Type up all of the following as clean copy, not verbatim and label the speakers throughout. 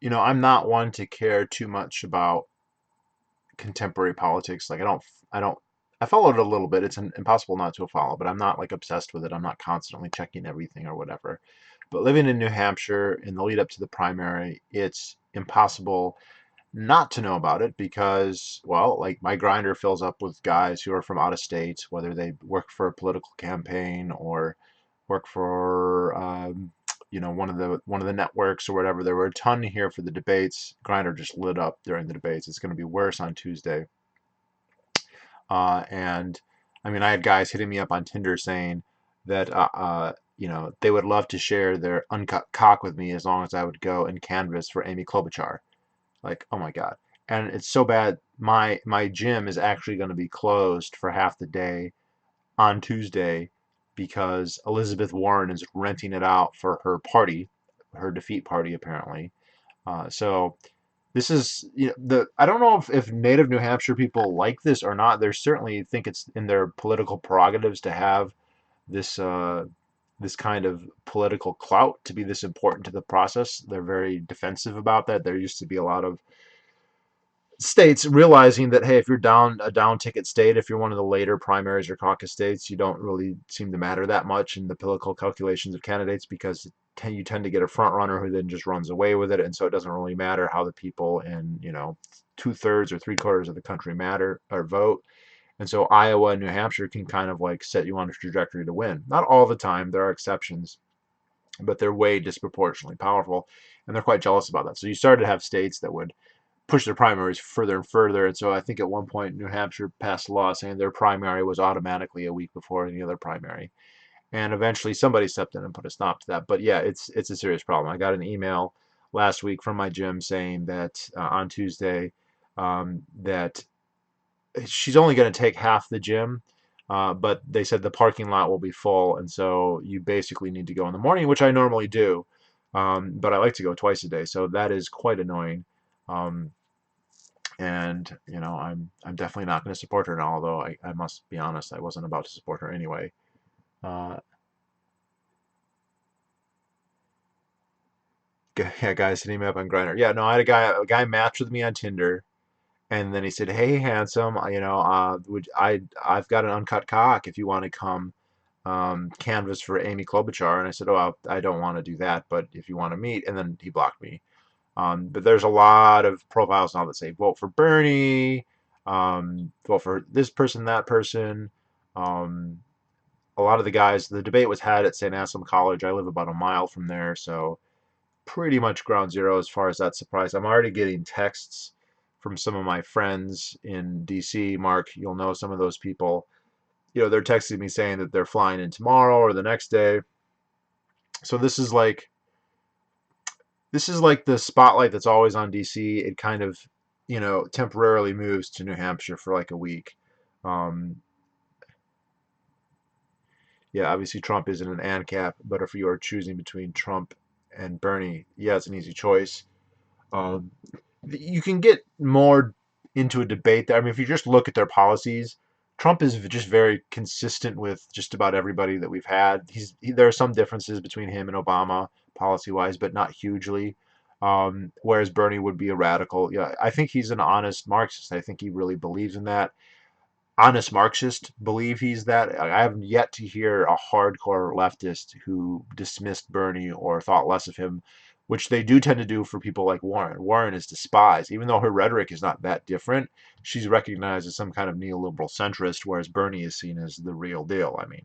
Speaker 1: I'm not one to care too much about contemporary politics. Like I follow it a little bit. It's impossible not to follow, but I'm not like obsessed with it. I'm not constantly checking everything or whatever. But living in New Hampshire in the lead up to the primary, it's impossible not to know about it because, well, like my grinder fills up with guys who are from out of state, whether they work for a political campaign or work for one of the networks or whatever. There were a ton here for the debates. Grinder just lit up during the debates. It's going to be worse on Tuesday. And I mean, I had guys hitting me up on Tinder saying that they would love to share their uncut cock with me as long as I would go and canvass for Amy Klobuchar. Like, oh my God. And it's so bad. My gym is actually going to be closed for half the day on Tuesday because Elizabeth Warren is renting it out for her party, her defeat party apparently. So this is the I don't know if native New Hampshire people like this or not. They certainly think it's in their political prerogatives to have this this kind of political clout to be this important to the process. They're very defensive about that. There used to be a lot of states realizing that, hey, if you're down a down ticket state, if you're one of the later primaries or caucus states, you don't really seem to matter that much in the political calculations of candidates because you tend to get a front runner who then just runs away with it, and so it doesn't really matter how the people in 2/3 or 3/4 of the country matter or vote. And so Iowa and New Hampshire can kind of like set you on a trajectory to win. Not all the time, there are exceptions, but they're way disproportionately powerful, and they're quite jealous about that. So you started to have states that would push their primaries further and further. And so I think at one point New Hampshire passed a law saying their primary was automatically a week before any other primary. And eventually somebody stepped in and put a stop to that. But yeah, it's a serious problem. I got an email last week from my gym saying that on Tuesday that she's only going to take half the gym. But they said the parking lot will be full, and so you basically need to go in the morning, which I normally do, but I like to go twice a day, so that is quite annoying. Um, and I'm definitely not going to support her now. Although I must be honest, I wasn't about to support her anyway. Uh, yeah, guys hitting me up on Grindr. Yeah, no, I had a guy matched with me on Tinder, and then he said, "Hey, handsome, would I've got an uncut cock if you want to come canvas for Amy Klobuchar." And I said, "Oh, I don't want to do that, but if you want to meet," and then he blocked me. But there's a lot of profiles now that say vote for Bernie, vote for this person, that person. Um, a lot of the guys, the debate was had at St. Anselm College. I live about a mile from there, so pretty much ground zero as far as that surprise. I'm already getting texts from some of my friends in DC. Mark, you'll know some of those people. They're texting me saying that they're flying in tomorrow or the next day. So this is like the spotlight that's always on DC. It kind of, temporarily moves to New Hampshire for like a week. Um, yeah, obviously Trump isn't an ANCAP, but if you are choosing between Trump and Bernie, yeah, it's an easy choice. Um, you can get more into a debate there. I mean, if you just look at their policies, Trump is just very consistent with just about everybody that we've had. There are some differences between him and Obama policy-wise, but not hugely. Whereas Bernie would be a radical. Yeah, I think he's an honest Marxist. I think he really believes in that. Honest Marxists believe he's that. I have yet to hear a hardcore leftist who dismissed Bernie or thought less of him, which they do tend to do for people like Warren. Warren is despised, even though her rhetoric is not that different. She's recognized as some kind of neoliberal centrist, whereas Bernie is seen as the real deal. I mean,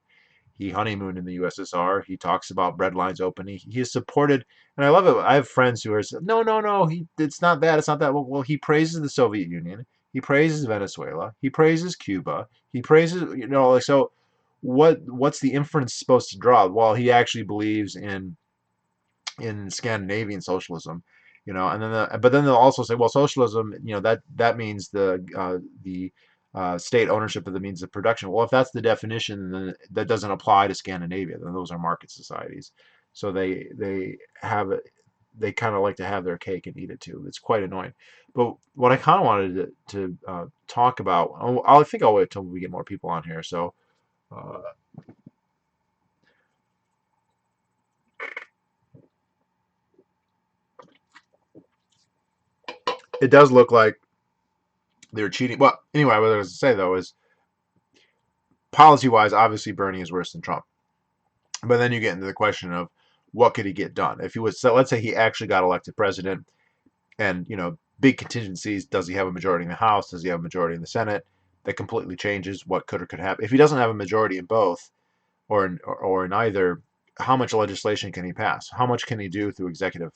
Speaker 1: he honeymooned in the USSR. He talks about bread lines open. He is supported, and I love it. I have friends who are no, no, no. It's not that. It's not that. Well, he praises the Soviet Union. He praises Venezuela. He praises Cuba. He praises, like so. What's the inference supposed to draw? Well, he actually believes in Scandinavian socialism, and but then they'll also say, well, socialism, that means the state ownership of the means of production. Well, if that's the definition, then that doesn't apply to Scandinavia. Then those are market societies. So they kind of like to have their cake and eat it too. It's quite annoying. But what I kind of wanted to talk about, I think I'll wait until we get more people on here. So uh, it does look like they're cheating. Well, anyway, what I was to say though is policy-wise, obviously Bernie is worse than Trump. But then you get into the question of what could he get done if he was. So let's say he actually got elected president, and big contingencies. Does he have a majority in the House? Does he have a majority in the Senate? That completely changes what could or could happen. If he doesn't have a majority in both, or in either, how much legislation can he pass? How much can he do through executive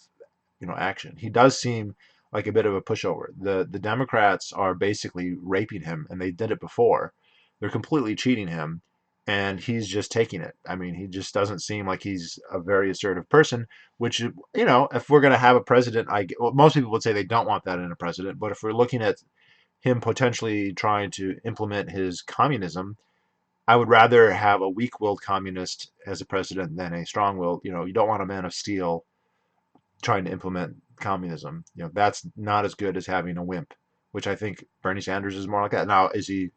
Speaker 1: action? He does seem like a bit of a pushover. The Democrats are basically raping him, and they did it before. They're completely cheating him, and he's just taking it. I mean, he just doesn't seem like he's a very assertive person. Which, if we're going to have a president, well, most people would say they don't want that in a president. But if we're looking at him potentially trying to implement his communism, I would rather have a weak-willed communist as a president than a strong-willed. You don't want a man of steel trying to implement communism. That's not as good as having a wimp, which I think Bernie Sanders is more like that. Now, is he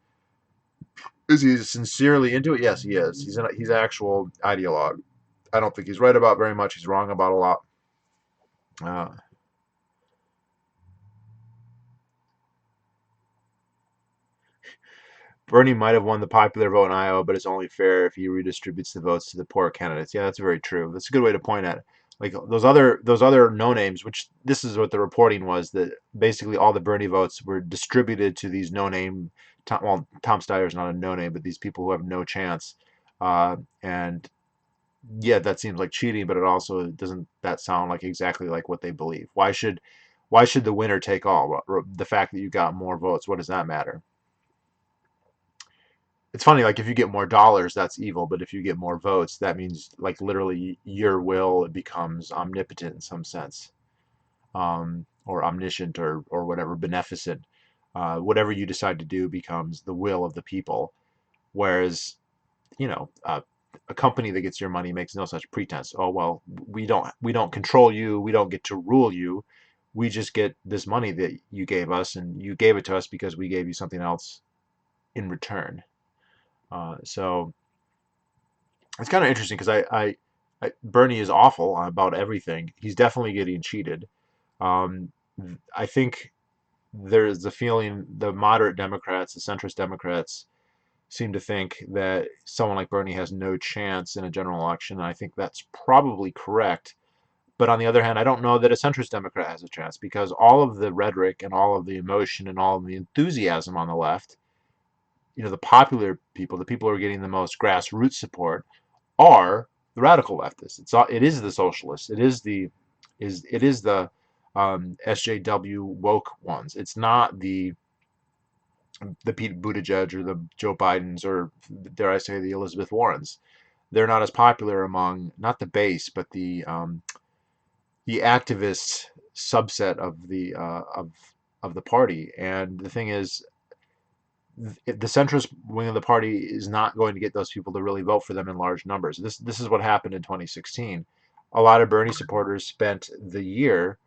Speaker 1: sincerely into it? Yes, he is. He's an actual ideologue. I don't think he's right about very much. He's wrong about a lot. Uh, Bernie might have won the popular vote in Iowa, but it's only fair if he redistributes the votes to the poor candidates. Yeah, that's very true. That's a good way to point at it. Like those other no names, which this is what the reporting was, that basically all the Bernie votes were distributed to these no name. Well, Tom Steyer's not a no name, but these people who have no chance. And yeah, that seems like cheating, but it also doesn't that sound like exactly like what they believe. Why should the winner take all? The fact that you got more votes, what does that matter? It's funny, like if you get more dollars, that's evil, but if you get more votes, that means like literally your will becomes omnipotent in some sense, or omniscient, or whatever, beneficent. Whatever you decide to do becomes the will of the people. Whereas, you know, uh, a company that gets your money makes no such pretense. Oh well, we don't control you, we don't get to rule you. We just get this money that you gave us, and you gave it to us because we gave you something else in return. So it's kind of interesting because Bernie is awful about everything. He's definitely getting cheated. Um, I think there's the feeling the moderate Democrats, the centrist Democrats, seem to think that someone like Bernie has no chance in a general election. And I think that's probably correct. But on the other hand, I don't know that a centrist Democrat has a chance because all of the rhetoric and all of the emotion and all of the enthusiasm on the left, the popular people, the people who are getting the most grassroots support, are the radical leftists. It is the socialists. It is the SJW woke ones. It's not the Pete Buttigieg or the Joe Bidens or, dare I say, the Elizabeth Warrens. They're not as popular among not the base but the activist subset of the party. And the thing is, the centrist wing of the party is not going to get those people to really vote for them in large numbers. This is what happened in 2016. A lot of Bernie supporters spent the year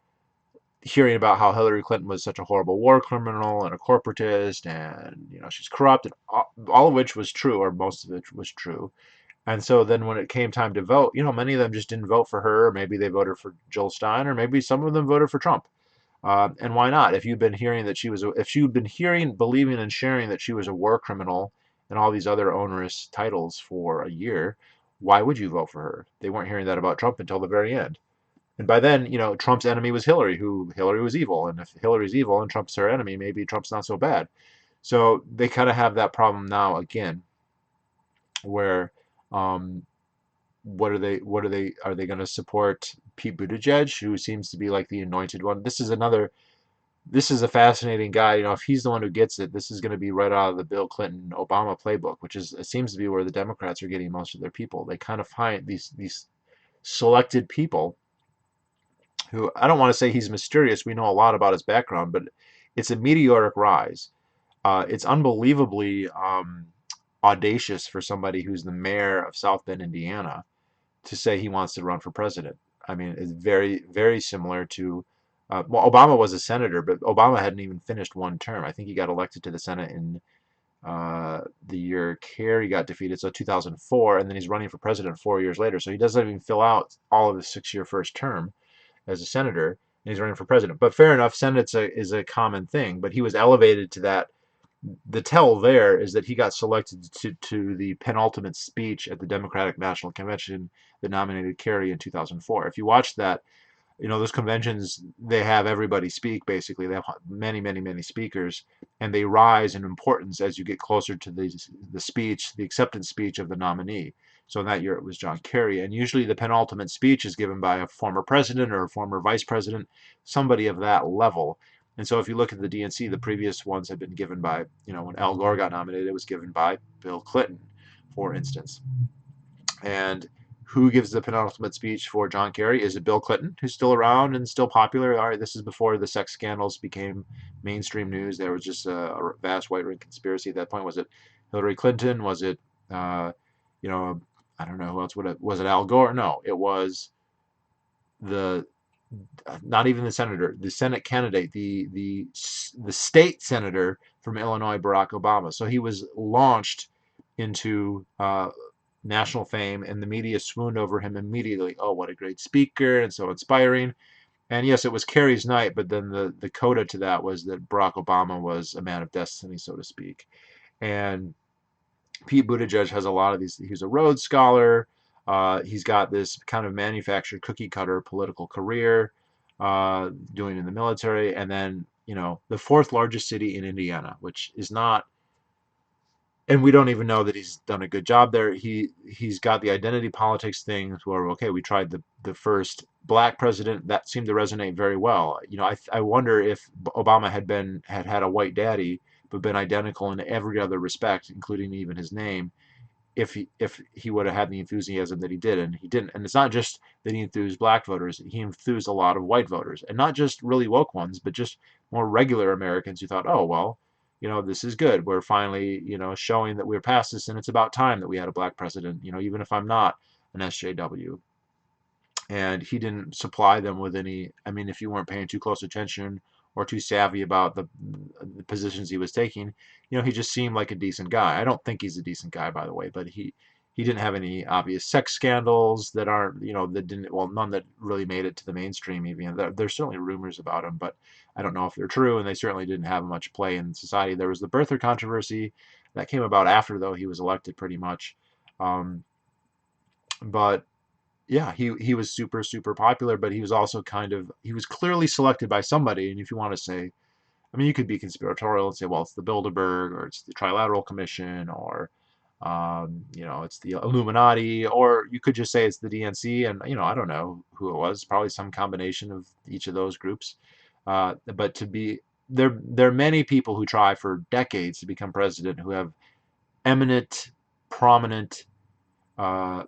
Speaker 1: hearing about how Hillary Clinton was such a horrible war criminal and a corporatist, and she's corrupt, and all of which was true, or most of it was true. And so then when it came time to vote, many of them just didn't vote for her, or maybe they voted for Jill Stein, or maybe some of them voted for Trump. And why not? If you'd been hearing that if she'd been hearing, believing, and sharing that she was a war criminal and all these other onerous titles for a year, why would you vote for her? They weren't hearing that about Trump until the very end. And by then, Trump's enemy was Hillary, who Hillary was evil. And if Hillary's evil and Trump's her enemy, maybe Trump's not so bad. So they kind of have that problem now again, where um, are they going to support Pete Buttigieg, who seems to be like the anointed one? This is a fascinating guy. If he's the one who gets it, this is going to be right out of the Bill Clinton Obama playbook, which it seems to be where the Democrats are getting most of their people. They kind of find these selected people who, I don't want to say he's mysterious. We know a lot about his background, but it's a meteoric rise. It's unbelievably audacious for somebody who's the mayor of South Bend, Indiana, to say he wants to run for president. I mean, it's very, very similar to, well, Obama was a senator, but Obama hadn't even finished one term. I think he got elected to the Senate in the year Kerry got defeated, so 2004, and then he's running for president 4 years later. So he doesn't even fill out all of his 6-year first term as a senator. and he's running for president. But fair enough, Senate is a common thing. But he was elevated to that. The tell there is that he got selected to the penultimate speech at the Democratic National Convention that nominated Kerry in 2004. If you watch that, those conventions, they have everybody speak, basically. They have many, many, many speakers, and they rise in importance as you get closer to the speech, the acceptance speech of the nominee. So in that year, it was John Kerry. And usually the penultimate speech is given by a former president or a former vice president, somebody of that level. And so if you look at the DNC, the previous ones had been given by, when Al Gore got nominated, it was given by Bill Clinton, for instance. And who gives the penultimate speech for John Kerry? Is it Bill Clinton, who's still around and still popular? All right, this is before the sex scandals became mainstream news. There was just a vast white ring conspiracy at that point. Was it Hillary Clinton? Was it, I don't know who else would it? Was it Al Gore? No, it was the not even the senator, the Senate candidate, the state senator from Illinois, Barack Obama. So he was launched into national fame, and the media swooned over him immediately. Oh, what a great speaker, and so inspiring. And yes, it was Kerry's night, but then the coda to that was that Barack Obama was a man of destiny, so to speak. And Pete Buttigieg has a lot of these. He's a Rhodes Scholar. He's got this kind of manufactured cookie cutter political career, doing in the military, and then the fourth largest city in Indiana, which is not, and we don't even know that he's done a good job there. He's got the identity politics thing where, okay, we tried the first black president, that seemed to resonate very well. I wonder if Obama had a white daddy but been identical in every other respect, including even his name, if he would have had the enthusiasm that he did, and he didn't. And it's not just that he enthused black voters; he enthused a lot of white voters, and not just really woke ones, but just more regular Americans who thought, oh well, this is good. We're finally showing that we're past this, and it's about time that we had a black president. Even if I'm not an SJW. And he didn't supply them with any. I mean, if you weren't paying too close attention or too savvy about the positions he was taking, he just seemed like a decent guy. I don't think he's a decent guy, by the way, but he didn't have any obvious sex scandals that aren't, that didn't, well, none that really made it to the mainstream even. There's certainly rumors about him, but I don't know if they're true, and they certainly didn't have much play in society. There was the birther controversy that came about after, though, he was elected pretty much. But yeah, he was super, super popular, but he was also he was clearly selected by somebody. And if you want to say, I mean, you could be conspiratorial and say, well, it's the Bilderberg, or it's the Trilateral Commission, or, it's the Illuminati, or you could just say it's the DNC, and, I don't know who it was, probably some combination of each of those groups. But there are many people who try for decades to become president who have eminent, prominent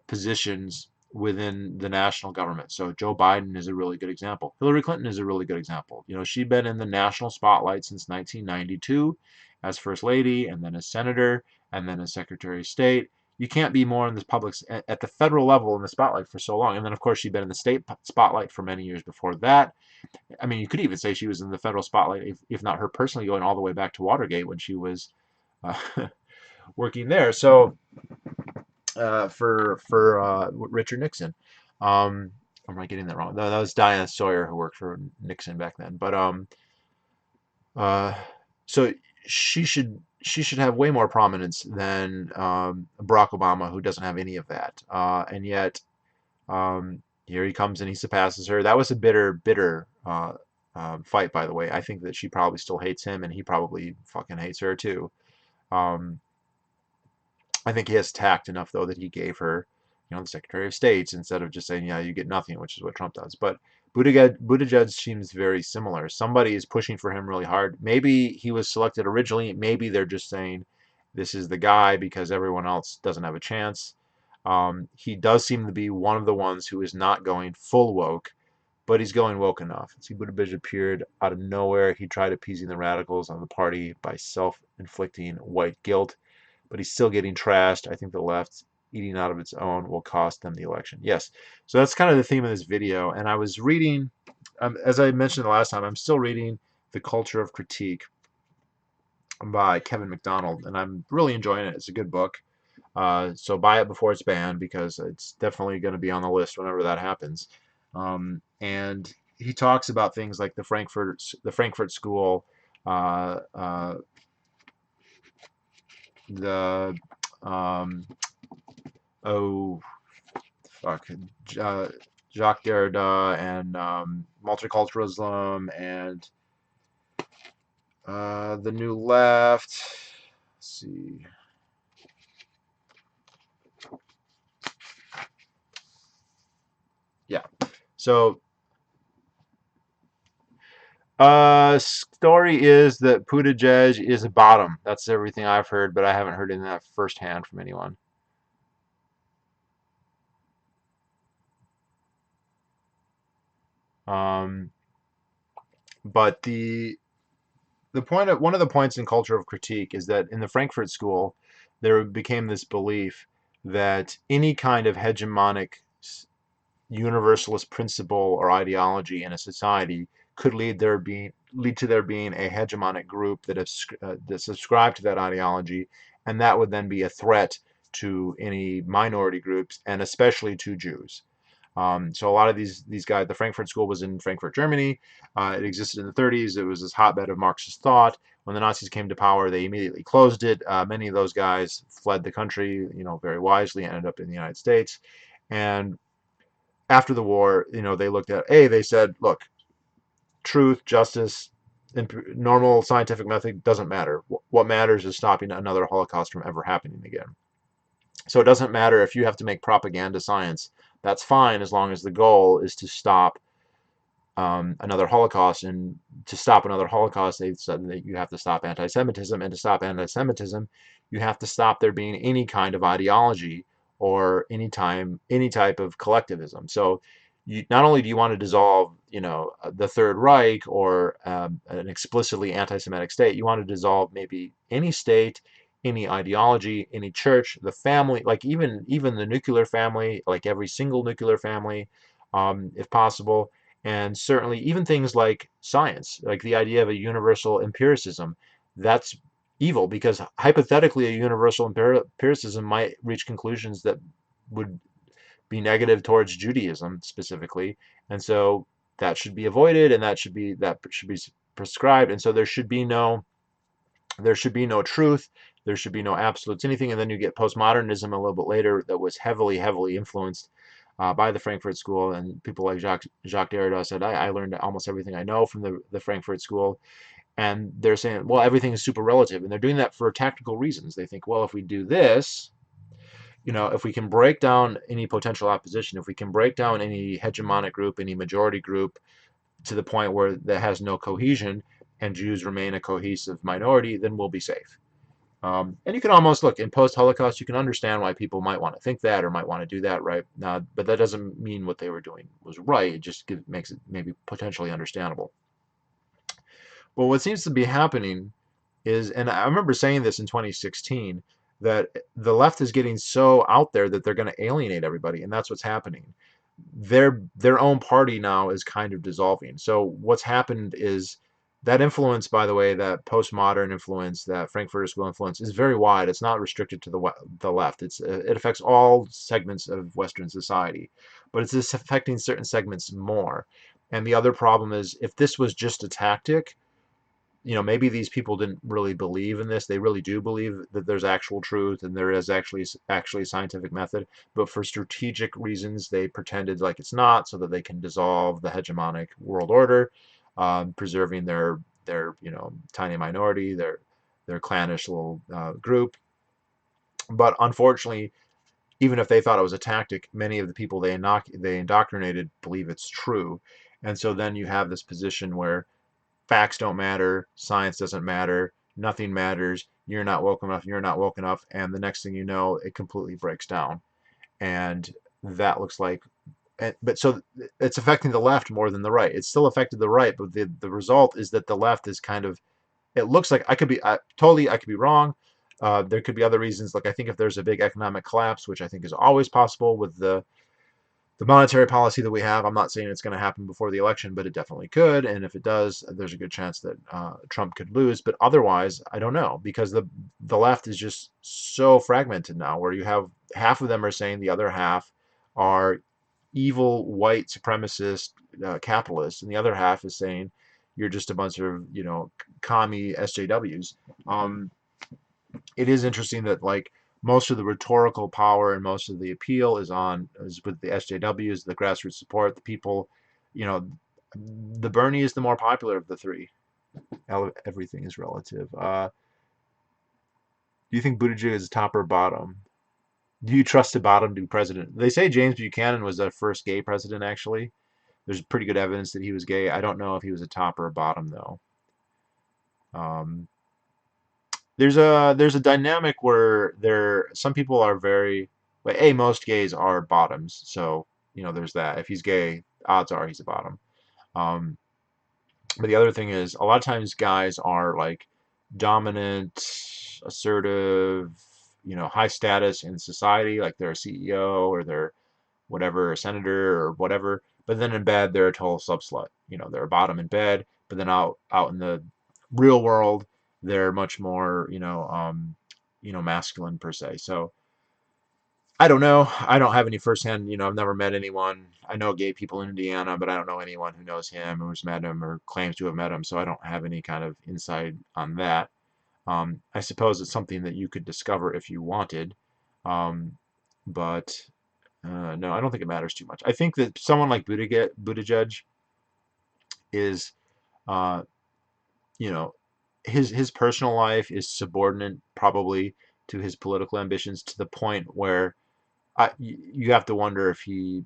Speaker 1: positions within the national government. So Joe Biden is a really good example. Hillary Clinton is a really good example. She'd been in the national spotlight since 1992 as First Lady, and then as Senator, and then as Secretary of State. You can't be more in the public, at the federal level, in the spotlight for so long. And then, of course, she'd been in the state spotlight for many years before that. I mean, you could even say she was in the federal spotlight, if not her personally, going all the way back to Watergate when she was working there. So for Richard Nixon. Or am I getting that wrong? No, that was Diana Sawyer who worked for Nixon back then. But so she should have way more prominence than Barack Obama, who doesn't have any of that. And yet here he comes and he surpasses her. That was a bitter fight, by the way. I think that she probably still hates him, and he probably fucking hates her too. I think he has tact enough, though, that he gave her, the Secretary of State, instead of just saying, yeah, you get nothing, which is what Trump does. But Buttigieg seems very similar. Somebody is pushing for him really hard. Maybe he was selected originally. Maybe they're just saying this is the guy because everyone else doesn't have a chance. He does seem to be one of the ones who is not going full woke, but he's going woke enough. See, Buttigieg appeared out of nowhere. He tried appeasing the radicals on the party by self-inflicting white guilt, but he's still getting trashed. I think the left, eating out of its own, will cost them the election. Yes, so that's kind of the theme of this video. And I was reading, as I mentioned the last time, I'm still reading The Culture of Critique by Kevin MacDonald, and I'm really enjoying it. It's a good book. So buy it before it's banned, because it's definitely going to be on the list whenever that happens. And he talks about things like the Frankfurt School, uh, uh, the oh fuck, uh, Jacques Derrida, and multiculturalism, and the New Left. Let's see. Yeah. So, story is that Buttigieg is a bottom. That's everything I've heard, but I haven't heard that firsthand from anyone. Um, but one of the points in culture of critique is that in the Frankfurt School, there became this belief that any kind of hegemonic universalist principle or ideology in a society could lead to there being a hegemonic group that subscribed to that ideology, and that would then be a threat to any minority groups and especially to Jews. So a lot of these guys, the Frankfurt School was in Frankfurt, Germany. It existed in the 30s. It was this hotbed of Marxist thought. When the Nazis came to power, they immediately closed it. Many of those guys fled the country, very wisely, ended up in the United States. And after the war, they looked at, they said, look, truth, justice, and normal scientific method doesn't matter. What matters is stopping another Holocaust from ever happening again. So it doesn't matter if you have to make propaganda science. That's fine as long as the goal is to stop another Holocaust. And to stop another Holocaust, they said that you have to stop anti-Semitism. And to stop anti-Semitism, you have to stop there being any kind of ideology or any type of collectivism. So not only do you want to dissolve, the Third Reich or an explicitly anti-Semitic state, you want to dissolve maybe any state, any ideology, any church, the family, like even the nuclear family, like every single nuclear family, if possible, and certainly even things like science, like the idea of a universal empiricism. That's evil because hypothetically a universal empiricism might reach conclusions that would be negative towards Judaism specifically, and so that should be avoided, and that should be prescribed, and so there should be no truth, there should be no absolutes, anything, and then you get postmodernism a little bit later that was heavily, heavily influenced by the Frankfurt School, and people like Jacques Derrida said, I learned almost everything I know from the Frankfurt School, and they're saying, well, everything is super relative, and they're doing that for tactical reasons. They think, well, if we do this, if we can break down any potential opposition, if we can break down any hegemonic group, any majority group, to the point where that has no cohesion, and Jews remain a cohesive minority, then we'll be safe. And you can almost look in post-Holocaust, you can understand why people might want to think that or might want to do that, right? But that doesn't mean what they were doing was right. It just makes it maybe potentially understandable. Well, what seems to be happening is, and I remember saying this in 2016, that the left is getting so out there that they're going to alienate everybody, and that's what's happening. Their own party now is kind of dissolving. So what's happened is that influence, by the way, that postmodern influence, that Frankfurter School influence, is very wide. It's not restricted to the left. It affects all segments of Western society, but it's just affecting certain segments more. And the other problem is, if this was just a tactic, maybe these people didn't really believe in this. They really do believe that there's actual truth and there is actually a scientific method, but for strategic reasons, they pretended like it's not, so that they can dissolve the hegemonic world order, preserving their tiny minority, their clannish little group. But unfortunately, even if they thought it was a tactic, many of the people they indoctrinated believe it's true, and so then you have this position where facts don't matter, science doesn't matter, nothing matters, you're not woke enough, you're not woke enough, and the next thing you know, it completely breaks down. And that looks like, but so it's affecting the left more than the right. It's still affected the right, but the result is that the left is kind of, it looks like, I could be wrong. There could be other reasons. Like, I think if there's a big economic collapse, which I think is always possible with the monetary policy that we have, I'm not saying it's going to happen before the election, but it definitely could. And if it does, there's a good chance that Trump could lose. But otherwise, I don't know, because the left is just so fragmented now, where you have half of them are saying the other half are evil white supremacist capitalists, and the other half is saying you're just a bunch of, commie SJWs. Um, it is interesting that like most of the rhetorical power and most of the appeal is with the SJWs, the grassroots support, the people, you know, the Bernie is the more popular of the three. Everything is relative. Do you think Buttigieg is top or bottom? Do you trust the bottom to be president? They say James Buchanan was the first gay president, actually. There's pretty good evidence that he was gay. I don't know if he was a top or a bottom, though. Um, there's a dynamic where some people are very, like, most gays are bottoms. So, there's that. If he's gay, odds are he's a bottom. Um, but the other thing is, a lot of times guys are like dominant, assertive, high status in society, like they're a CEO or they're whatever, a senator or whatever. But then in bed, they're a total subslut. They're a bottom in bed, but then out in the real world, they're much more, masculine per se. So I don't know. I don't have any firsthand, I've never met anyone. I know gay people in Indiana, but I don't know anyone who knows him or who's met him or claims to have met him. So I don't have any kind of insight on that. I suppose it's something that you could discover if you wanted. Um, but no, I don't think it matters too much. I think that someone like Buttigieg is, uh, you know, his personal life is subordinate probably to his political ambitions to the point where you have to wonder if he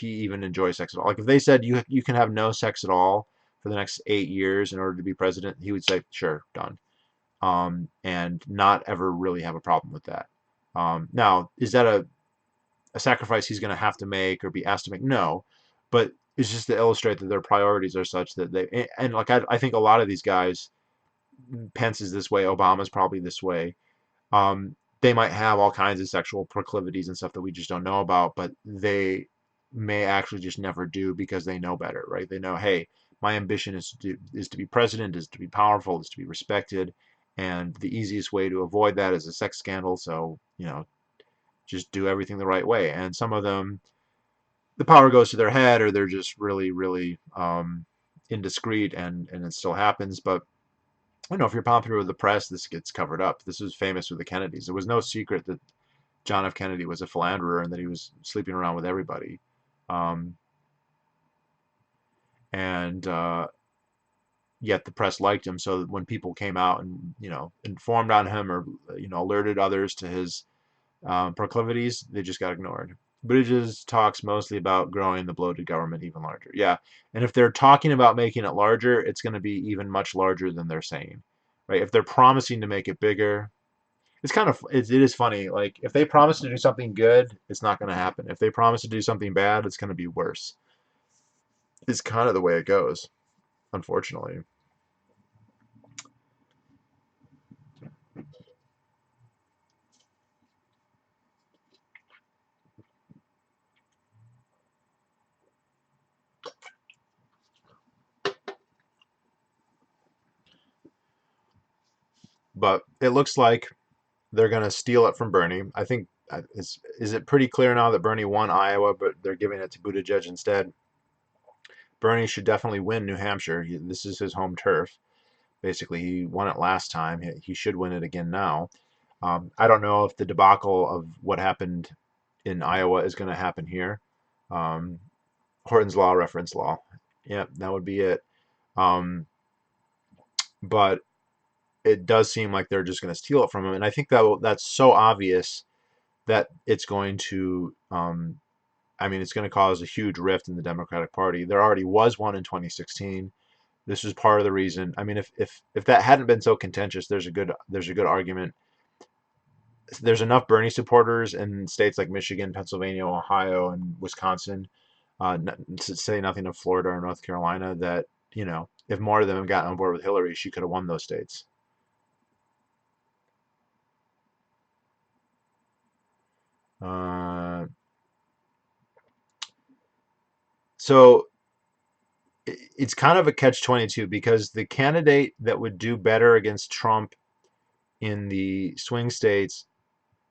Speaker 1: even enjoys sex at all. Like if they said you can have no sex at all for the next 8 years in order to be president, he would say sure, done, and not ever really have a problem with that. Now, is that a sacrifice he's going to have to make or be asked to make? No, but it's just to illustrate that their priorities are such that and like I think a lot of these guys, Pence is this way, Obama's probably this way. Um, they might have all kinds of sexual proclivities and stuff that we just don't know about, but they may actually just never do because they know better, right? They know, hey, my ambition is to be president, is to be powerful, is to be respected, and the easiest way to avoid that is a sex scandal. So, just do everything the right way. And some of them, the power goes to their head, or they're just really, really indiscreet, and it still happens. But if you're popular with the press, this gets covered up. This was famous with the Kennedys. It was no secret that John F. Kennedy was a philanderer and that he was sleeping around with everybody. Um, and Yet the press liked him. So when people came out and, informed on him or, alerted others to his proclivities, they just got ignored. Buttigieg talks mostly about growing the bloated government even larger. Yeah, and if they're talking about making it larger, it's going to be even much larger than they're saying, right? If they're promising to make it bigger, it is funny. Like if they promise to do something good, it's not going to happen. If they promise to do something bad, it's going to be worse. It's kind of the way it goes, unfortunately. But it looks like they're going to steal it from Bernie. I think is it pretty clear now that Bernie won Iowa, but they're giving it to Buttigieg instead? Bernie should definitely win New Hampshire. This is his home turf. Basically, he won it last time. He should win it again now. I don't know if the debacle of what happened in Iowa is going to happen here. Um, Horton's Law, reference law. Yep, that would be it. Um, but it does seem like they're just going to steal it from him, and I think that's so obvious that it's going to. It's going to cause a huge rift in the Democratic Party. There already was one in 2016. This was part of the reason. I mean, if that hadn't been so contentious, there's a good argument. There's enough Bernie supporters in states like Michigan, Pennsylvania, Ohio, and Wisconsin, to say nothing of Florida or North Carolina, that if more of them had gotten on board with Hillary, she could have won those states. Uh, so it's kind of a catch-22 because the candidate that would do better against Trump in the swing states,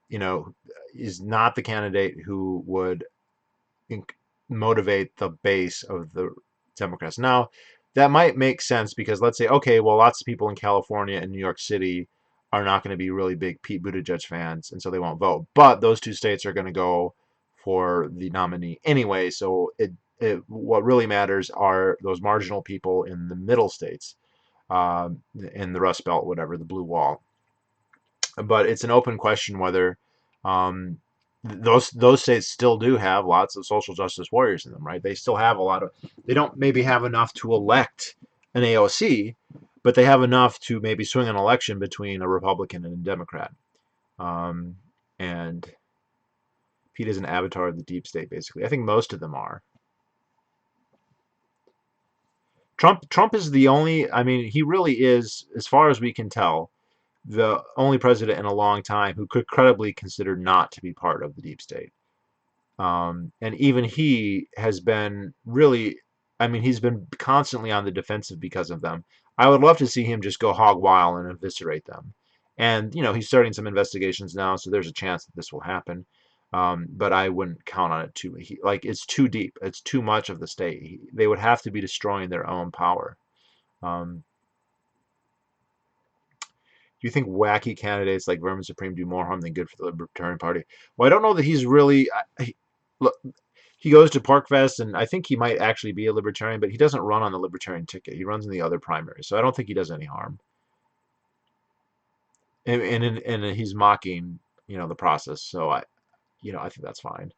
Speaker 1: you know, is not the candidate who would motivate the base of the Democrats. Now, that might make sense because let's say, okay, well, lots of people in California and New York City are not going to be really big Pete Buttigieg fans, and so they won't vote. But those two states are going to go for the nominee anyway. So what really matters are those marginal people in the middle states, in the Rust Belt, whatever, the blue wall. But it's an open question whether um, those states still do have lots of social justice warriors in them, right? They still have a lot of. They don't maybe have enough to elect an AOC, but they have enough to maybe swing an election between a Republican and a Democrat. Um, and Pete is an avatar of the deep state, basically. I think most of them are. Trump is the only. I mean, he really is, as far as we can tell, the only president in a long time who could credibly consider not to be part of the deep state. And even he has been really, I mean, he's been constantly on the defensive because of them. I would love to see him just go hog wild and eviscerate them. And, he's starting some investigations now, so there's a chance that this will happen. But I wouldn't count on it too. Like, it's too deep. It's too much of the state. They would have to be destroying their own power. Um, do you think wacky candidates like Vermin Supreme do more harm than good for the Libertarian Party? Well, I don't know that he's really. Look, he goes to PorcFest, and I think he might actually be a Libertarian, but he doesn't run on the Libertarian ticket. He runs in the other primaries, so I don't think he does any harm. And he's mocking, the process. So I think that's fine.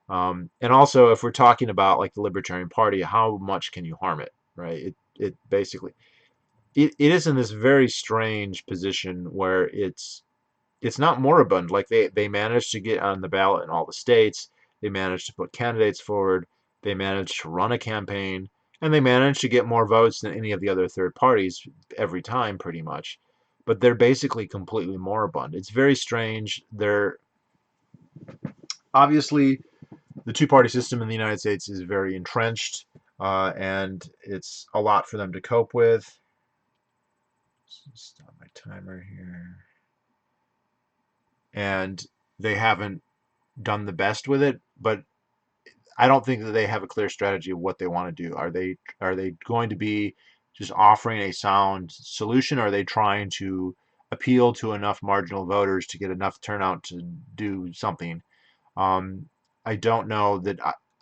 Speaker 1: And also, if we're talking about like the Libertarian Party, how much can you harm it, right? It basically it is in this very strange position where it's not moribund. Like they managed to get on the ballot in all the states. They managed to put candidates forward. They managed to run a campaign, and they managed to get more votes than any of the other third parties every time, pretty much. But they're basically completely moribund. It's very strange. They're obviously the two-party system in the United States is very entrenched, and it's a lot for them to cope with. Stop my timer here. And they haven't done the best with it, but I don't think that they have a clear strategy of what they want to do. Are they going to be just offering a sound solution, or are they trying to appeal to enough marginal voters to get enough turnout to do something? Um, I don't know that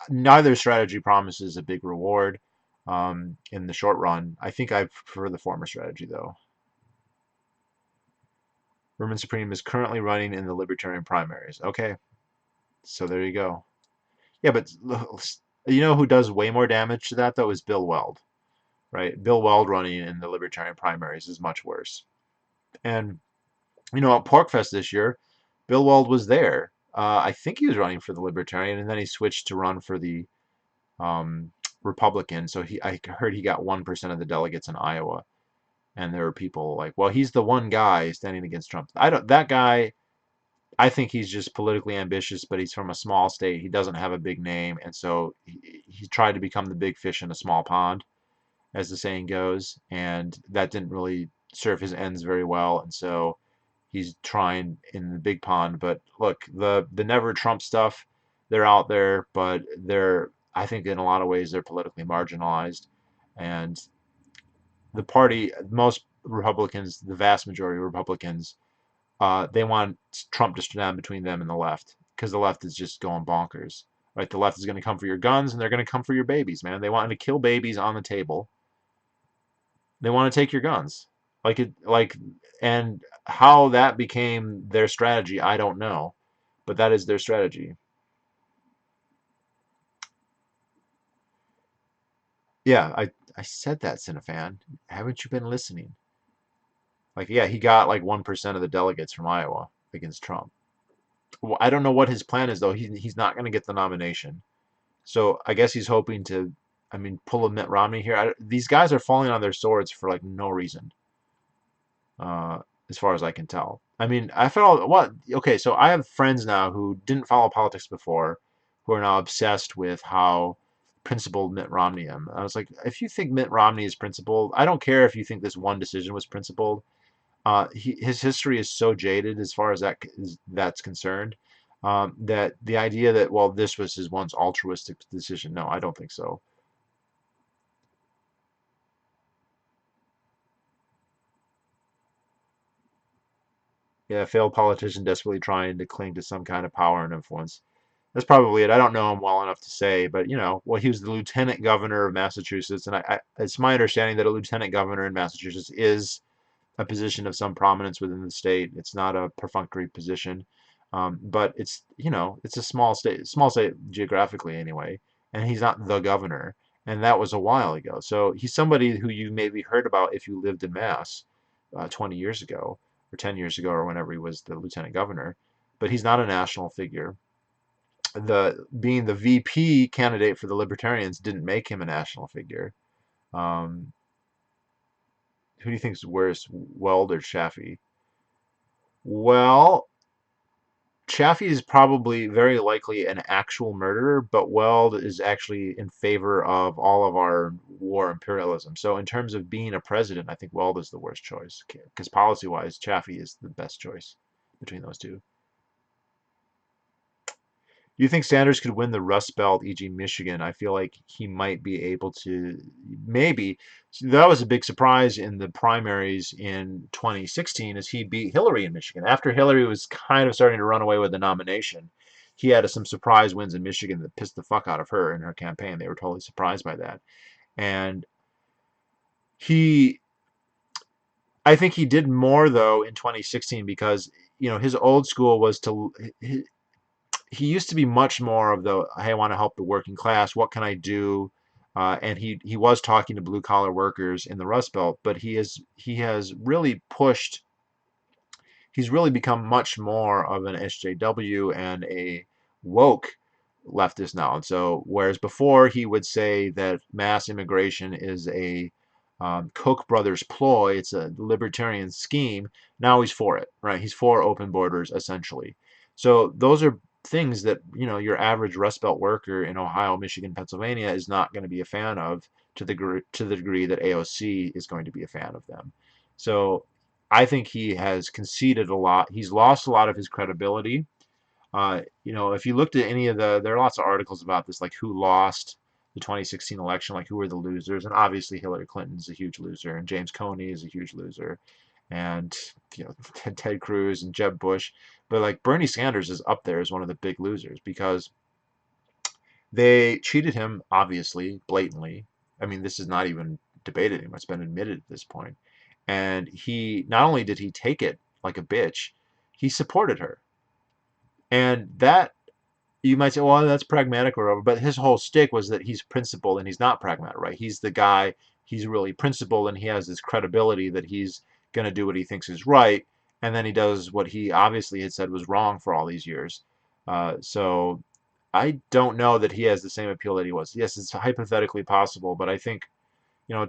Speaker 1: neither strategy promises a big reward in the short run. I think I prefer the former strategy, though. Vermin Supreme is currently running in the Libertarian primaries. Okay, so there you go. Yeah, but you know who does way more damage to that, though, is Bill Weld, right? Bill Weld running in the Libertarian primaries is much worse. And, at PorcFest this year, Bill Weld was there. I think he was running for the Libertarian, and then he switched to run for the um, Republican. So I heard he got 1% of the delegates in Iowa. And there were people like, well, he's the one guy standing against Trump. That guy, I think he's just politically ambitious, but he's from a small state. He doesn't have a big name, and so he tried to become the big fish in a small pond, as the saying goes, and that didn't really serve his ends very well, and so he's trying in the big pond. But look, the Never Trump stuff, they're out there, but I think in a lot of ways they're politically marginalized, and the party, most Republicans, the vast majority of Republicans, they want Trump to stand between them and the left because the left is just going bonkers. Right? The left is going to come for your guns and they're going to come for your babies, man. They want to kill babies on the table. They want to take your guns. And how that became their strategy, I don't know, but that is their strategy. Yeah, I said that, Cinefan. Haven't you been listening? Like, yeah, he got like 1% of the delegates from Iowa against Trump. Well, I don't know what his plan is, though. He's not going to get the nomination. So I guess he's hoping to, I mean, pull a Mitt Romney here. These guys are falling on their swords for like no reason, uh, as far as I can tell. I mean, I felt what? Okay, so I have friends now who didn't follow politics before, who are now obsessed with how principled Mitt Romney is. I was like, if you think Mitt Romney is principled, I don't care if you think this one decision was principled. His history is so jaded as far as that's concerned. That the idea that, well, this was his once altruistic decision. No, I don't think so. Yeah, a failed politician desperately trying to cling to some kind of power and influence. That's probably it. I don't know him well enough to say, but well, he was the lieutenant governor of Massachusetts, and it's my understanding that a lieutenant governor in Massachusetts is a position of some prominence within the state. It's not a perfunctory position, but it's a small state geographically anyway, and he's not the governor, and that was a while ago. So he's somebody who you maybe heard about if you lived in Mass 20 years ago or 10 years ago or whenever he was the lieutenant governor, but he's not a national figure. The being the VP candidate for the Libertarians didn't make him a national figure. Um, who do you think is worse, Weld or Chaffee? Well, Chaffee is probably very likely an actual murderer, but Weld is actually in favor of all of our war imperialism. So in terms of being a president, I think Weld is the worst choice because policy-wise, Chaffee is the best choice between those two. Do you think Sanders could win the Rust Belt, e.g., Michigan? I feel like he might be able to, maybe. So that was a big surprise in the primaries in 2016 as he beat Hillary in Michigan. After Hillary was kind of starting to run away with the nomination, he had some surprise wins in Michigan that pissed the fuck out of her in her campaign. They were totally surprised by that. And he, I think he did more though in 2016 because, his old school was to, he used to be much more of the, hey, I want to help the working class. What can I do? And he was talking to blue collar workers in the Rust Belt, but he has really pushed. He's really become much more of an SJW and a woke leftist now. And so, whereas before he would say that mass immigration is a Koch brothers ploy, it's a libertarian scheme. Now he's for it, right? He's for open borders essentially. So those are things that your average Rust Belt worker in Ohio, Michigan, Pennsylvania is not going to be a fan of to the degree that AOC is going to be a fan of them. So I think he has conceded a lot. He's lost a lot of his credibility. If you looked at any of there are lots of articles about this, like who lost the 2016 election, like who were the losers, and obviously Hillary Clinton's a huge loser, and James Comey is a huge loser, and Ted Cruz and Jeb Bush, but like Bernie Sanders is up there as one of the big losers because they cheated him, obviously, blatantly. I mean, this is not even debated anymore. It's been admitted at this point. And he not only did he take it like a bitch, he supported her. And that you might say, well, that's pragmatic or whatever, but his whole stick was that he's principled and he's not pragmatic, right? He's the guy, he's really principled and he has this credibility that he's going to do what he thinks is right. And then he does what he obviously had said was wrong for all these years. So I don't know that he has the same appeal that he was. Yes, it's hypothetically possible, but I think,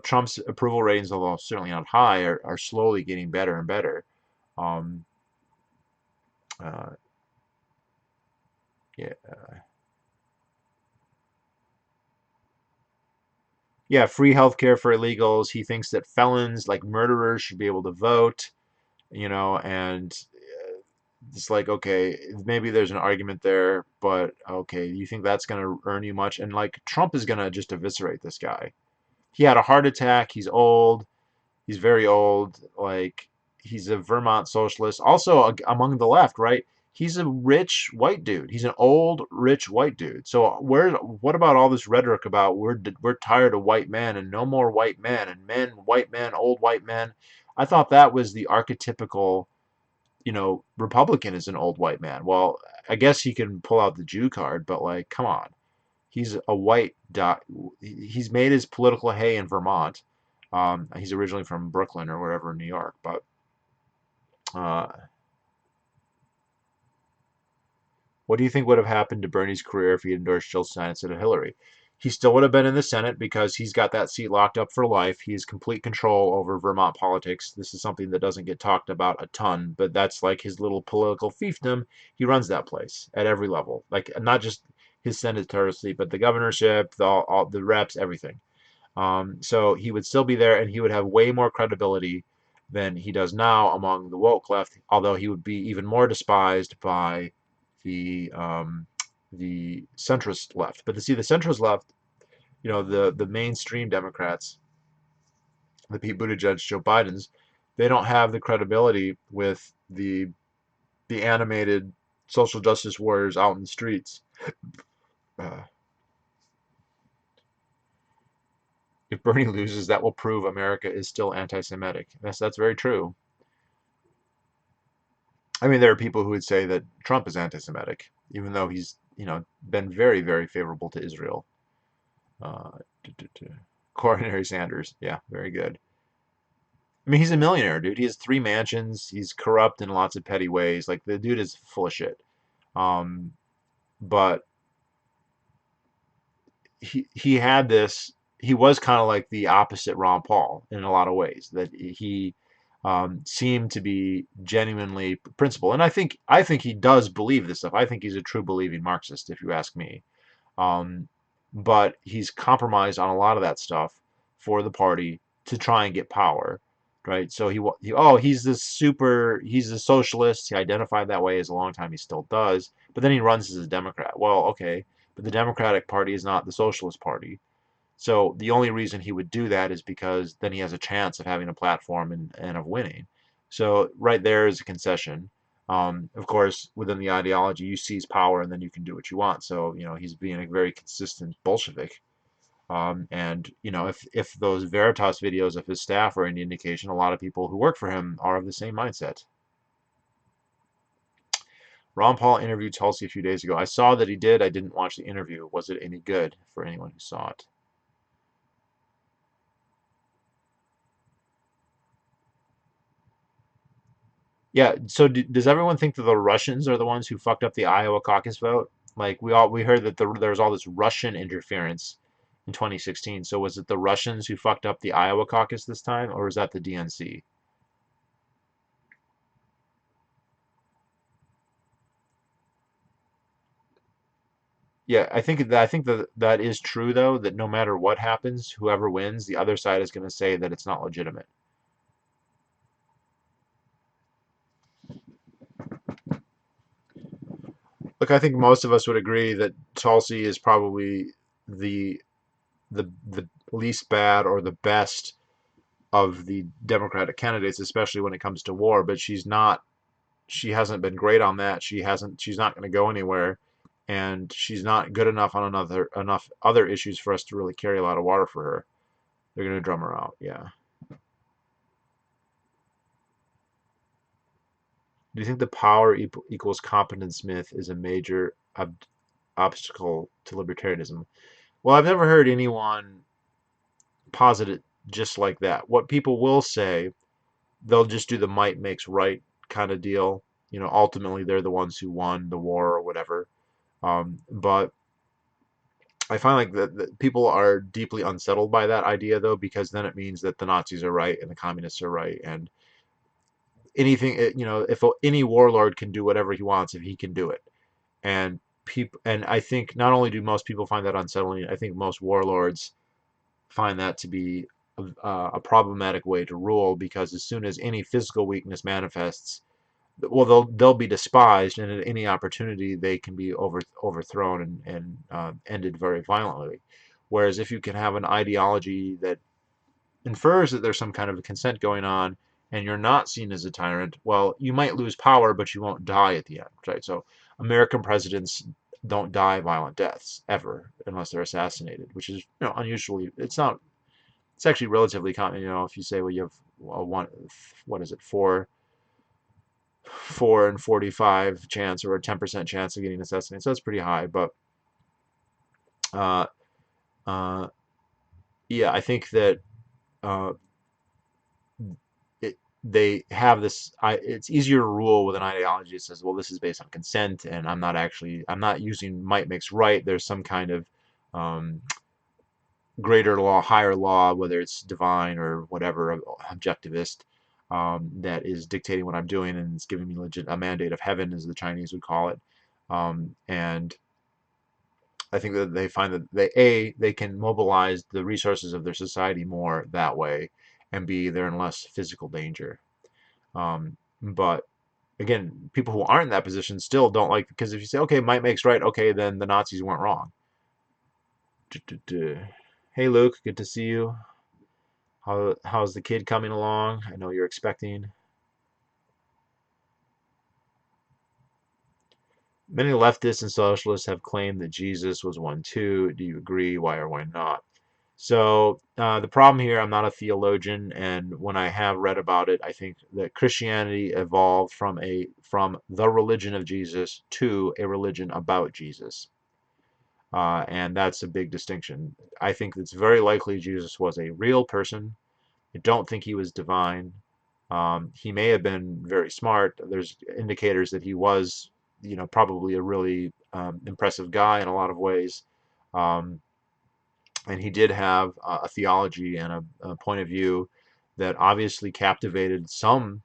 Speaker 1: Trump's approval ratings, although certainly not high, are slowly getting better and better. Um, uh, yeah, yeah, free healthcare for illegals. He thinks that felons, like murderers, should be able to vote. And it's like, okay, maybe there's an argument there, but okay, you think that's going to earn you much? And like, Trump is going to just eviscerate this guy. He had a heart attack. He's old. He's very old. Like, he's a Vermont socialist. Also, among the left, right? He's a rich white dude. He's an old, rich white dude. So what about all this rhetoric about we're tired of white men and no more white men and men, white men, old white men? I thought that was the archetypical, Republican is an old white man. Well, I guess he can pull out the Jew card, but like, come on. He's a white dot. He's made his political hay in Vermont. He's originally from Brooklyn or wherever in New York, but uh, what do you think would have happened to Bernie's career if he endorsed Jill Stein instead of Hillary? He still would have been in the Senate because he's got that seat locked up for life. He has complete control over Vermont politics. This is something that doesn't get talked about a ton, but that's like his little political fiefdom. He runs that place at every level, like not just his senatorial seat, but the governorship, all the reps, everything. So he would still be there, and he would have way more credibility than he does now among the woke left, although he would be even more despised by the centrist left. But to see the centrist left, the mainstream Democrats, the Pete Buttigieg, Joe Biden's, they don't have the credibility with the animated social justice warriors out in the streets. Uh, if Bernie loses, that will prove America is still anti-Semitic. That's very true. I mean, there are people who would say that Trump is anti-Semitic, even though he's been very, very favorable to Israel. Uh, Coronary Sanders, yeah, very good. I mean, he's a millionaire, dude. He has 3 mansions. He's corrupt in lots of petty ways. Like the dude is full of shit. Um, but he had this. He was kind of like the opposite Ron Paul in a lot of ways. That he seemed to be genuinely principled, and I think he does believe this stuff. I think he's a true believing Marxist, if you ask me. Um, but he's compromised on a lot of that stuff for the party to try and get power, right? So he's a socialist. He identified that way as a long time. He still does, but then he runs as a Democrat. Well, okay, but the Democratic Party is not the Socialist Party. So the only reason he would do that is because then he has a chance of having a platform and of winning. So right there is a concession. Of course, within the ideology, you seize power and then you can do what you want. So, he's being a very consistent Bolshevik. And, if those Veritas videos of his staff are any indication, a lot of people who work for him are of the same mindset. Ron Paul interviewed Tulsi a few days ago. I saw that he did. I didn't watch the interview. Was it any good for anyone who saw it? Yeah, so does everyone think that the Russians are the ones who fucked up the Iowa caucus vote? Like we heard that there was all this Russian interference in 2016. So was it the Russians who fucked up the Iowa caucus this time, or was that the DNC? Yeah, I think that that is true though, that no matter what happens, whoever wins, the other side is going to say that it's not legitimate. Look, I think most of us would agree that Tulsi is probably the the least bad or the best of the Democratic candidates, especially when it comes to war. But she hasn't been great on that. She's not going to go anywhere, and she's not good enough on enough other issues for us to really carry a lot of water for her. They're going to drum her out. Yeah. Do you think the power equals competence myth is a major obstacle to libertarianism? Well, I've never heard anyone posit it just like that. What people will say, they'll just do the might makes right kind of deal. Ultimately, they're the ones who won the war or whatever. But I find like that people are deeply unsettled by that idea, though, because then it means that the Nazis are right and the communists are right, and anything, if any warlord can do whatever he wants, if he can do it, and I think not only do most people find that unsettling, I think most warlords find that to be a problematic way to rule, because as soon as any physical weakness manifests, well, they'll be despised, and at any opportunity they can be overthrown and ended very violently. Whereas if you can have an ideology that infers that there's some kind of consent going on, and you're not seen as a tyrant, well, you might lose power, but you won't die at the end, right? So American presidents don't die violent deaths ever unless they're assassinated, which is unusually. It's not. It's actually relatively common. If you say, well, you have one, what is it, 4 and 45 chance or a 10% chance of getting assassinated. So that's pretty high. But uh, uh, yeah, I think that uh, they have this. It's easier to rule with an ideology that says, well, this is based on consent, and I'm not using might makes right. There's some kind of um, greater law, higher law, whether it's divine or whatever, objectivist, that is dictating what I'm doing, and it's giving me a mandate of heaven, as the Chinese would call it. And I think that they find that they can mobilize the resources of their society more that way, and B, they're in less physical danger. But again, people who aren't in that position still don't like, because if you say, okay, might makes right, okay, then the Nazis weren't wrong. Hey Luke, good to see you. How's the kid coming along? I know you're expecting. Many leftists and socialists have claimed that Jesus was one too. Do you agree? Why or why not? So the problem here, I'm not a theologian, and when I have read about it, I think that Christianity evolved from the religion of Jesus to a religion about Jesus, and that's a big distinction. I think it's very likely Jesus was a real person. I don't think he was divine. He may have been very smart. There's indicators that he was, probably a really impressive guy in a lot of ways. Um, and he did have a theology and a point of view that obviously captivated some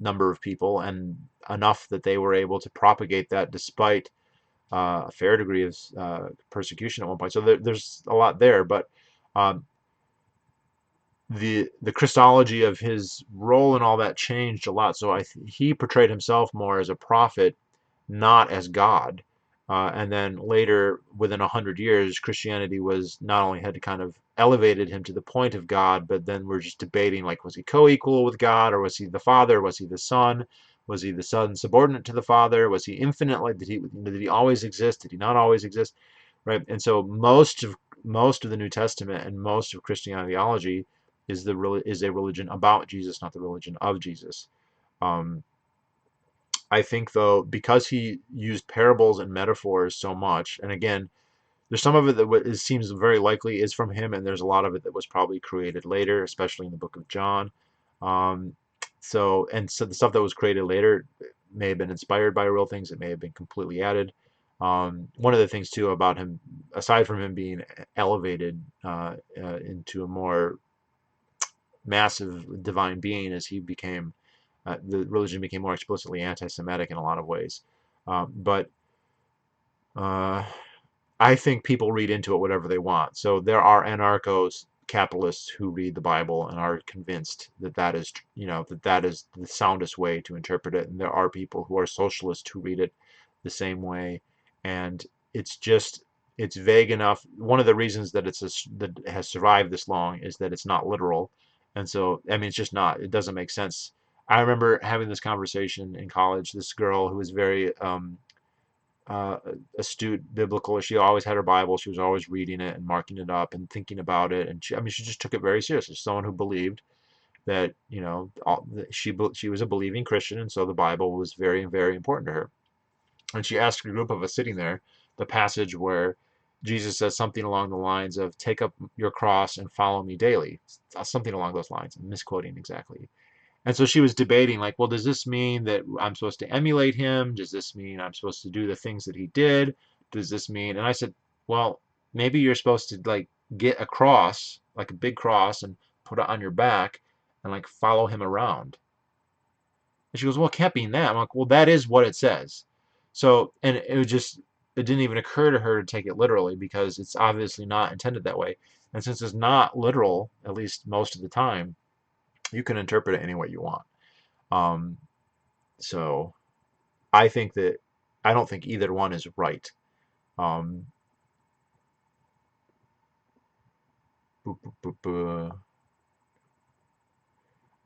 Speaker 1: number of people, and enough that they were able to propagate that despite a fair degree of persecution at one point. So there's a lot there, but um, the Christology of his role and all that changed a lot. So he portrayed himself more as a prophet, not as God. And then later, within 100 years, Christianity was not only had to kind of elevated him to the point of God, but then we're just debating, like, was he co-equal with God, or was he the Father? Was he the Son? Was he the Son subordinate to the Father? Was he infinite? Like, did he always exist? Did he not always exist? Right? And so most of the New Testament and most of Christian ideology is a religion about Jesus, not the religion of Jesus. Um, I think, though, because he used parables and metaphors so much, and again, there's some of it that it seems very likely is from him, and there's a lot of it that was probably created later, especially in the book of John. Um, so the stuff that was created later may have been inspired by real things. It may have been completely added. One of the things too about him, aside from him being elevated into a more massive divine being, is he became the religion became more explicitly anti-Semitic in a lot of ways. But uh, I think people read into it whatever they want. So there are anarchos capitalists who read the Bible and are convinced that that is the soundest way to interpret it, and there are people who are socialists who read it the same way, and it's just it's vague enough. One of the reasons that that it has survived this long is that it's not literal, and so I mean it's just not. It doesn't make sense. I remember having this conversation in college. This girl who was very uh, astute biblical. She always had her Bible. She was always reading it and marking it up and thinking about it. And she just took it very seriously. Someone who believed that, she was a believing Christian, and so the Bible was very, very important to her. And she asked a group of us sitting there the passage where Jesus says something along the lines of, "Take up your cross and follow me daily." Something along those lines. I'm misquoting exactly. And so she was debating, like, well, does this mean that I'm supposed to emulate him? Does this mean I'm supposed to do the things that he did? Does this mean? And I said, well, maybe you're supposed to, like, get a cross, like a big cross, and put it on your back and, like, follow him around. And she goes, well, it can't mean that. I'm like, well, that is what it says. So, and it didn't even occur to her to take it literally, because it's obviously not intended that way. And since it's not literal, at least most of the time, you can interpret it any way you want. Um, so I think that I don't think either one is right. Um,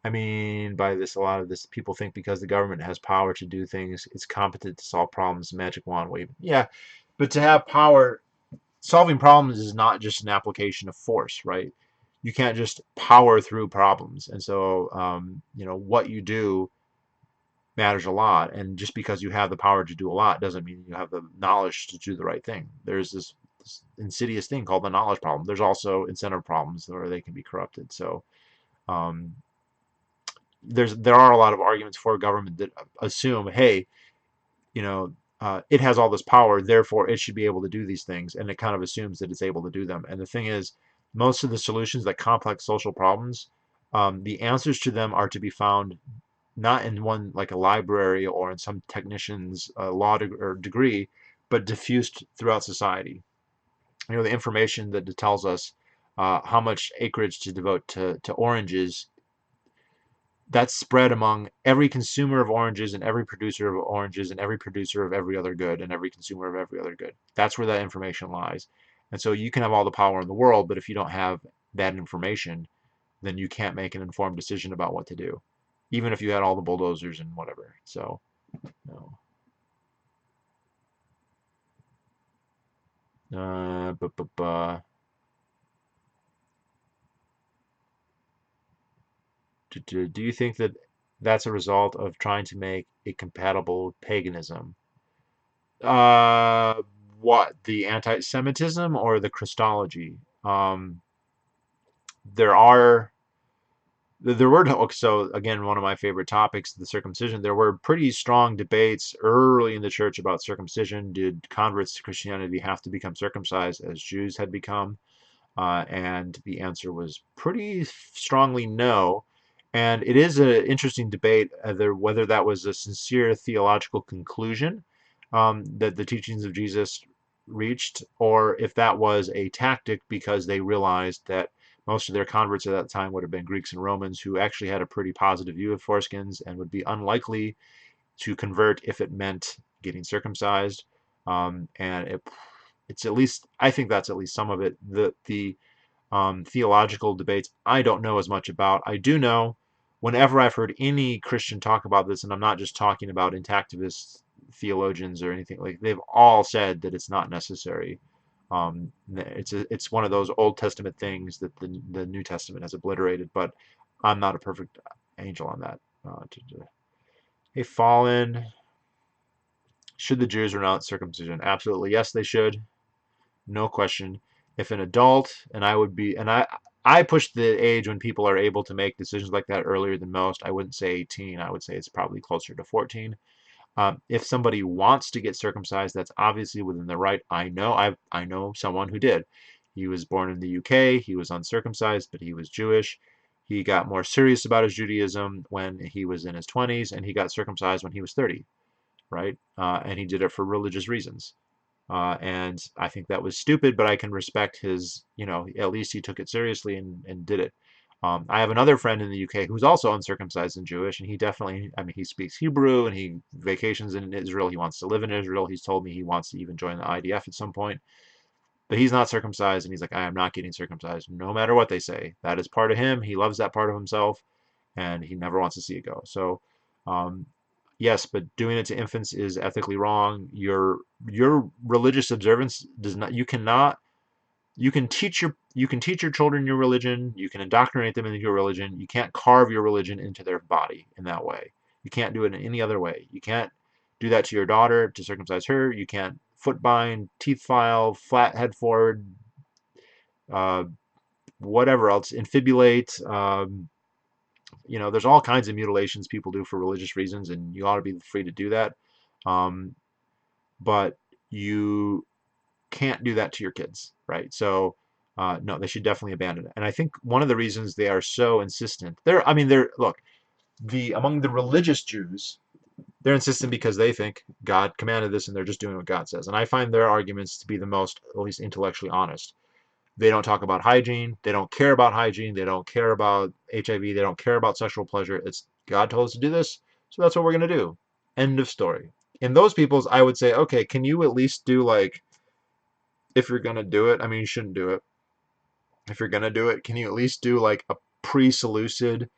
Speaker 1: I mean, by this, a lot of this, people think because the government has power to do things, it's competent to solve problems, magic wand waving. Yeah, but to have power, solving problems is not just an application of force, right? You can't just power through problems. And so, what you do matters a lot. And just because you have the power to do a lot doesn't mean you have the knowledge to do the right thing. There's this insidious thing called the knowledge problem. There's also incentive problems where they can be corrupted. So um, there are a lot of arguments for government that assume, hey, it has all this power, therefore it should be able to do these things, and it kind of assumes that it's able to do them. And the thing is, most of the solutions that complex social problems, the answers to them are to be found not in one, like a library or in some technician's or degree, but diffused throughout society. The information that tells us how much acreage to devote to oranges that's spread among every consumer of oranges and every producer of oranges and every producer of every other good and every consumer of every other good. That's where that information lies. And so you can have all the power in the world, but if you don't have that information, then you can't make an informed decision about what to do, even if you had all the bulldozers and whatever. So, no. Uh, bu- bu- bu- do you think that that's a result of trying to make it compatible with paganism? Uh, what, the anti-Semitism or the Christology? Um, there are there were so again one of my favorite topics, the circumcision. There were pretty strong debates early in the church about circumcision. Did converts to Christianity have to become circumcised as Jews had become? And the answer was pretty strongly no. And it is an interesting debate whether that was a sincere theological conclusion that the teachings of Jesus reached, or if that was a tactic because they realized that most of their converts at that time would have been Greeks and Romans who actually had a pretty positive view of foreskins and would be unlikely to convert if it meant getting circumcised. And it's at least, I think that's at least some of it. The theological debates I don't know as much about. I do know whenever I've heard any Christian talk about this, and I'm not just talking about intactivist theologians or anything, like they've all said that it's not necessary. It's one of those Old Testament things that the New Testament has obliterated, but I'm not a perfect angel on that. Hey, Fallen, should the Jews renounce circumcision? Absolutely, yes, they should. No question. If an adult, and I would be, and I push the age when people are able to make decisions like that earlier than most. I wouldn't say 18. I would say it's probably closer to 14. If somebody wants to get circumcised, that's obviously within the right. I know someone who did. He was born in the UK. He was uncircumcised, but he was Jewish. He got more serious about his Judaism when he was in his 20s, and he got circumcised when he was 30, right? And he did it for religious reasons. And I think that was stupid, but I can respect his, at least he took it seriously and did it. I have another friend in the UK who's also uncircumcised and Jewish, and he definitely, I mean, he speaks Hebrew and he vacations in Israel. He wants to live in Israel. He's told me he wants to even join the IDF at some point, but he's not circumcised, and he's like, I am not getting circumcised, no matter what they say. That is part of him. He loves that part of himself, and he never wants to see it go. So, um, yes, but doing it to infants is ethically wrong. Your religious observance does not. You cannot. You can teach your children your religion. You can indoctrinate them into your religion. You can't carve your religion into their body in that way. You can't do it in any other way. You can't do that to your daughter to circumcise her. You can't foot bind, teeth file, flat head forward, uh, whatever else, infibulate. There's all kinds of mutilations people do for religious reasons, and you ought to be free to do that. Um, but you can't do that to your kids, right? So, no, they should definitely abandon it. And I think one of the reasons they are so insistent, look, among the religious Jews, they're insistent because they think God commanded this and they're just doing what God says. And I find their arguments to be the most, at least intellectually honest. They don't talk about hygiene. They don't care about hygiene. They don't care about HIV. They don't care about sexual pleasure. It's God told us to do this, so that's what we're going to do. End of story. In those people's, I would say, okay, can you at least do like, if you're going to do it, I mean, you shouldn't do it. If you're going to do it, can you at least do like a pre-seleucid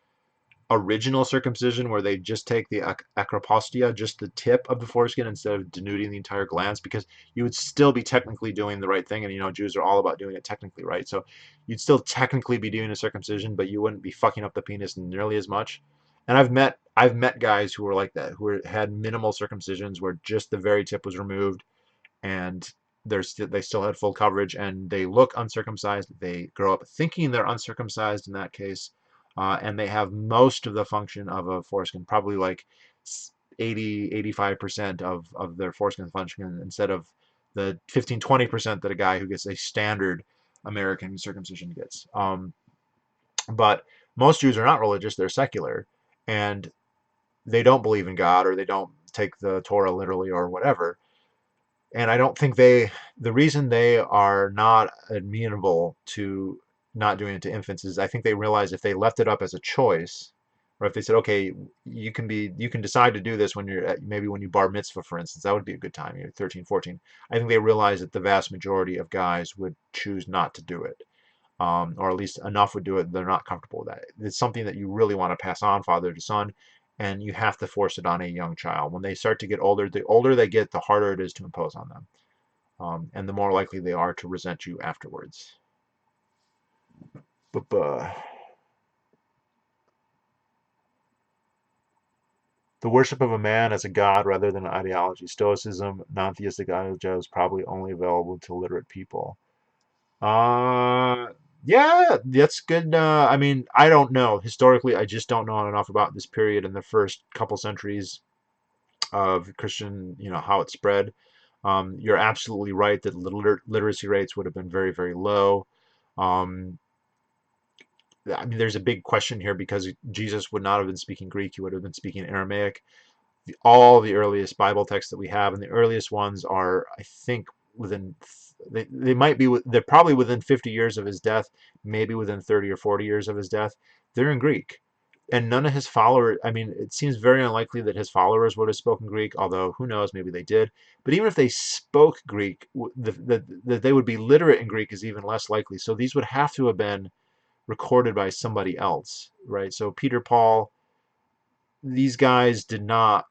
Speaker 1: original circumcision where they just take the acropostia, just the tip of the foreskin instead of denuding the entire glans, because you would still be technically doing the right thing. And Jews are all about doing it technically, right? So you'd still technically be doing a circumcision, but you wouldn't be fucking up the penis nearly as much. And I've met guys who were like that, had minimal circumcisions where just the very tip was removed, and they still had full coverage, and they look uncircumcised. They grow up thinking they're uncircumcised in that case, and they have most of the function of a foreskin, probably like 85% of their foreskin function instead of the 15-20% that a guy who gets a standard American circumcision gets. But most Jews are not religious, they're secular, and they don't believe in God, or they don't take the Torah literally or whatever. And I don't think the reason they are not amenable to not doing it to infants is I think they realize if they left it up as a choice, Or if they said, okay, you can decide to do this when you're maybe when you bar mitzvah, for instance, that would be a good time. You're 13, 14. I think they realized that the vast majority of guys would choose not to do it. Or at least enough would do it. They're not comfortable with that. It's something that you really want to pass on father to son, and you have to force it on a young child. When they start to get older, the older they get, the harder it is to impose on them, and the more likely they are to resent you afterwards. But the worship of a man as a god rather than an ideology. Stoicism, non-theistic ideology is probably only available to literate people. Uh, yeah, that's good. I mean, I don't know. Historically, I just don't know enough about this period in the first couple centuries of Christian, how it spread. You're absolutely right that literacy rates would have been very, very low. Um, I mean, there's a big question here because Jesus would not have been speaking Greek; he would have been speaking Aramaic. All the earliest Bible texts that we have, and the earliest ones are, I think, within they might be they're probably within 50 years of his death, maybe within 30 or 40 years of his death. They're in Greek, and none of his followers. I mean, it seems very unlikely that his followers would have spoken Greek, although who knows, maybe they did. But even if they spoke Greek, that they would be literate in Greek is even less likely. So these would have to have been recorded by somebody else, right? So Peter, Paul, these guys did not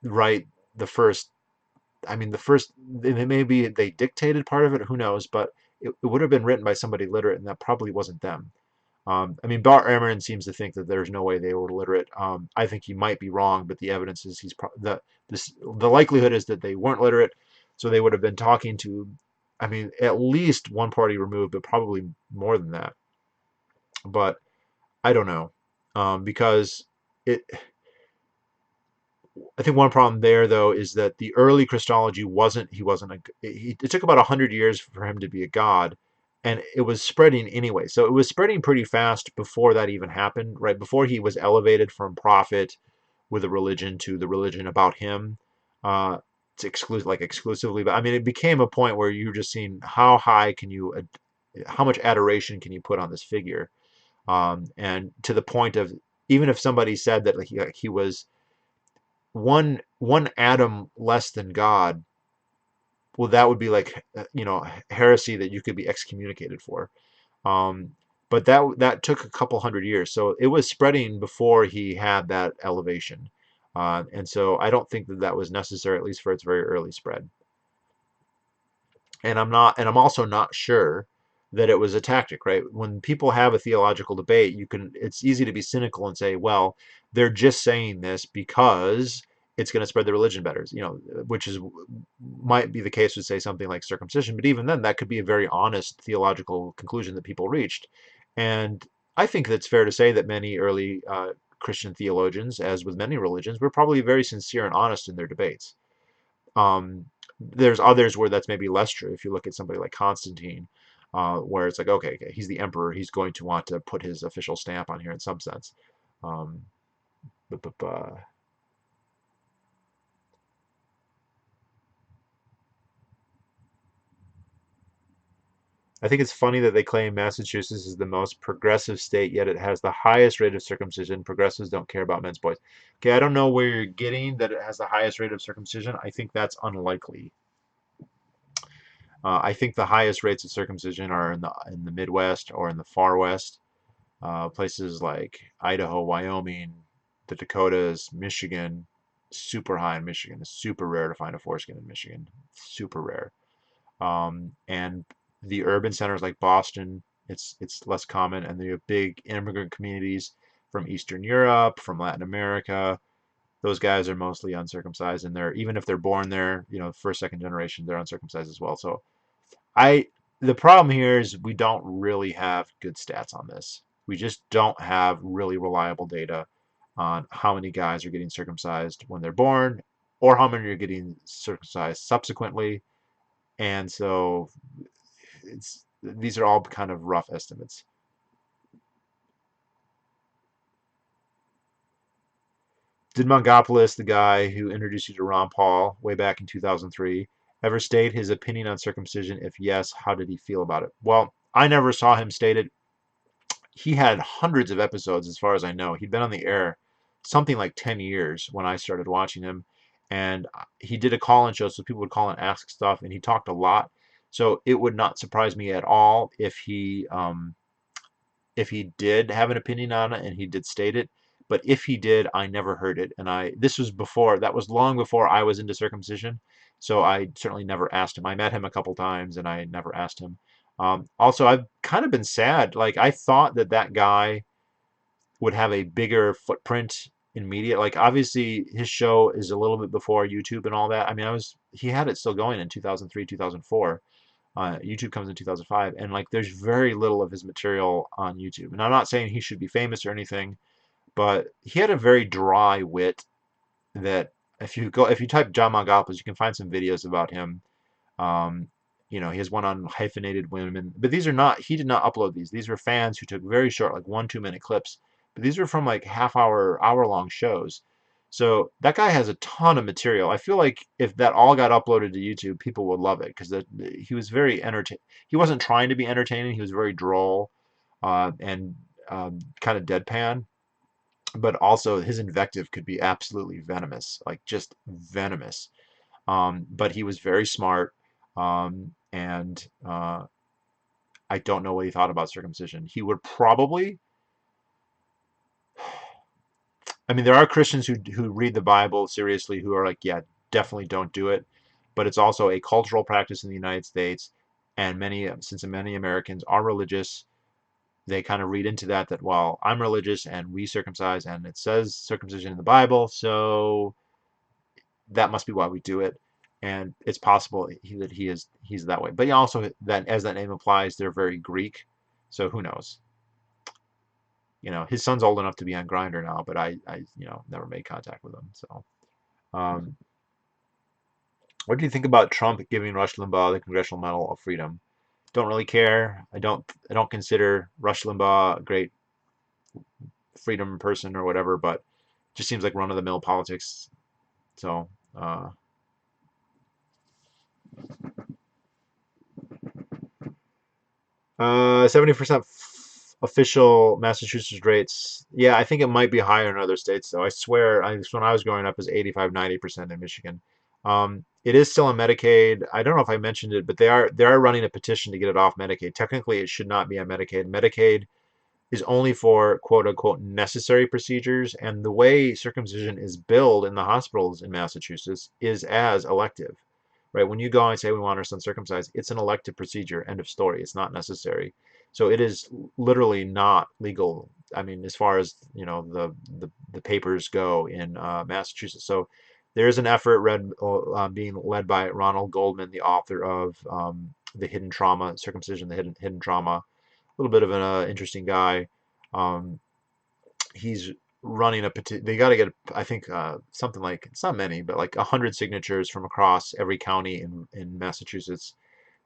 Speaker 1: write the first. I mean, the first, maybe they dictated part of it, who knows, but it would have been written by somebody literate, and that probably wasn't them. I mean, Bart Ehrman seems to think that there's no way they were literate. I think he might be wrong, but the evidence is the likelihood is that they weren't literate, so they would have been talking to, I mean, at least one party removed, but probably more than that. But I don't know, because it I think one problem there, though, is that the early Christology it took about 100 years for him to be a god, and it was spreading anyway. So it was spreading pretty fast before that even happened, right? Before he was elevated from prophet with a religion to the religion about him, to exclusively. But I mean, it became a point where you're just seeing how much adoration can you put on this figure? And to the point of, even if somebody said that like he was one atom less than God, well, that would be like heresy that you could be excommunicated for. Um, but that took a couple hundred years, so it was spreading before he had that elevation, and so I don't think that that was necessary, at least for its very early spread. And I'm also not sure that it was a tactic, right? When people have a theological debate, it's easy to be cynical and say, well, they're just saying this because it's going to spread the religion better, which is might be the case with, say, something like circumcision. But even then, that could be a very honest theological conclusion that people reached. And I think that's fair to say that many early Christian theologians, as with many religions, were probably very sincere and honest in their debates. There's others where that's maybe less true. If you look at somebody like Constantine, where it's like, okay, he's the emperor, he's going to want to put his official stamp on here in some sense. Um, but I think it's funny that they claim Massachusetts is the most progressive state, yet it has the highest rate of circumcision. Progressives don't care about men's boys. Okay, I don't know where you're getting that it has the highest rate of circumcision. I think that's unlikely. I think the highest rates of circumcision are in the Midwest or in the far West, places like Idaho, Wyoming, the Dakotas, Michigan. Super high in Michigan. It's super rare to find a foreskin in Michigan. Super rare. And the urban centers like Boston, it's less common, and they have big immigrant communities from Eastern Europe, from Latin America. Those guys are mostly uncircumcised, and they're even if they're born there, first, second generation, they're uncircumcised as well. So I the problem here is we don't really have good stats on this. We just don't have really reliable data on how many guys are getting circumcised when they're born or how many are getting circumcised subsequently. And so these are all kind of rough estimates. Did Mongopoulos, the guy who introduced you to Ron Paul way back in 2003, ever state his opinion on circumcision? If yes, how did he feel about it? Well, I never saw him state it. he had hundreds of episodes as far as I know. He'd been on the air something like 10 years when I started watching him. And he did a call-in show, so people would call and ask stuff, and he talked a lot. So it would not surprise me at all if he did have an opinion on it and he did state it. But if he did, I never heard it. And this was before, that was long before I was into circumcision. So I certainly never asked him. I met him a couple times and I never asked him. Also, I've kind of been sad. Like, I thought that that guy would have a bigger footprint in media. Like, obviously his show is a little bit before YouTube and all that. I mean, he had it still going in 2003, 2004. YouTube comes in 2005, and like there's very little of his material on YouTube. And I'm not saying he should be famous or anything, but he had a very dry wit that if you type John Malgopoulos, you can find some videos about him. Um, he has one on hyphenated women, but these are not, he did not upload these. These were fans who took very short, like 1-2 minute clips, but these are from like half hour, hour long shows. So that guy has a ton of material. I feel like if that all got uploaded to YouTube, people would love it because he was very entertaining. He wasn't trying to be entertaining. He was very droll and kind of deadpan, but also his invective could be absolutely venomous, like just venomous. But he was very smart, and I don't know what he thought about circumcision. He would probably, I mean, there are Christians who read the Bible seriously who are like, yeah, definitely don't do it. But it's also a cultural practice in the United States, and since many Americans are religious, they kind of read into that well, I'm religious and we circumcise, and it says circumcision in the Bible, so that must be why we do it. And it's possible that he's that way. But also that, as that name implies, they're very Greek, so who knows? His son's old enough to be on Grindr now, but I never made contact with him. So, um, what do you think about Trump giving Rush Limbaugh the Congressional Medal of Freedom? Don't really care. I don't consider Rush Limbaugh a great freedom person or whatever, but just seems like run-of-the-mill politics. So, 70% official Massachusetts rates. Yeah, I think it might be higher in other states, though. I swear, when I was growing up, it was 85, 90% in Michigan. It is still on Medicaid. I don't know if I mentioned it, but they are running a petition to get it off Medicaid. Technically, it should not be on Medicaid. Medicaid is only for quote unquote necessary procedures, and the way circumcision is billed in the hospitals in Massachusetts is as elective. Right? When you go and say we want our son circumcised, it's an elective procedure. End of story. It's not necessary. So it is literally not legal. I mean, as far as the papers go in Massachusetts. So there is an effort being led by Ronald Goldman, the author of The Hidden Trauma, Circumcision, the Hidden Trauma. A little bit of an interesting guy. Um, he's running a petition. They got to get, I think, something like, it's not many, but like 100 signatures from across every county in Massachusetts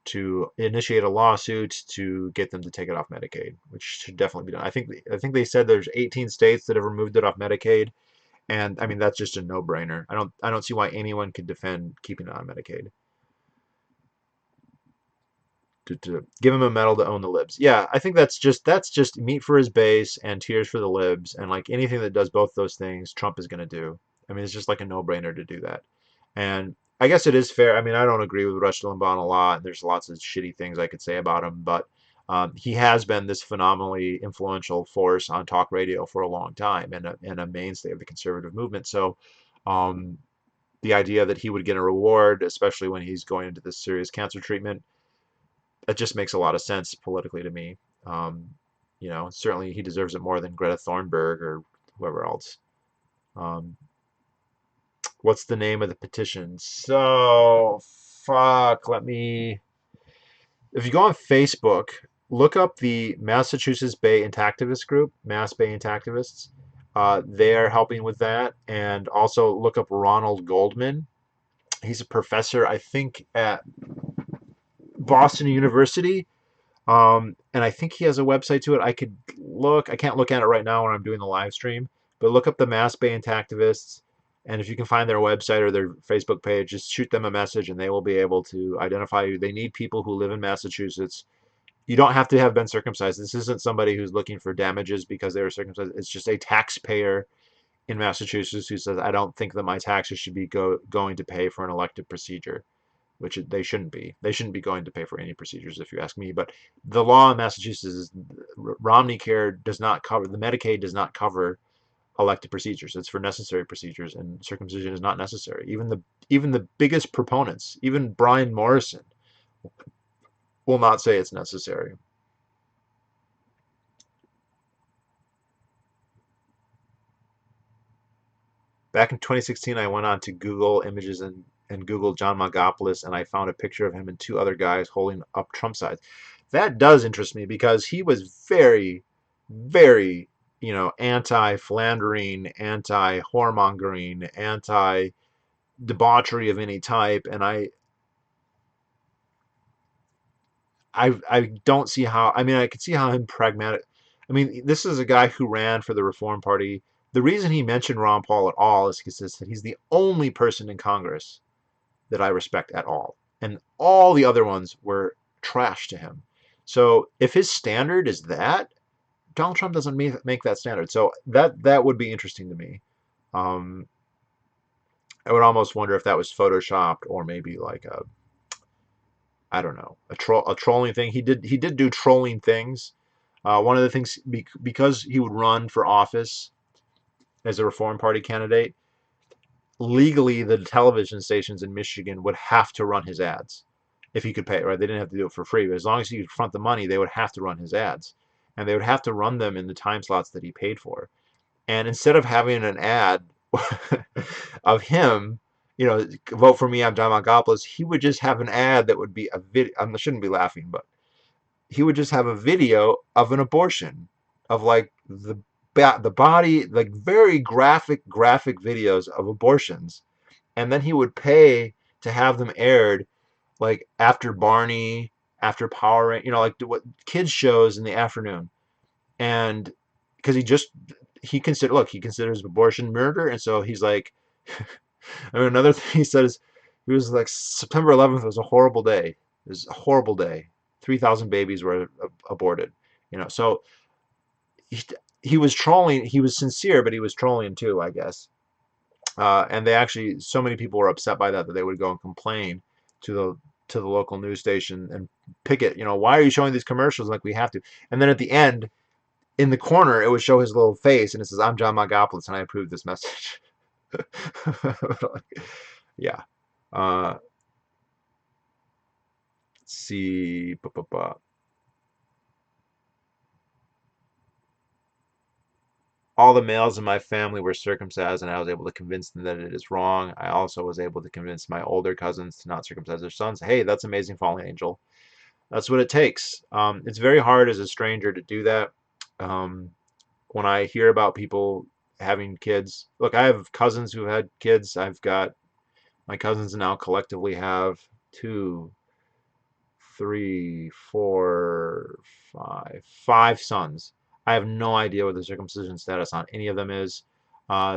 Speaker 1: to initiate a lawsuit to get them to take it off Medicaid, which should definitely be done. I think they said there's 18 states that have removed it off Medicaid, and I mean that's just a no-brainer. I don't see why anyone could defend keeping it on Medicaid. To give him a medal to own the libs. Yeah, I think that's just meat for his base and tears for the libs, and like anything that does both those things, Trump is going to do. I mean, it's just like a no-brainer to do that. And I guess it is fair. I mean, I don't agree with Rush Limbaugh a lot. There's lots of shitty things I could say about him, but he has been this phenomenally influential force on talk radio for a long time and a mainstay of the conservative movement. So um, the idea that he would get a reward, especially when he's going into this serious cancer treatment, that just makes a lot of sense politically to me. Um, certainly he deserves it more than Greta Thunberg or whoever else. Um, what's the name of the petition? So, fuck, if you go on Facebook, look up the Massachusetts Bay Intactivist group, Mass Bay Intactivists. They are helping with that. And also look up Ronald Goldman. He's a professor, I think, at Boston University. And I think he has a website to it. I can't look at it right now when I'm doing the live stream, but look up the Mass Bay Intactivists. And if you can find their website or their Facebook page, just shoot them a message and they will be able to identify you. They need people who live in Massachusetts You don't have to have been circumcised. This isn't somebody who's looking for damages because they were circumcised. It's just a taxpayer in Massachusetts who says, I don't think that my taxes should be going to pay for an elective procedure, which they shouldn't be. They shouldn't be going to pay for any procedures, if you ask me. But the law in Massachusetts is Romney Care does not cover, the Medicaid does not cover elective procedures. It's for necessary procedures, and circumcision is not necessary. Even the biggest proponents, even Brian Morrison, will not say it's necessary. Back in 2016, I went on to Google Images and Googled John Margopoulos, and I found a picture of him and two other guys holding up Trump signs. That does interest me because he was very, very, anti-philandering, anti-whoremongering, anti-debauchery of any type, and I don't see how. I mean, I could see how him pragmatic. I mean, this is a guy who ran for the Reform Party. The reason he mentioned Ron Paul at all is because he's the only person in Congress that I respect at all, and all the other ones were trash to him. So if his standard is that, Donald Trump doesn't make that standard. So that would be interesting to me. Um, I would almost wonder if that was photoshopped or maybe like a, I don't know, a trolling thing. He did do trolling things. One of the things, because he would run for office as a Reform Party candidate, legally the television stations in Michigan would have to run his ads if he could pay. Right? They didn't have to do it for free, but as long as he could front the money, they would have to run his ads, and they would have to run them in the time slots that he paid for. And instead of having an ad of him, vote for me, I'm John Margopoulos, he would just have an ad that would be a video. I shouldn't be laughing, but he would just have a video of an abortion, of like the body, like very graphic videos of abortions, and then he would pay to have them aired, like after Barney, after Power, like what kids shows in the afternoon, and because he considers abortion murder, and so he's like, I mean, another thing he said is he was like, September 11th was a horrible day. It was a horrible day. 3,000 babies were aborted. So he, he was trolling. He was sincere, but he was trolling too, I guess. And so many people were upset by that they would go and complain to the local news station and picket. Why are you showing these commercials like we have to? And then at the end, in the corner, it would show his little face, and it says, "I'm John Margopoulos, and I approve this message." Yeah. Let's see. All the males in my family were circumcised, and I was able to convince them that it is wrong. I also was able to convince my older cousins to not circumcise their sons. Hey, that's amazing, fallen angel. That's what it takes. It's very hard as a stranger to do that. Um, when I hear about people having kids, look, I have cousins who had kids. My cousins now collectively have two, three, four, five sons. I have no idea what the circumcision status on any of them is.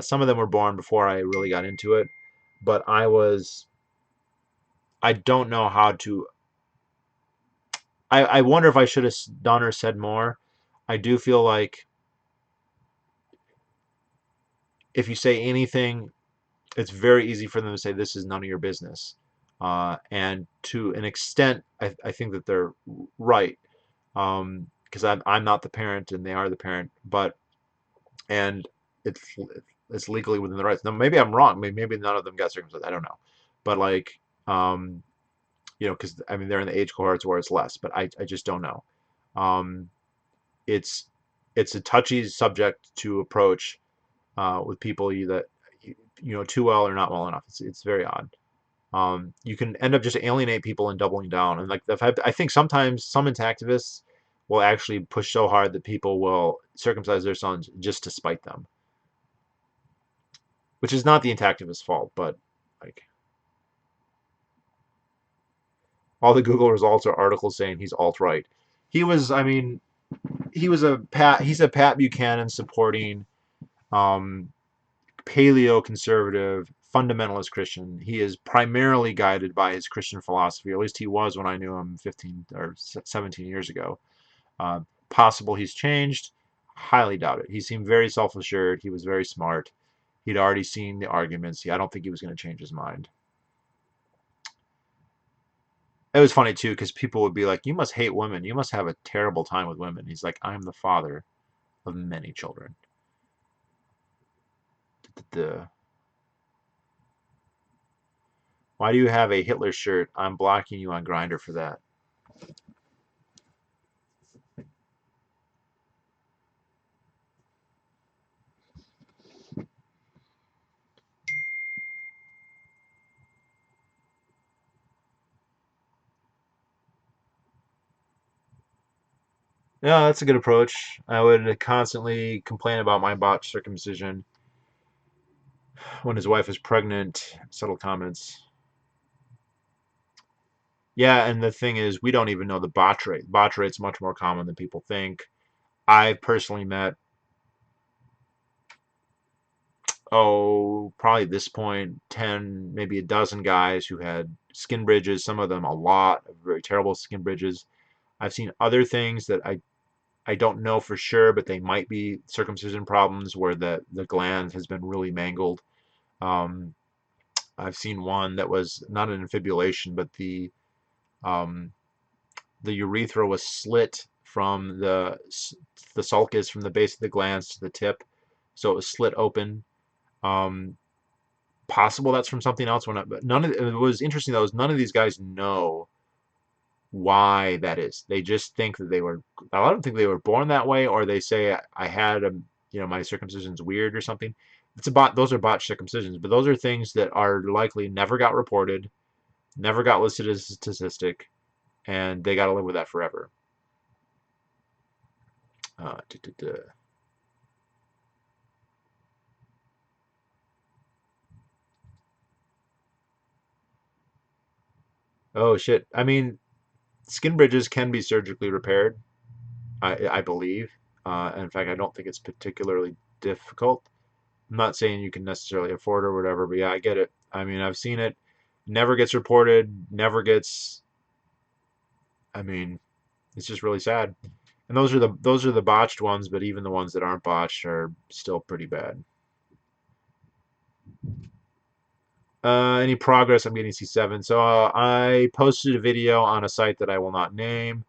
Speaker 1: Some of them were born before I really got into it, but I don't know how to. I wonder if I should have done or said more. I do feel like if you say anything, it's very easy for them to say this is none of your business. And to an extent, I think that they're right, because I'm not the parent and they are the parent, and it's it's legally within the rights. Now maybe I'm wrong. Maybe none of them got circumcised. I don't know, but like, because I mean they're in the age cohorts where it's less, but I just don't know. Um, it's it's a touchy subject to approach with people that too well or not well enough. It's very odd. You can end up just alienate people and doubling down. And like I think sometimes some activists will actually push so hard that people will circumcise their sons just to spite them, which is not the activist's fault, but like all the Google results are articles saying he's alt-right. He was, I mean, he's a Pat Buchanan supporting um, paleo conservative fundamentalist Christian. He is primarily guided by his Christian philosophy, or at least he was when I knew him 15 or 17 years ago. Possible he's changed. Highly doubt it. He seemed very self-assured. He was very smart. He'd already seen the arguments. I don't think he was going to change his mind. It was funny too because people would be like, "You must hate women. You must have a terrible time with women." He's like, "I'm the father of many children." Why do you have a Hitler shirt? I'm blocking you on Grindr for that. Yeah, that's a good approach. I would constantly complain about my botched circumcision when his wife is pregnant. Subtle comments. Yeah, and the thing is, we don't even know the botch rate. Botch rate's much more common than people think. I've personally met, probably at this point, 10, maybe a dozen guys who had skin bridges, some of them a lot of very terrible skin bridges. I've seen other things that I don't know for sure, but they might be circumcision problems where the gland has been really mangled. Um, I've seen one that was not an infibulation, but um, the urethra was slit from the sulcus from the base of the glands to the tip, so it was slit open. Um, Possible that's from something else. But none of it was interesting though. Is none of these guys know why that is. They just think that they were. A lot of them think they were born that way, or they say I had a my circumcision's weird or something. It's about those are botched circumcisions, but those are things that are likely never got reported, never got listed as a statistic, and they got to live with that forever. Uh, duh, duh, duh. Oh shit! I mean, skin bridges can be surgically repaired. I believe. In fact, I don't think it's particularly difficult. I'm not saying you can necessarily afford it or whatever, but yeah, I get it. I mean, I've seen it. Never gets reported. Never gets. I mean, it's just really sad. And those are the botched ones, but even the ones that aren't botched are still pretty bad. Any progress? I'm getting C7. So I posted a video on a site that I will not name,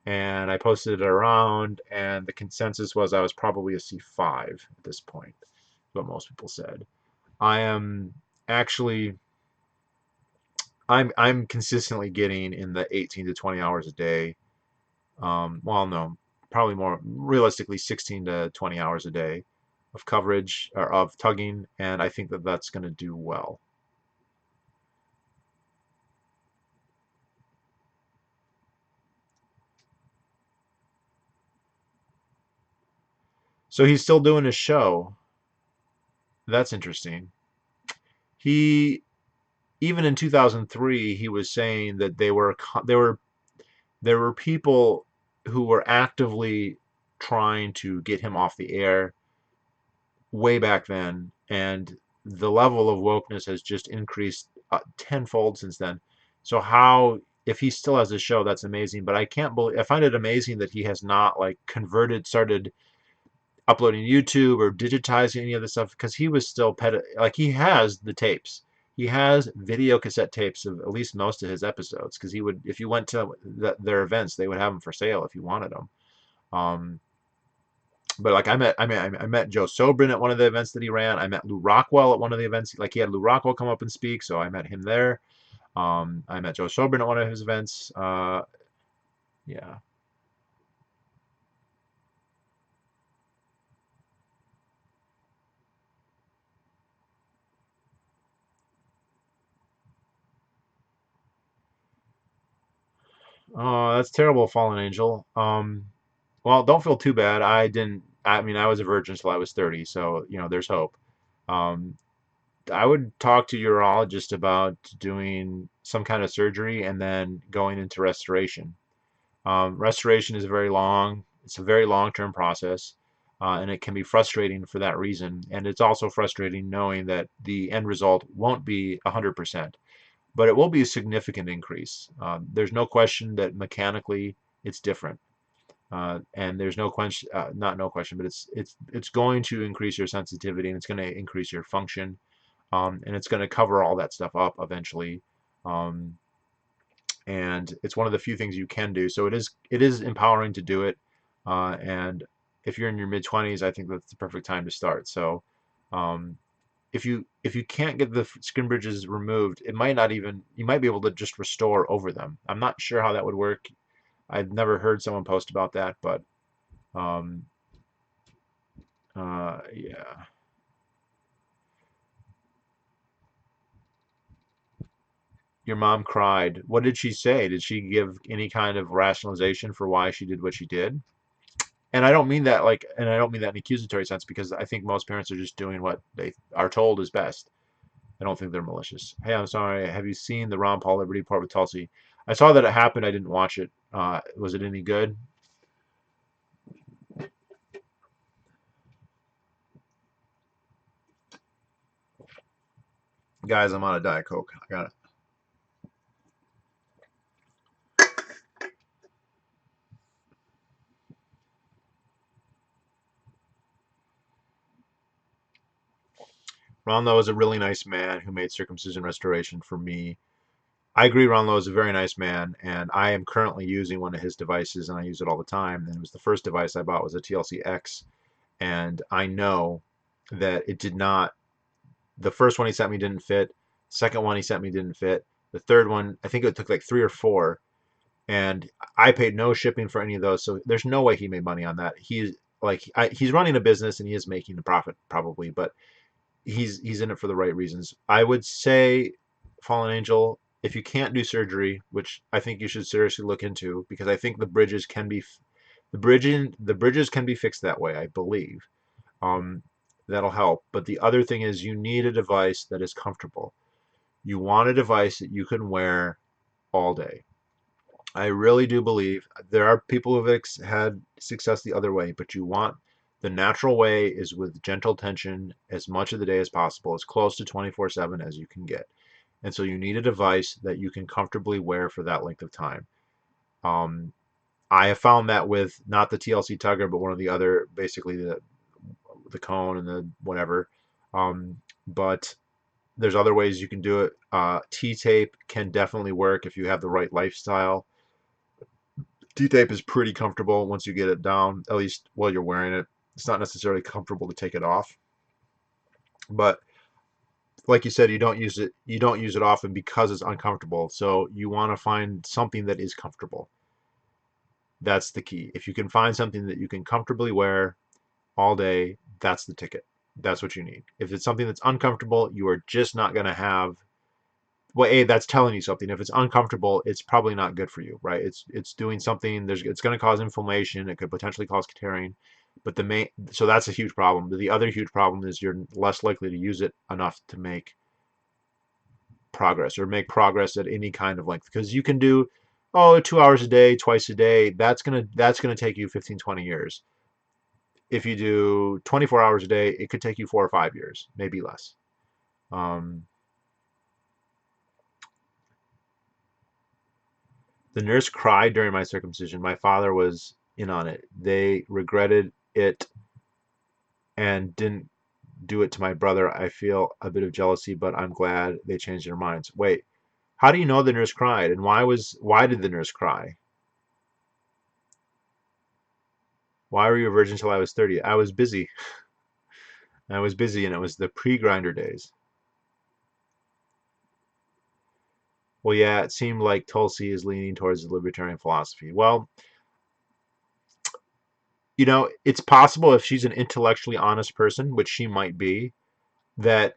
Speaker 1: and I posted it around, and the consensus was I was probably a C5 at this point, what most people said. I am actually I'm consistently getting in the 18 to 20 hours a day. Well, no, probably more realistically 16 to 20 hours a day of coverage or of tugging, and I think that that's going to do well. So he's still doing his show. That's interesting. He even in 2003 he was saying that there were people who were actively trying to get him off the air way back then, and the level of wokeness has just increased tenfold since then. So how if he still has a show, that's amazing. But I find it amazing that he has not like started uploading YouTube or digitizing any of this stuff because he was still like he has the tapes. He has video cassette tapes of at least most of his episodes because he would if you went to their events they would have them for sale if you wanted them. Um, but like I met Joe Sobran at one of the events that he ran. I met Lou Rockwell at one of the events. Like he had Lou Rockwell come up and speak, so I met him there. I met Joe Sobran at one of his events. Yeah. Oh, that's terrible, fallen angel. Well, don't feel too bad. I didn't. I mean, I was a virgin until I was 30, so there's hope. Um, I would talk to your urologist about doing some kind of surgery and then going into restoration. Restoration is it's a very long-term process. and it can be frustrating for that reason. And it's also frustrating knowing that the end result won't be 100%, but it will be a significant increase. There's no question that mechanically it's different. And there's no question, not no question, but it's going to increase your sensitivity, and it's going to increase your function, and it's going to cover all that stuff up eventually. Um, and it's one of the few things you can do. So it is empowering to do it. And if you're in your mid 20s, I think that's the perfect time to start. So um, if you can't get the skin bridges removed, it might not even you might be able to just restore over them. I'm not sure how that would work. I've never heard someone post about that, but um, yeah. Your mom cried. What did she say? Did she give any kind of rationalization for why she did what she did? And I don't mean that and I don't mean that in an accusatory sense, because I think most parents are just doing what they are told is best. I don't think they're malicious. Hey, I'm sorry. Have you seen the Ron Paul Liberty part with Tulsi? I saw that it happened. I didn't watch it. Was it any good? Guys, I'm on a Diet Coke. I got it. Ron Lowe is a really nice man who made circumcision restoration for me. I agree, Ron Lowe is a very nice man, and I am currently using one of his devices, and I use it all the time. And it was the first device I bought was a TLC X, and I know that it did not. The first one he sent me didn't fit. Second one he sent me didn't fit. The third one, I think it took like three or four, and I paid no shipping for any of those. So there's no way he made money on that. He's running a business and he is making a profit probably, but he's in it for the right reasons. I would say, Fallen Angel, if you can't do surgery, which I think you should seriously look into, because I think the bridges can be fixed that way, I believe. Um, that'll help. But the other thing is you need a device that is comfortable. You want a device that you can wear all day. I really do believe there are people who've had success the other way, but the natural way is with gentle tension as much of the day as possible, as close to 24/7 as you can get. And so you need a device that you can comfortably wear for that length of time. Um, I have found that with not the TLC Tugger, but one of the other, basically the cone and the whatever. But there's other ways you can do it. T-tape can definitely work if you have the right lifestyle. T-tape is pretty comfortable once you get it down, at least while you're wearing it. It's not necessarily comfortable to take it off, but like you said, you don't use it often because it's uncomfortable. So you want to find something that is comfortable. That's the key. If you can find something that you can comfortably wear all day, that's the ticket. That's what you need. If it's something that's uncomfortable, you are just not going to have. Well, that's telling you something. If it's uncomfortable, it's probably not good for you, right? It's doing something. It's going to cause inflammation. It could potentially cause tearing. But so that's a huge problem. The other huge problem is you're less likely to use it enough to make progress, or make progress at any kind of length, because you can do 2 hours a day, twice a day. That's gonna take you 15, 20 years. If you do 24 hours a day, it could take you 4 or 5 years, maybe less. um, the nurse cried during my circumcision. My father was in on it. They regretted it and didn't do it to my brother. I feel a bit of jealousy, but I'm glad they changed their minds. Wait, how do you know the nurse cried, and why did the nurse cry? Why were you a virgin until I was 30? I was busy. I was busy, and it was the pre-grinder days. Well, yeah, it seemed like Tulsi is leaning towards the libertarian philosophy. Well, it's possible, if she's an intellectually honest person, which she might be, that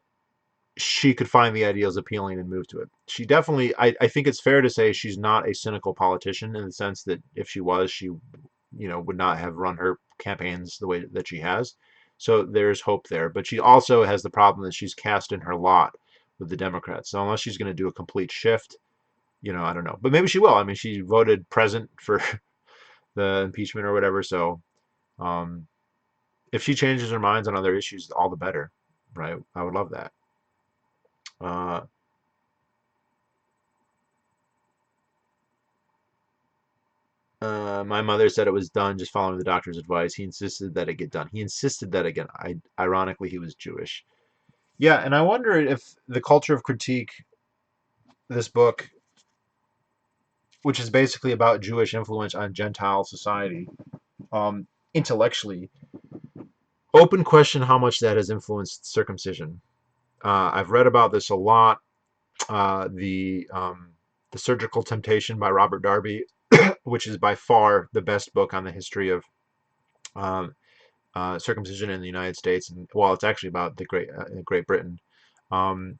Speaker 1: she could find the ideals appealing and move to it. She definitely, I think it's fair to say she's not a cynical politician, in the sense that if she was, she would not have run her campaigns the way that she has. So there's hope there. But she also has the problem that she's cast in her lot with the Democrats. So unless she's going to do a complete shift, I don't know. But maybe she will. I mean, she voted present for the impeachment or whatever. So um, If she changes her minds on other issues, all the better, right? I would love that. Uh, my mother said it was done just following the doctor's advice. He insisted that it get done. He insisted that again. Ironically, he was Jewish. Yeah, and I wonder if the culture of critique, this book, which is basically about Jewish influence on Gentile society, intellectually, open question how much that has influenced circumcision. I've read about this a lot. The Surgical Temptation by Robert Darby, which is by far the best book on the history of um, circumcision in the United States, and well, it's actually about the Great Britain. Um,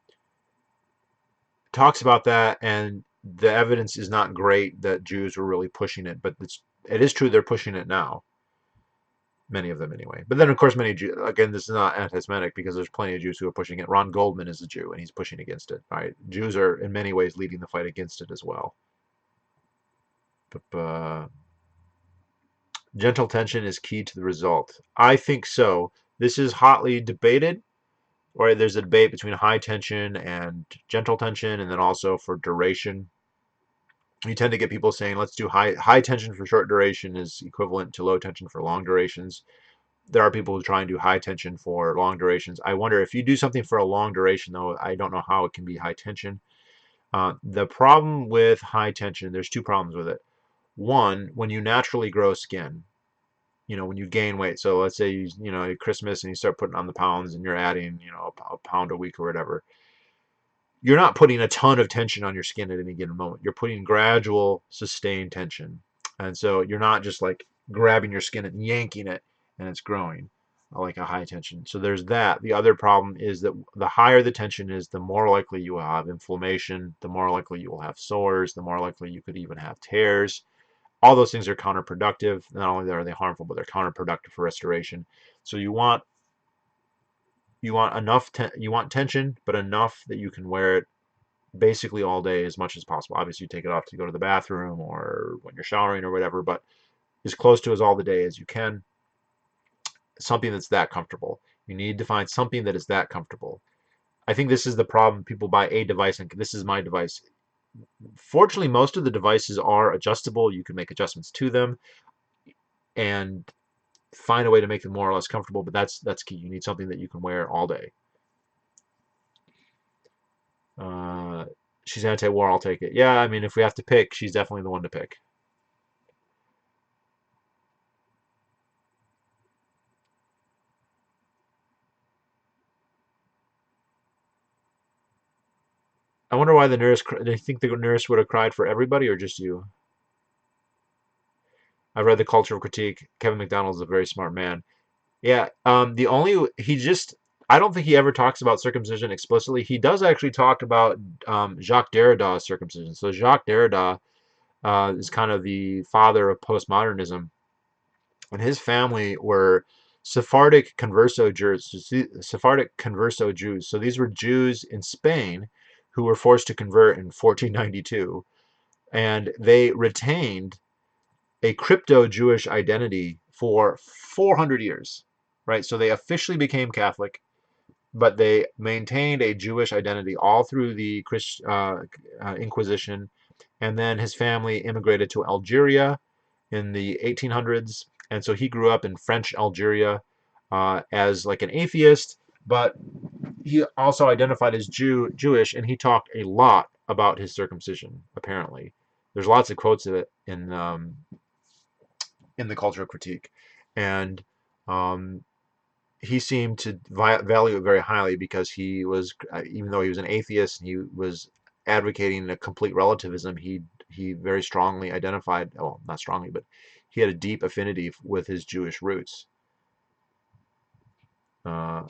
Speaker 1: Talks about that, and the evidence is not great that Jews were really pushing it, but it is true they're pushing it now. Many of them, anyway. But then, of course, many Jews. Again, this is not anti-Semitic because there's plenty of Jews who are pushing it. Ron Goldman is a Jew, and he's pushing against it. Right? Jews are in many ways leading the fight against it as well. But gentle tension is key to the result. I think so. This is hotly debated. Or there's a debate between high tension and gentle tension, and then also for duration. You tend to get people saying, let's do high tension for short duration is equivalent to low tension for long durations. There are people who try and do high tension for long durations. I wonder if you do something for a long duration, though, I don't know how it can be high tension. The problem with high tension, there's two problems with it. One, when you naturally grow skin, when you gain weight. So let's say at Christmas and you start putting on the pounds and you're adding, a pound a week or whatever. You're not putting a ton of tension on your skin at any given moment. You're putting gradual, sustained tension. And so you're not just like grabbing your skin and yanking it and it's growing like a high tension. So there's that. The other problem is that the higher the tension is, the more likely you will have inflammation, the more likely you will have sores, the more likely you could even have tears. All those things are counterproductive. Not only are they harmful, but they're counterproductive for restoration. So you want you want tension, but enough that you can wear it basically all day as much as possible. Obviously, you take it off to go to the bathroom or when you're showering or whatever, but as close to as all the day as you can. Something that's that comfortable. You need to find something that is that comfortable. I think this is the problem. People buy a device and this is my device. Fortunately, most of the devices are adjustable. You can make adjustments to them and find a way to make them more or less comfortable, but that's key. You need something that you can wear all day. Uh, she's anti-war. I'll take it. Yeah, I mean, if we have to pick, she's definitely the one to pick. I wonder why the nurse. Do you think the nurse would have cried for everybody or just you? I've read The Culture of Critique. Kevin McDonald's a very smart man. Yeah. The only he just. I don't think he ever talks about circumcision explicitly. He does actually talk about Jacques Derrida's circumcision. So Jacques Derrida is kind of the father of postmodernism, and his family were Sephardic converso Jews. Sephardic converso Jews. So these were Jews in Spain who were forced to convert in 1492, and they retained a crypto-Jewish identity for 400 years, right? So they officially became Catholic, but they maintained a Jewish identity all through the Inquisition. And then his family immigrated to Algeria in the 1800s, and so he grew up in French Algeria as like an atheist, but he also identified as Jewish, and he talked a lot about his circumcision. Apparently, there's lots of quotes of it in the Culture of Critique, and um, he seemed to value it very highly because he was, even though he was an atheist, and he was advocating a complete relativism. He very strongly identified, well, not strongly, but he had a deep affinity with his Jewish roots. Uh,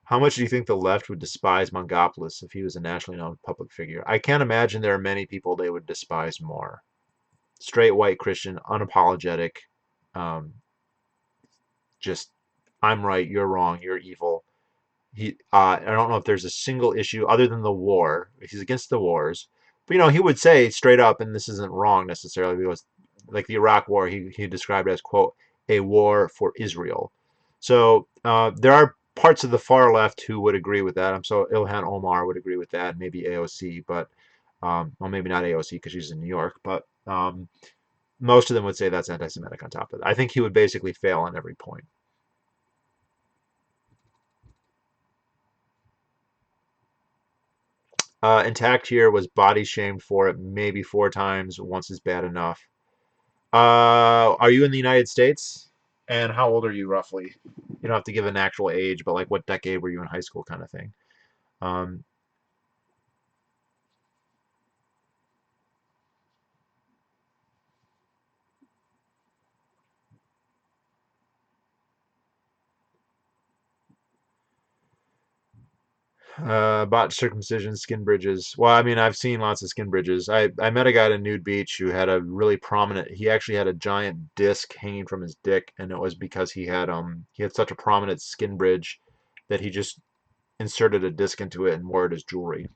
Speaker 1: How much do you think the left would despise Mongopoulos if he was a nationally known public figure? I can't imagine there are many people they would despise more. Straight white Christian, unapologetic, um, just I'm right, you're wrong, you're evil. I don't know if there's a single issue other than the war. He's against the wars, but he would say straight up, and this isn't wrong necessarily, because like the Iraq War, he described it as, quote, a war for Israel. So there are parts of the far left who would agree with that. So Ilhan Omar would agree with that, maybe AOC, but well, maybe not AOC because she's in New York, but most of them would say that's anti-Semitic on top of that. I think he would basically fail on every point. Intact here was body shamed for it maybe 4 times. Once is bad enough. Are you in the United States? And how old are you roughly? You don't have to give an actual age, but like what decade were you in high school, kind of thing. Um, about circumcision, skin bridges. Well, I mean, I've seen lots of skin bridges. I met a guy at Nude Beach who had a really prominent. He actually had a giant disc hanging from his dick, and it was because he had such a prominent skin bridge that he just inserted a disc into it and wore it as jewelry.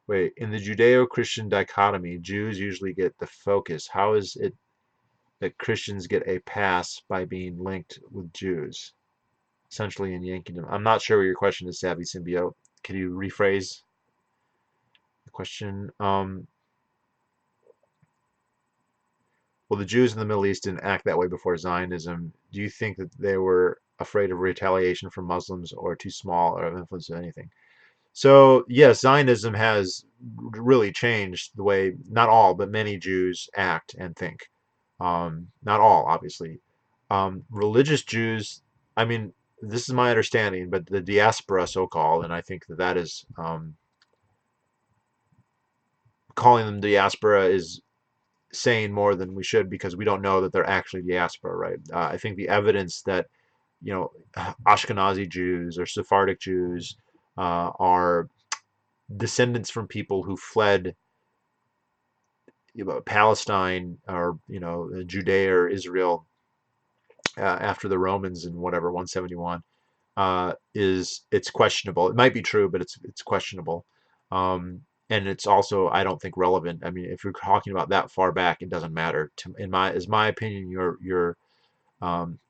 Speaker 1: Wait, in the Judeo-Christian dichotomy, Jews usually get the focus. How is it that Christians get a pass by being linked with Jews, essentially in yanking them? I'm not sure what your question is, Savvy Symbiote. Can you rephrase the question? Well, the Jews in the Middle East didn't act that way before Zionism. Do you think that they were afraid of retaliation from Muslims or too small or of influence of anything? So, yes, Zionism has really changed the way, not all, but many Jews act and think. Not all, obviously. Religious Jews, I mean, this is my understanding, but the diaspora, so-called, and I think that that is, calling them diaspora is saying more than we should, because we don't know that they're actually diaspora, right? I think the evidence that, Ashkenazi Jews or Sephardic Jews are descendants from people who fled, Palestine, or Judea or Israel, after the Romans in whatever 171, is it's questionable. It might be true, but it's questionable. And it's also, I don't think, relevant. I mean, if you're talking about that far back, it doesn't matter. In my opinion, um,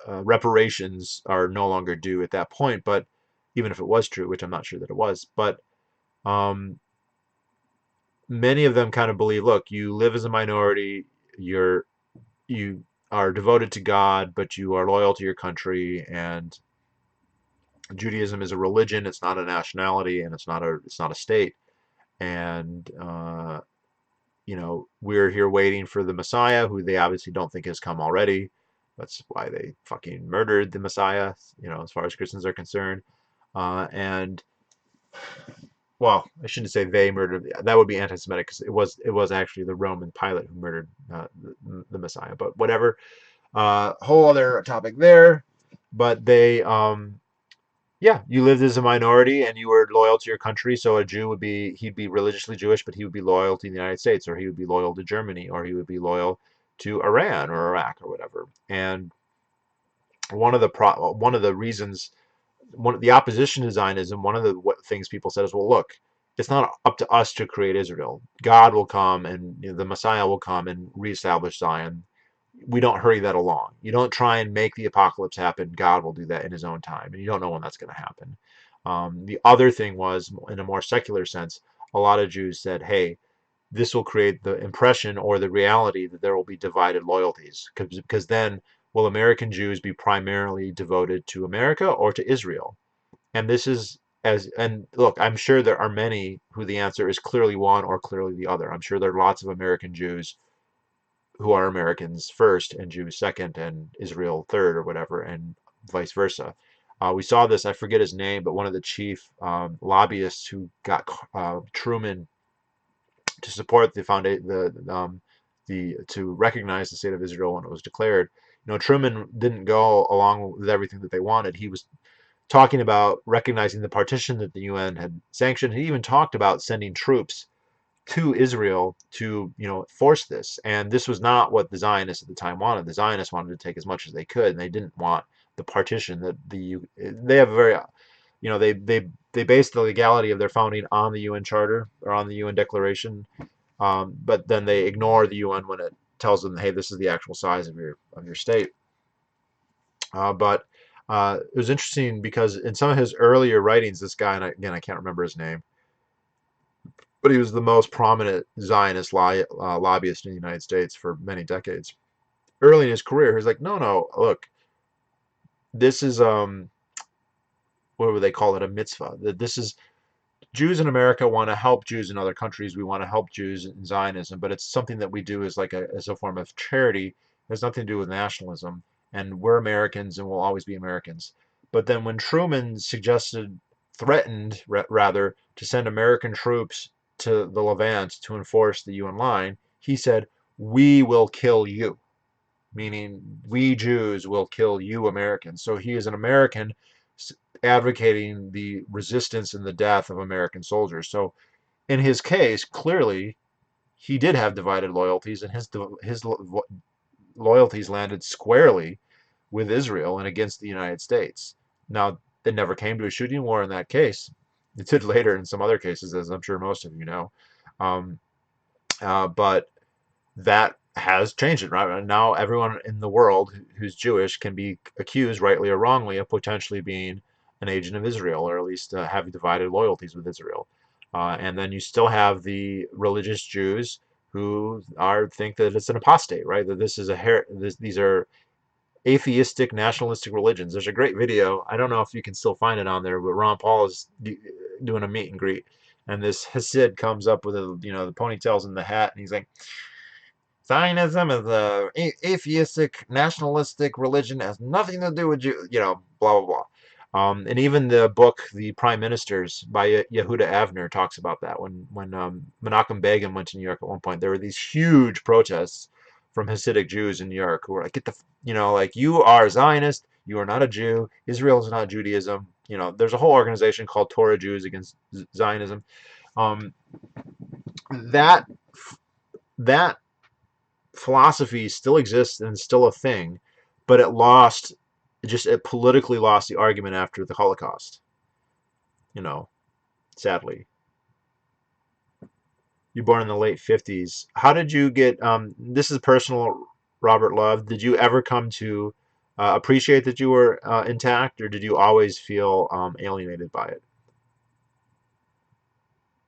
Speaker 1: reparations are no longer due at that point. But even if it was true, which I'm not sure that it was, but um, many of them kind of believe, look, you live as a minority, you are devoted to God, but you are loyal to your country, and Judaism is a religion, it's not a nationality, and it's not a state. And we're here waiting for the Messiah, who they obviously don't think has come already. That's why they fucking murdered the Messiah, as far as Christians are concerned. And well, I shouldn't say they murdered. That would be anti-Semitic, because it was actually the Roman Pilate who murdered the Messiah. But whatever, whole other topic there. But yeah, you lived as a minority and you were loyal to your country. So a Jew he'd be religiously Jewish, but he would be loyal to the United States, or he would be loyal to Germany, or he would be loyal to Iran or Iraq or whatever. And one of the reasons, one of the opposition to Zionism, one of the things people said is, well, look, it's not up to us to create Israel. God will come, and the Messiah will come and reestablish Zion. We don't hurry that along. You don't try and make the apocalypse happen. God will do that in his own time, and you don't know when that's going to happen. The other thing was, in a more secular sense, a lot of Jews said, hey, this will create the impression or the reality that there will be divided loyalties, because then will American Jews be primarily devoted to America or to Israel? And this is and look, I'm sure there are many who the answer is clearly one or clearly the other. I'm sure there are lots of American Jews who are Americans first and Jews second and Israel third or whatever, and vice versa. We saw this, I forget his name, but one of the chief lobbyists who got Truman to support the foundation, the to recognize the state of Israel when it was declared. Truman didn't go along with everything that they wanted. He was talking about recognizing the partition that the UN had sanctioned. He even talked about sending troops to Israel to, force this. And this was not what the Zionists at the time wanted. The Zionists wanted to take as much as they could, and they didn't want the partition that they have a very, they based the legality of their founding on the UN Charter or on the UN Declaration, but then they ignore the UN when it tells them, hey, this is the actual size of your state. But it was interesting because in some of his earlier writings, this guy, and again, I can't remember his name, but he was the most prominent Zionist lobbyist in the United States for many decades. Early in his career, he was like, no, look, this is what would they call it, a mitzvah. That this is Jews in America want to help Jews in other countries. We want to help Jews in Zionism, but it's something that we do as as a form of charity. It has nothing to do with nationalism, and we're Americans and we'll always be Americans. But then when Truman threatened rather, to send American troops to the Levant to enforce the UN line, he said, "We will kill you," meaning we Jews will kill you Americans. So he is an American advocating the resistance and the death of American soldiers. So in his case, clearly he did have divided loyalties, and his loyalties landed squarely with Israel and against the United States. Now, it never came to a shooting war in that case. It did later in some other cases, as I'm sure most of you know. Um, but that has changed it, right? Now everyone in the world who's Jewish can be accused, rightly or wrongly, of potentially being an agent of Israel, or at least having divided loyalties with Israel. And then you still have the religious Jews who think that it's an apostate, right? That this is these are atheistic, nationalistic religions. There's a great video. I don't know if you can still find it on there, but Ron Paul is doing a meet and greet, and this Hasid comes up with the ponytails and the hat, and he's like, Zionism is a atheistic, nationalistic religion. It has nothing to do with you, blah blah blah. And even the book, The Prime Ministers by Yehuda Avner, talks about that. When Menachem Begin went to New York at one point, there were these huge protests from Hasidic Jews in New York who were like, like, you are a Zionist, you are not a Jew. Israel is not Judaism. There's a whole organization called Torah Jews Against Zionism. Um, that that philosophy still exists and is still a thing, but it politically lost the argument after the Holocaust. Sadly. You're born in the late 50s. How did you get, this is personal, Robert Love, did you ever come to appreciate that you were intact, or did you always feel alienated by it?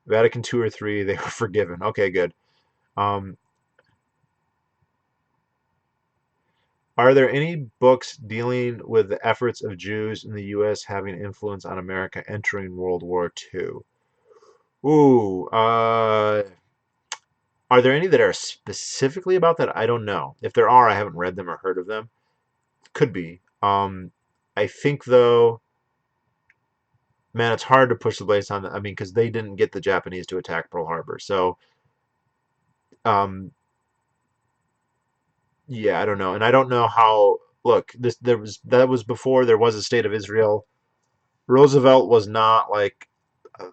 Speaker 1: Vatican II or III, they were forgiven. Okay, good. Um, Are there any books dealing with the efforts of Jews in the U.S. having influence on America entering World War II? Ooh, are there any that are specifically about that? I don't know. If there are, I haven't read them or heard of them. Could be. I think though, man, it's hard to push the blades on. I mean, because they didn't get the Japanese to attack Pearl Harbor, so um, yeah, I don't know, and I don't know how. Look, that was before there was a state of Israel. Roosevelt was not like a,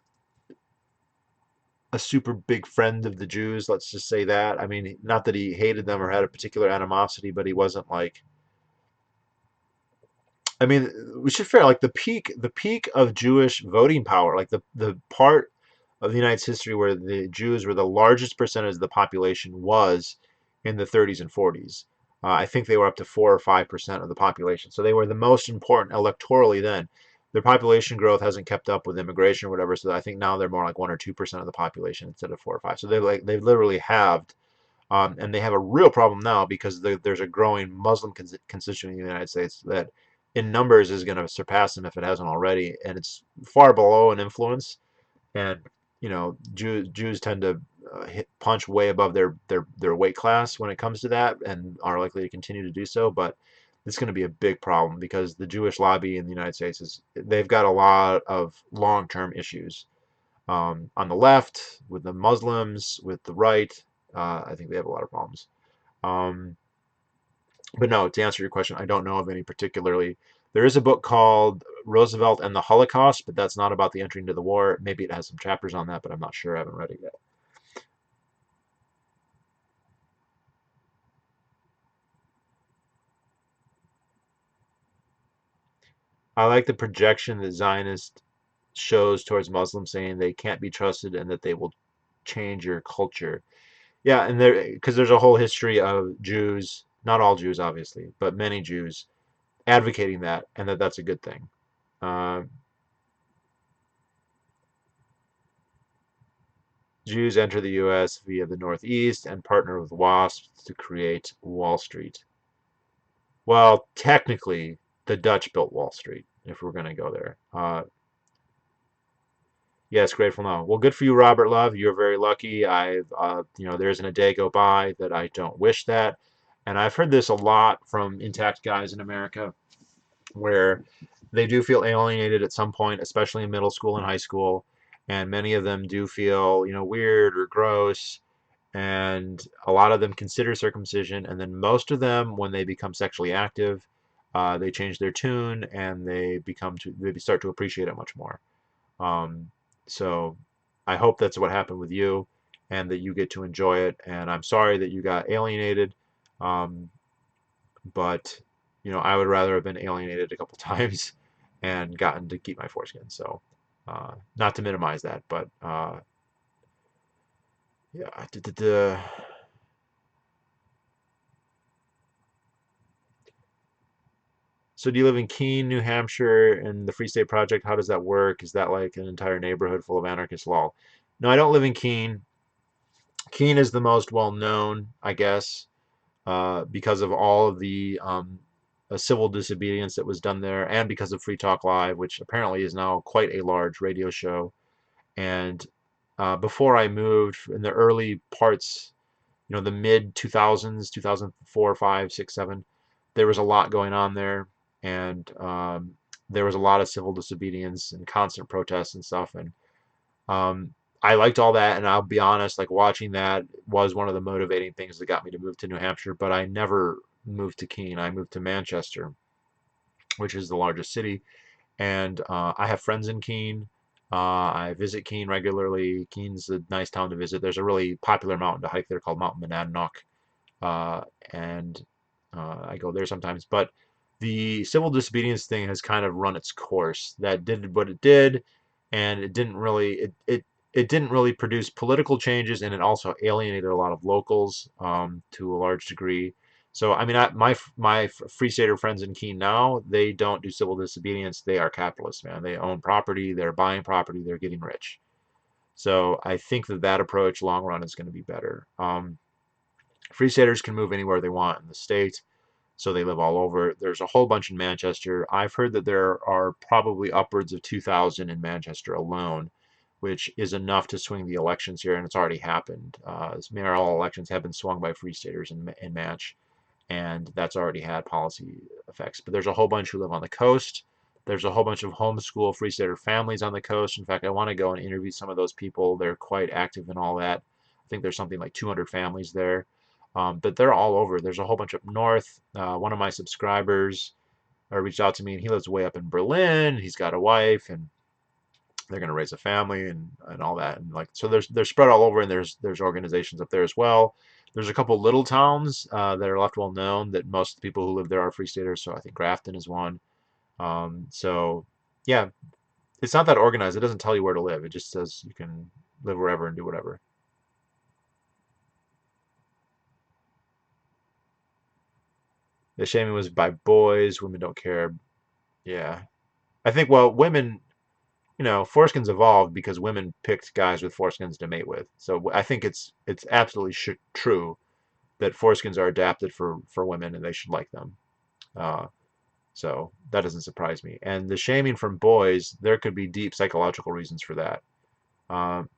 Speaker 1: a super big friend of the Jews. Let's just say that. I mean, not that he hated them or had a particular animosity, but he wasn't like. I mean, we should fair like the peak of Jewish voting power, like the part of the United States history where the Jews were the largest percentage of the population was in the 30s and 40s. I think they were up to 4 or 5% of the population, so they were the most important electorally then. Their population growth hasn't kept up with immigration or whatever, so I think now they're more like 1 or 2% of the population instead of 4 or 5. So they've literally halved, and they have a real problem now because there's a growing Muslim constituency in the United States that in numbers is going to surpass them if it hasn't already, and it's far below in influence. And Jews tend to punch way above their weight class when it comes to that, and are likely to continue to do so. But it's going to be a big problem because the Jewish lobby in the United States they've got a lot of long-term issues on the left with the Muslims, with the right. I think they have a lot of problems. But no, to answer your question, I don't know of any particularly. There is a book called Roosevelt and the Holocaust, but that's not about the entry into the war. Maybe it has some chapters on that, but I'm not sure. I haven't read it yet. I like the projection that Zionist shows towards Muslims, saying they can't be trusted and that they will change your culture. Yeah, and there because there's a whole history of Jews, not all Jews obviously, but many Jews advocating that and that that's a good thing. Uh, Jews enter the U.S. via the Northeast and partner with WASP to create Wall Street. Well, technically, the Dutch built Wall Street, if we're going to go there. Yes, grateful now. Well, good for you, Robert Love. You're very lucky. There isn't a day go by that I don't wish that. And I've heard this a lot from intact guys in America where they do feel alienated at some point, especially in middle school and high school. And many of them do feel, weird or gross. And a lot of them consider circumcision. And then most of them, when they become sexually active, they change their tune and they start to appreciate it much more. Um, so I hope that's what happened with you and that you get to enjoy it. And I'm sorry that you got alienated. Um, but I would rather have been alienated a couple times and gotten to keep my foreskin. So not to minimize that, but yeah. So do you live in Keene, New Hampshire, and the Free State Project? How does that work? Is that like an entire neighborhood full of anarchist law? No, I don't live in Keene. Keene is the most well known, I guess, because of all of the civil disobedience that was done there, and because of Free Talk Live, which apparently is now quite a large radio show. And before I moved, in the early parts, the mid 2000s, 2004, 5, 6, 7, there was a lot going on there, and there was a lot of civil disobedience and constant protests and stuff. And um, I liked all that, and I'll be honest, like watching that was one of the motivating things that got me to move to New Hampshire. But I never moved to Keene. I moved to Manchester, which is the largest city, and I have friends in Keene. I visit Keene regularly. Keene's a nice town to visit. There's a really popular mountain to hike there called Mount Monadnock, and I go there sometimes. But the civil disobedience thing has kind of run its course. That did what it did, and it didn't really produce political changes, and it also alienated a lot of locals to a large degree. So I mean, my free stater friends in Keene now, they don't do civil disobedience. They are capitalists, man. They own property. They're buying property. They're getting rich. So I think that approach, long run, is going to be better. Free staters can move anywhere they want in the state, so they live all over. There's a whole bunch in Manchester. I've heard that there are probably upwards of 2,000 in Manchester alone, which is enough to swing the elections here, and it's already happened. Mayoral elections have been swung by free staters in Manch, and that's already had policy effects. But there's a whole bunch who live on the coast. There's a whole bunch of homeschool free stater families on the coast. In fact, I want to go and interview some of those people. They're quite active in all that. I think there's something like 200 families there. But they're all over. There's a whole bunch up north. One of my subscribers reached out to me, and he lives way up in Berlin. He's got a wife, and they're going to raise a family and all that. And like, so they're spread all over, and there's organizations up there as well. There's a couple little towns that are left well known that most of the people who live there are free staters. So I think Grafton is one. So yeah, it's not that organized. It doesn't tell you where to live. It just says you can live wherever and do whatever. The shaming was by boys. Women don't care. Yeah. I think, well, women, foreskins evolved because women picked guys with foreskins to mate with. So I think it's absolutely true that foreskins are adapted for women and they should like them. Uh, so that doesn't surprise me. And the shaming from boys, there could be deep psychological reasons for that. Um,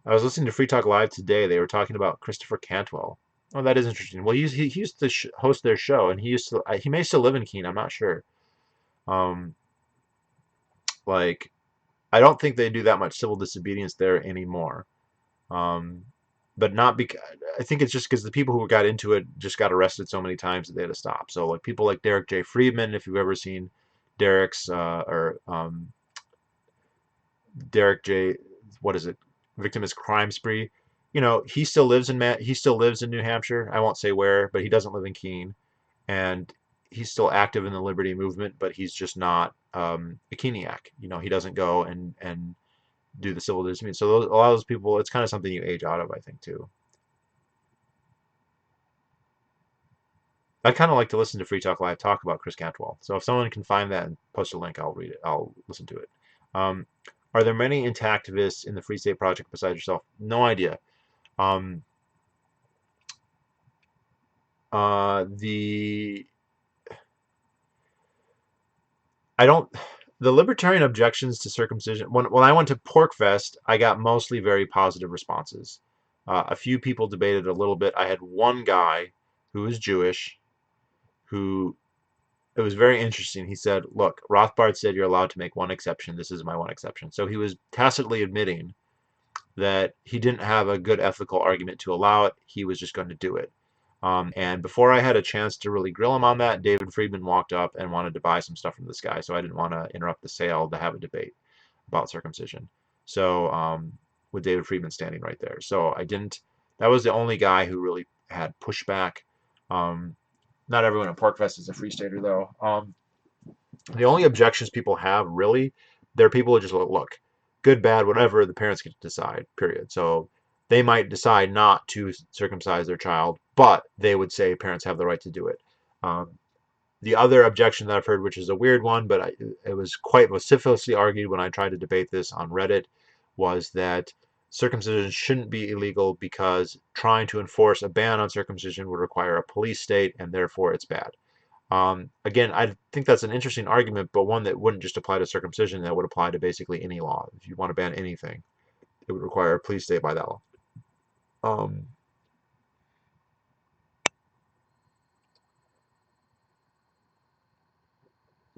Speaker 1: I was listening to Free Talk Live today. They were talking about Christopher Cantwell. Oh, that is interesting. Well, he used to host their show, and he may still live in Keene. I'm not sure. Um, like I don't think they do that much civil disobedience there anymore. Um, but not because I think it's just because the people who got into it just got arrested so many times that they had to stop. So like people like Derek J. Friedman, if you've ever seen Derek's or Derek J. What is it? Victim is Crime Spree. You know, he still lives in New Hampshire. I won't say where, but he doesn't live in Keene, and he's still active in the liberty movement, but he's just not a Keeniac. You know, he doesn't go and do the civil disobedience. So a lot of those people, it's kind of something you age out of, I think, too. I kind of like to listen to Free Talk Live talk about Chris Cantwell. So if someone can find that and post a link, I'll read it. I'll listen to it. Um, are there many intactivists in the Free State Project besides yourself? No idea. Um, the I don't. The libertarian objections to circumcision. When I went to PorkFest, I got mostly very positive responses. A few people debated a little bit. I had one guy who was Jewish who it was very interesting. He said, "Look, Rothbard said you're allowed to make one exception. This is my one exception." So he was tacitly admitting that he didn't have a good ethical argument to allow it. He was just going to do it. And before I had a chance to really grill him on that, David Friedman walked up and wanted to buy some stuff from this guy. So I didn't want to interrupt the sale to have a debate about circumcision. So with David Friedman standing right there. So I didn't, that was the only guy who really had pushback. Um, not everyone at PorkFest is a free stater though. The only objections people have really, they're people who just look, good, bad, whatever, the parents get to decide, period. So they might decide not to circumcise their child, but they would say parents have the right to do it. Um, the other objection that I've heard, which is a weird one, but it was quite vociferously argued when I tried to debate this on Reddit, was that circumcision shouldn't be illegal because trying to enforce a ban on circumcision would require a police state and therefore it's bad. Again, I think that's an interesting argument, but one that wouldn't just apply to circumcision, that would apply to basically any law. If you want to ban anything, it would require a police state by that law. Um,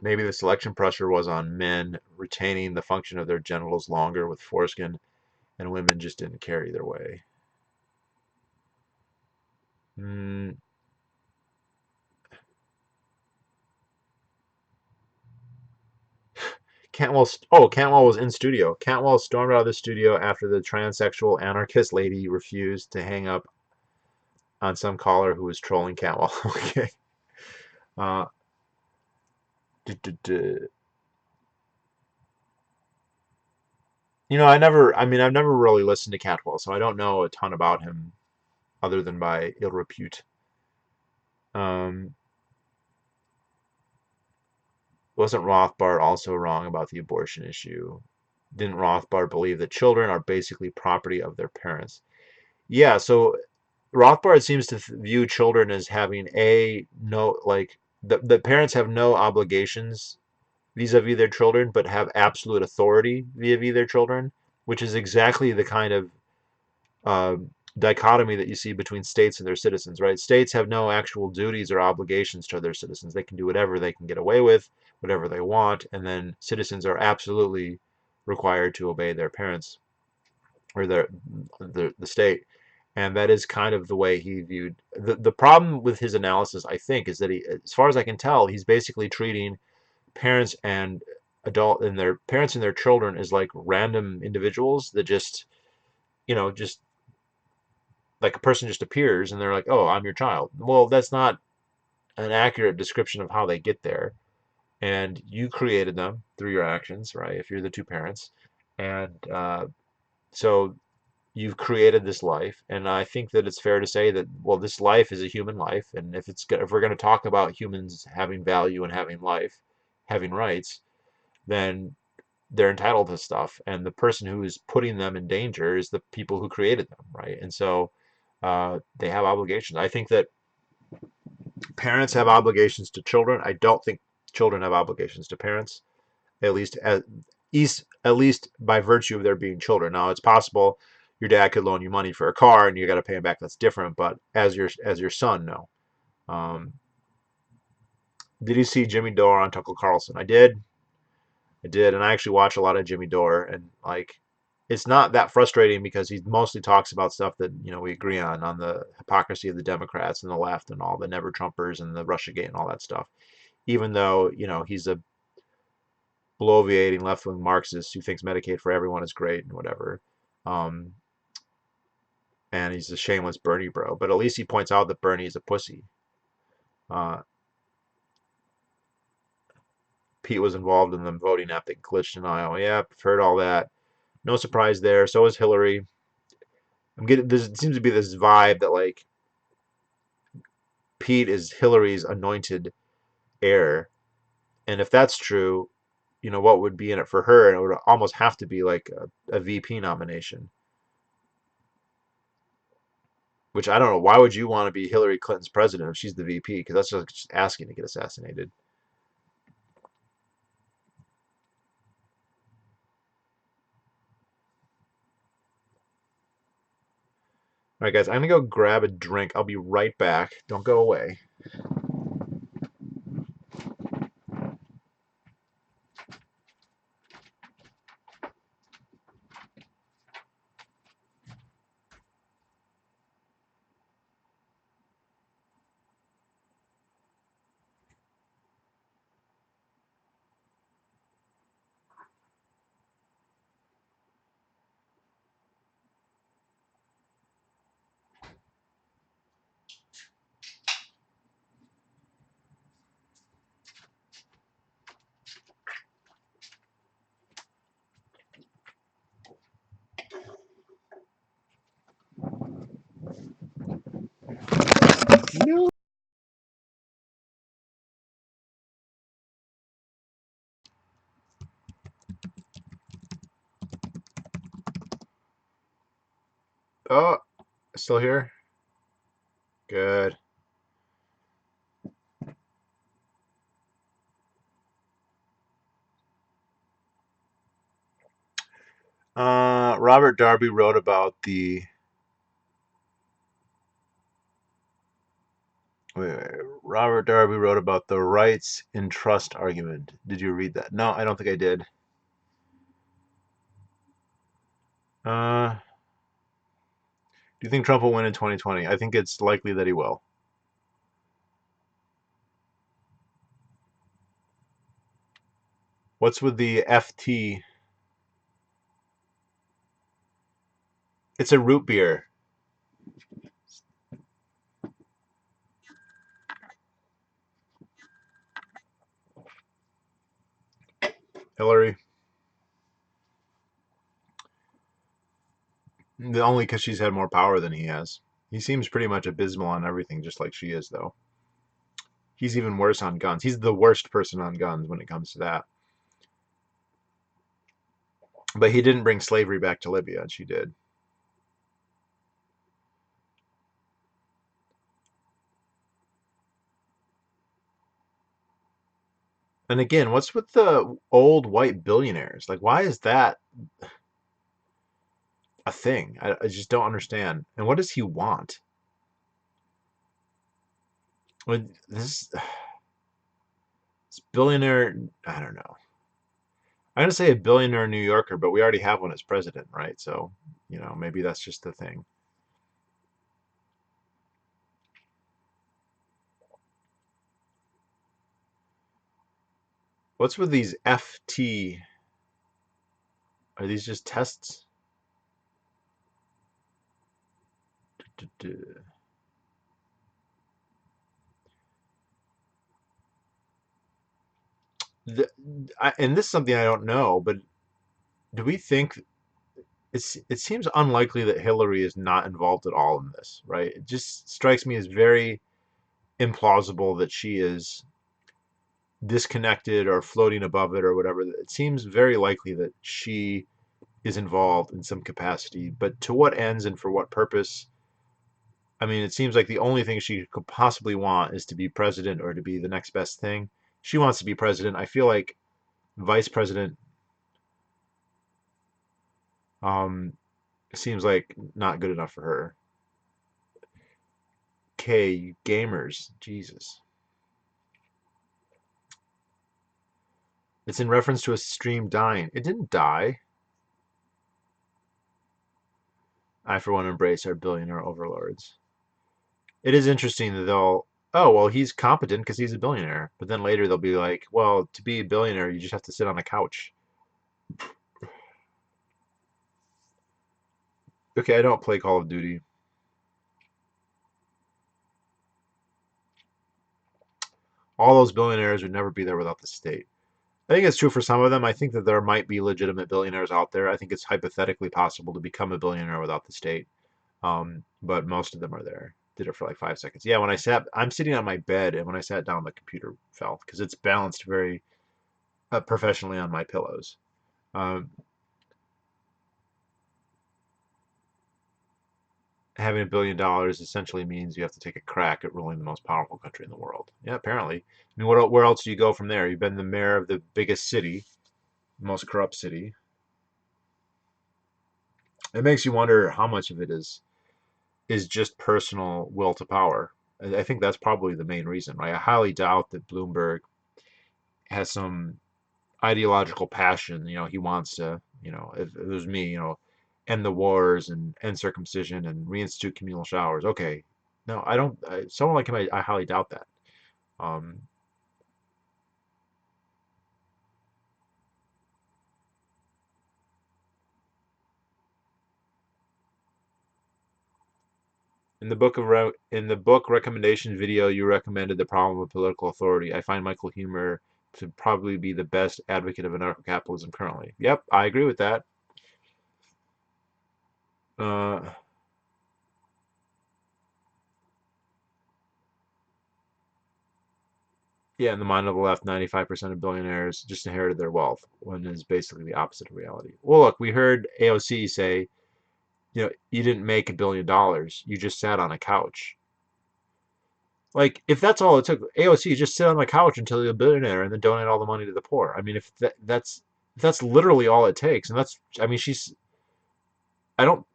Speaker 1: Maybe the selection pressure was on men retaining the function of their genitals longer with foreskin, and women just didn't care either way. Mm, Cantwell was in studio. Cantwell stormed out of the studio after the transsexual anarchist lady refused to hang up on some caller who was trolling Cantwell. Okay. Uh, You know, I've never really listened to Cantwell, so I don't know a ton about him other than by ill repute. Um, wasn't Rothbard also wrong about the abortion issue? Didn't Rothbard believe that children are basically property of their parents? Yeah, so Rothbard seems to view children as having no, like, the parents have no obligations vis-a-vis their children, but have absolute authority vis-a-vis their children, which is exactly the kind of uh, dichotomy that you see between states and their citizens, right? States have no actual duties or obligations to their citizens. They can do whatever they can get away with, whatever they want, and then citizens are absolutely required to obey their parents or the state. And that is kind of the way he viewed the problem with his analysis, I think, is that he, as far as I can tell, he's basically treating parents and their parents and their children as like random individuals that just, just like a person just appears and they're like, "Oh, I'm your child." Well, that's not an accurate description of how they get there. And you created them through your actions, right? If you're the two parents, and so you've created this life, and I think that it's fair to say that well, this life is a human life, and if we're going to talk about humans having value and having life, having rights, then they're entitled to stuff, and the person who is putting them in danger is the people who created them, right? And so they have obligations. I think that parents have obligations to children. I don't think children have obligations to parents, at least at least by virtue of their being children. Now, it's possible your dad could loan you money for a car and you got to pay him back. That's different. But as your son, no. Um, did you see Jimmy Dore on Tucker Carlson? I did, and I actually watch a lot of Jimmy Dore, and like it's not that frustrating because he mostly talks about stuff that we agree on the hypocrisy of the Democrats and the left and all the never Trumpers and the Russiagate and all that stuff. Even though he's a bloviating left-wing Marxist who thinks Medicaid for everyone is great and whatever, um, and he's a shameless Bernie bro. But at least he points out that Bernie is a pussy. Uh, Pete was involved in the voting app that glitched in Iowa. Yeah, I've heard all that. No surprise there. So is Hillary. I'm getting there seems to be this vibe that like Pete is Hillary's anointed heir, and if that's true, what would be in it for her? And it would almost have to be like a VP nomination. Which I don't know. Why would you want to be Hillary Clinton's president if she's the VP? Because that's just asking to get assassinated. All right, guys, I'm gonna go grab a drink. I'll be right back. Don't go away. No. Oh, still here? Good. Robert Darby wrote about the. Robert Darby wrote about the rights in trust argument. Did you read that? No, I don't think I did. Do you think Trump will win in 2020? I think it's likely that he will. What's with the FT? It's a root beer. Hillary. Only because she's had more power than he has. He seems pretty much abysmal on everything, just like she is, though. He's even worse on guns. He's the worst person on guns when it comes to that. But he didn't bring slavery back to Libya, and she did. And again, what's with the old white billionaires? Like, why is that a thing? I just don't understand. And what does he want? This billionaire, I don't know. I'm gonna say a billionaire New Yorker, but we already have one as president, right? So, maybe that's just the thing. What's with these FT? Are these just tests? The, and this is something I don't know, but do we think it seems unlikely that Hillary is not involved at all in this, right? It just strikes me as very implausible that she is disconnected or floating above it or whatever. It seems very likely that she is involved in some capacity, but to what ends and for what purpose? I mean, it seems like the only thing she could possibly want is to be president or to be the next best thing. She wants to be president. I feel like vice president um, seems like not good enough for her. Okay, gamers, Jesus. It's in reference to a stream dying. It didn't die. I, for one, embrace our billionaire overlords. It is interesting that they'll, oh, well, he's competent because he's a billionaire. But then later they'll be like, well, to be a billionaire, you just have to sit on a couch. Okay, I don't play Call of Duty. All those billionaires would never be there without the state. I think it's true for some of them. I think that there might be legitimate billionaires out there. I think it's hypothetically possible to become a billionaire without the state. But most of them are there. Did it for like 5 seconds. Yeah, I'm sitting on my bed, and when I sat down, the computer fell because it's balanced very professionally on my pillows. Um, Having $1 billion essentially means you have to take a crack at ruling the most powerful country in the world. Yeah, apparently. I mean, where else do you go from there? You've been the mayor of the biggest city, most corrupt city. It makes you wonder how much of it is just personal will to power. I think that's probably the main reason, right? I highly doubt that Bloomberg has some ideological passion. He wants to, if it was me, end the wars and end circumcision and reinstitute communal showers. Okay, no, I don't. Someone like him, I highly doubt that. Um, in the book recommendation video, you recommended the problem of political authority. I find Michael Huemer to probably be the best advocate of anarcho-capitalism currently. Yep, I agree with that. Uh, yeah, in the mind of the left, 95% of billionaires just inherited their wealth, when it's basically the opposite of reality. Well, look, we heard AOC say, you didn't make $1 billion. You just sat on a couch. Like, if that's all it took, AOC just sit on the couch until you're a billionaire and then donate all the money to the poor. I mean, if that's literally all it takes, and I mean, I don't,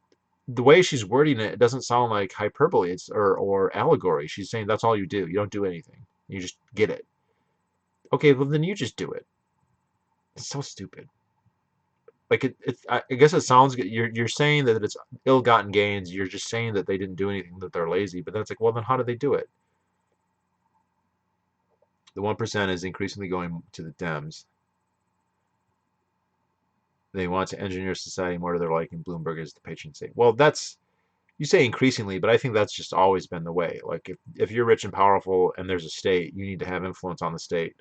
Speaker 1: the way she's wording it, it doesn't sound like hyperbole, or allegory. She's saying that's all you do. You don't do anything. You just get it. Okay, well then you just do it. It's so stupid. Like I guess it sounds good. You're saying that it's ill-gotten gains. You're just saying that they didn't do anything, that they're lazy. But then it's like, well, then how did they do it? The 1% is increasingly going to the Dems. They want to engineer society more to their liking. Bloomberg is the patron saint. Well, that's, you say increasingly, but I think that's just always been the way. Like, if you're rich and powerful and there's a state, you need to have influence on the state,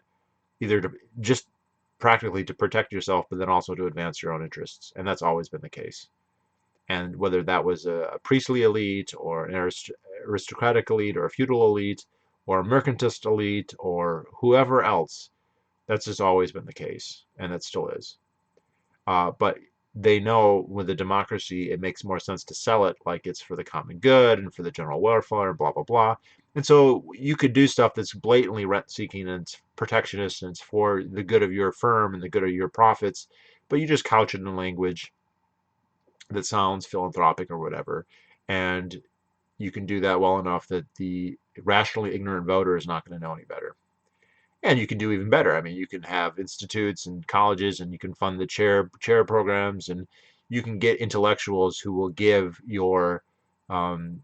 Speaker 1: either to just practically to protect yourself, but then also to advance your own interests. And that's always been the case. And whether that was a priestly elite or an aristocratic elite or a feudal elite or a mercantilist elite or whoever else, that's just always been the case, and that still is. But they know with a democracy, it makes more sense to sell it like it's for the common good and for the general welfare and blah, blah, blah. And so you could do stuff that's blatantly rent seeking and it's protectionist and it's for the good of your firm and the good of your profits, but you just couch it in language that sounds philanthropic or whatever. And you can do that well enough that the rationally ignorant voter is not going to know any better. And you can do even better. I mean, you can have institutes and colleges, and you can fund the chair programs, and you can get intellectuals who will give um,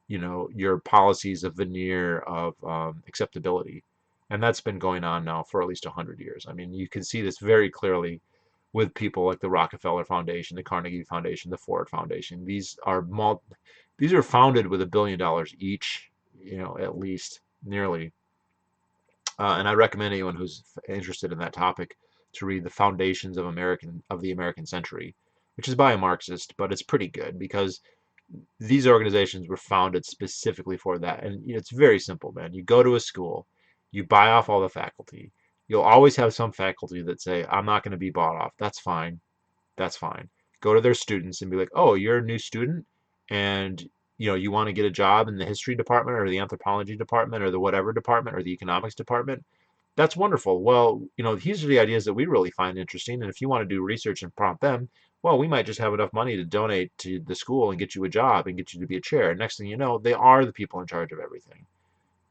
Speaker 1: your policies a veneer of acceptability. And that's been going on now for at least 100 years. I mean, you can see this very clearly with people like the Rockefeller Foundation, the Carnegie Foundation, the Ford Foundation. These are founded with $1 billion each, at least nearly. And I recommend anyone who's interested in that topic to read The Foundations of the American Century, which is by a Marxist, but it's pretty good because these organizations were founded specifically for that. And it's very simple, man. You go to a school, you buy off all the faculty. You'll always have some faculty that say, I'm not going to be bought off. That's fine. That's fine. Go to their students and be like, oh, you're a new student and you want to get a job in the history department or the anthropology department or the whatever department or the economics department. That's wonderful. Well, these are the ideas that we really find interesting. And if you want to do research and prompt them, well, we might just have enough money to donate to the school and get you a job and get you to be a chair. And next thing you know, they are the people in charge of everything.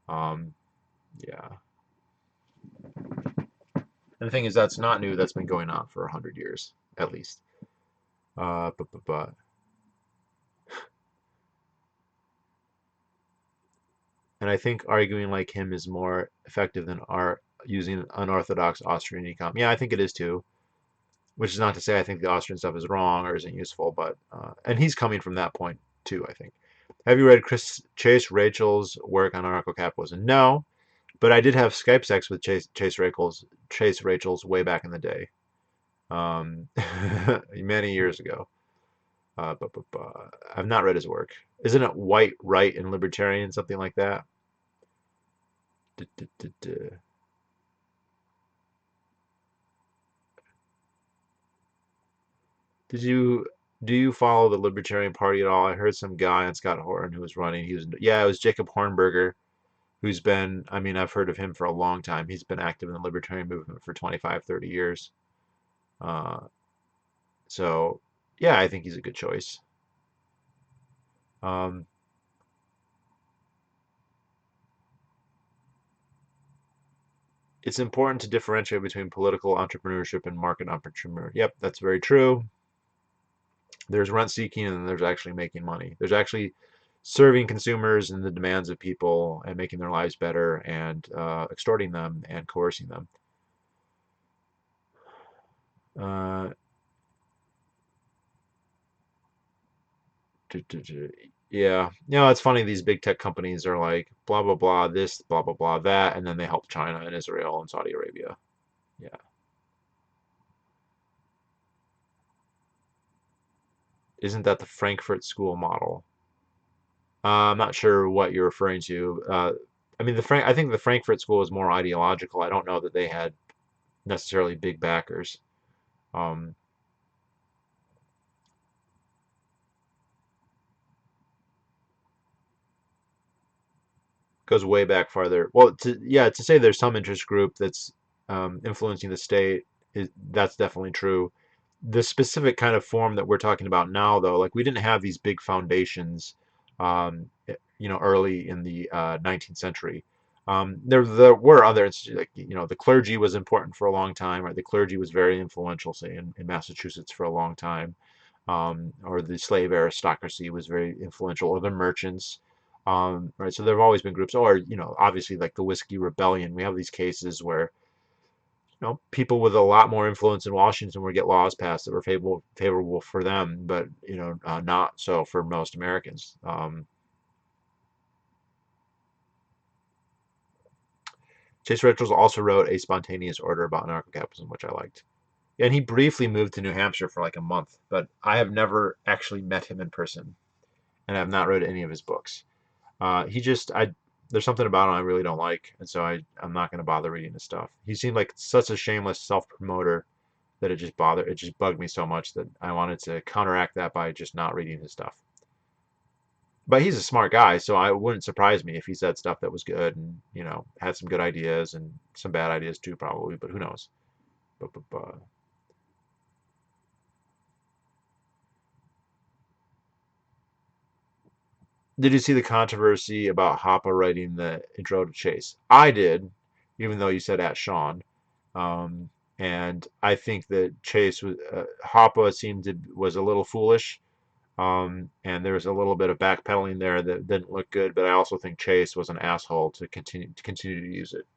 Speaker 1: Um, yeah. And the thing is, that's not new. That's been going on for 100 years, at least. But And I think arguing like him is more effective than using unorthodox Austrian econ. Yeah, I think it is too. Which is not to say I think the Austrian stuff is wrong or isn't useful, but and he's coming from that point too, I think. Have you read Chase Rachel's work on anarcho-capitalism? No, but I did have Skype sex with Chase Rachel's way back in the day, um, many years ago. I've not read his work. Isn't it White, Right, and Libertarian, something like that? Duh, duh, duh, duh. Did you do you follow the Libertarian Party at all? I heard some guy on Scott Horton who was running. Yeah, it was Jacob Hornberger, who's been, I mean, I've heard of him for a long time. He's been active in the libertarian movement for 25, 30 years. Uh, so yeah, I think he's a good choice. Um, it's important to differentiate between political entrepreneurship and market entrepreneur. Yep, that's very true. There's rent seeking and there's actually making money. There's actually serving consumers and the demands of people and making their lives better and extorting them and coercing them. Uh, yeah, it's funny. These big tech companies are like blah blah blah this, blah blah blah that, and then they help China and Israel and Saudi Arabia. Yeah, isn't that the Frankfurt School model? I'm not sure what you're referring to. I mean, I think the Frankfurt School is more ideological. I don't know that they had necessarily big backers. Um, Goes way back farther. Well, to say there's some interest group that's influencing the state that's definitely true. The specific kind of form that we're talking about now, though, like we didn't have these big foundations, early in the 19th century. There were other like the clergy was important for a long time, right? The clergy was very influential, say in Massachusetts for a long time, or the slave aristocracy was very influential, or the merchants. Right, so there have always been groups, or obviously like the Whiskey Rebellion. We have these cases where people with a lot more influence in Washington would get laws passed that were favorable for them, but not so for most Americans. Chase Richards also wrote A Spontaneous Order about anarcho-capitalism, which I liked. And he briefly moved to New Hampshire for like a month, but I have never actually met him in person, and I have not read any of his books. He just, there's something about him I really don't like, and so I'm not going to bother reading his stuff. He seemed like such a shameless self-promoter that it just bugged me so much that I wanted to counteract that by just not reading his stuff. But he's a smart guy, so I wouldn't surprise me if he said stuff that was good and had some good ideas and some bad ideas too, probably. But who knows? But. Did you see the controversy about Hoppe writing the intro to Chase? I did, even though you said at Sean. And I think that Chase was Hoppe was a little foolish, and there was a little bit of backpedaling there that didn't look good. But I also think Chase was an asshole to continue to use it.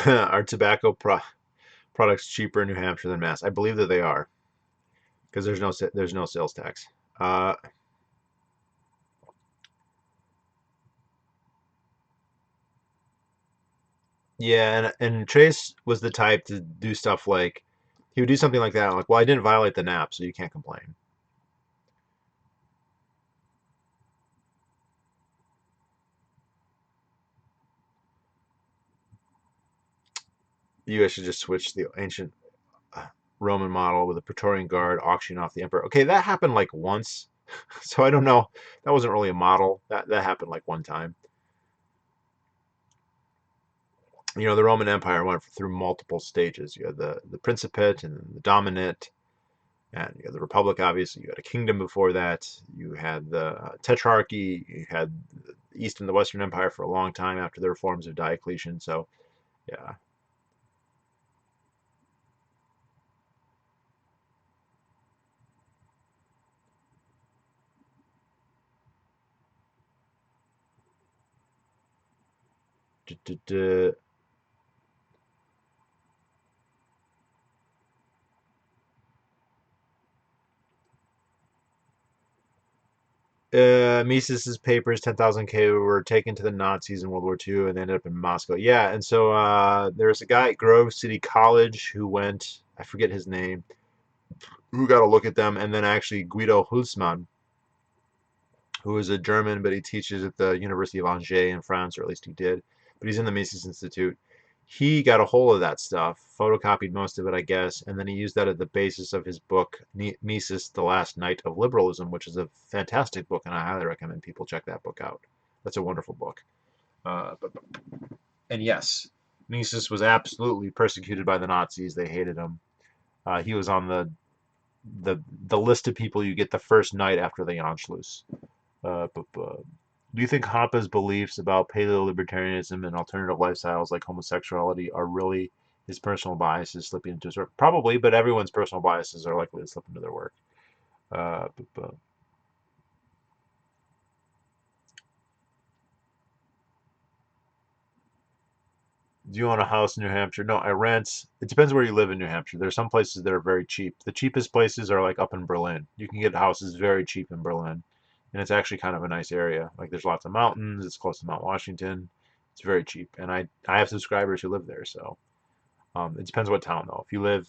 Speaker 1: Are products cheaper in New Hampshire than Mass? I believe that they are because there's no sales tax. Uh, yeah, and Chase was the type to do stuff like he would do something like that. Like, well, I didn't violate the NAP, so you can't complain. You guys should just switch the ancient Roman model with a Praetorian Guard auctioning off the emperor. Okay, that happened like once, so I don't know. That wasn't really a model. That happened like one time. The Roman Empire went through multiple stages. You had the Principate and the Dominate, and you had the Republic, obviously. You had a kingdom before that. You had the Tetrarchy. You had the East and the Western Empire for a long time after the reforms of Diocletian. So, yeah. Mises's papers, 10,000 K, were taken to the Nazis in World War II and ended up in Moscow. Yeah, and so there's a guy at Grove City College who went, I forget his name, who got a look at them, and then actually Guido Hülsmann, who is a German, but he teaches at the University of Angers in France, or at least he did. But he's in the Mises Institute. He got a hold of that stuff, photocopied most of it, I guess, and then he used that as the basis of his book, Mises, The Last Night of Liberalism, which is a fantastic book, and I highly recommend people check that book out. That's a wonderful book. And yes, Mises was absolutely persecuted by the Nazis. They hated him. He was on the list of people you get the first night after the Anschluss. Do you think Hoppe's beliefs about paleo-libertarianism and alternative lifestyles like homosexuality are really his personal biases slipping into his work? Probably, but everyone's personal biases are likely to slip into their work. Uh, do you own a house in New Hampshire? No, I rent. It depends where you live in New Hampshire. There's some places that are very cheap. The cheapest places are like up in Berlin. You can get houses very cheap in Berlin, and it's actually kind of a nice area. Like there's lots of mountains. It's close to Mount Washington. It's very cheap, and I have subscribers who live there, so it depends what town though. If you live,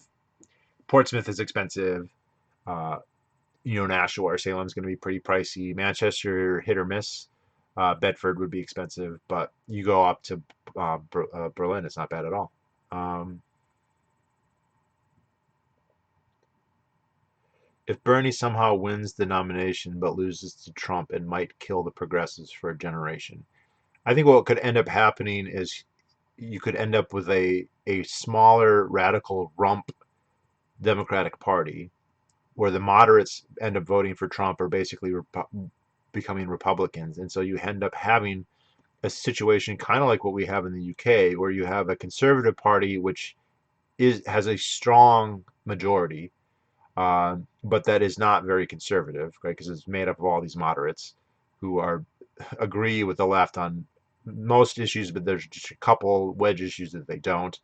Speaker 1: Portsmouth is expensive. Uh, Nashua or Salem's going to be pretty pricey. Manchester, hit or miss. Bedford would be expensive, but you go up to Berlin, it's not bad at all. Um, if Bernie somehow wins the nomination but loses to Trump, it might kill the progressives for a generation. I think what could end up happening is you could end up with a smaller radical rump Democratic Party where the moderates end up voting for Trump or basically becoming Republicans. And so you end up having a situation kind of like what we have in the UK, where you have a conservative party which has a strong majority, but that is not very conservative, right? Because it's made up of all these moderates who agree with the left on most issues, but there's just a couple wedge issues that they don't.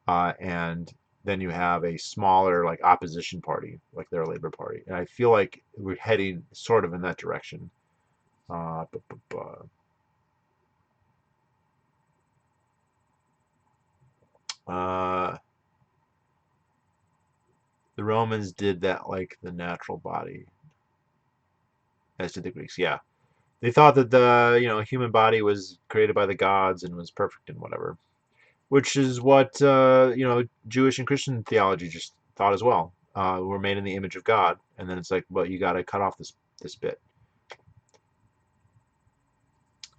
Speaker 1: And then you have a smaller like opposition party, like their Labor Party, and I feel like we're heading sort of in that direction. Uh, bu- bu- bu- uh, the Romans did that like the natural body, as did the Greeks. Yeah, they thought that the human body was created by the gods and was perfect and whatever, which is what Jewish and Christian theology just thought as well. We're made in the image of God, and then it's like, well, you got to cut off this bit.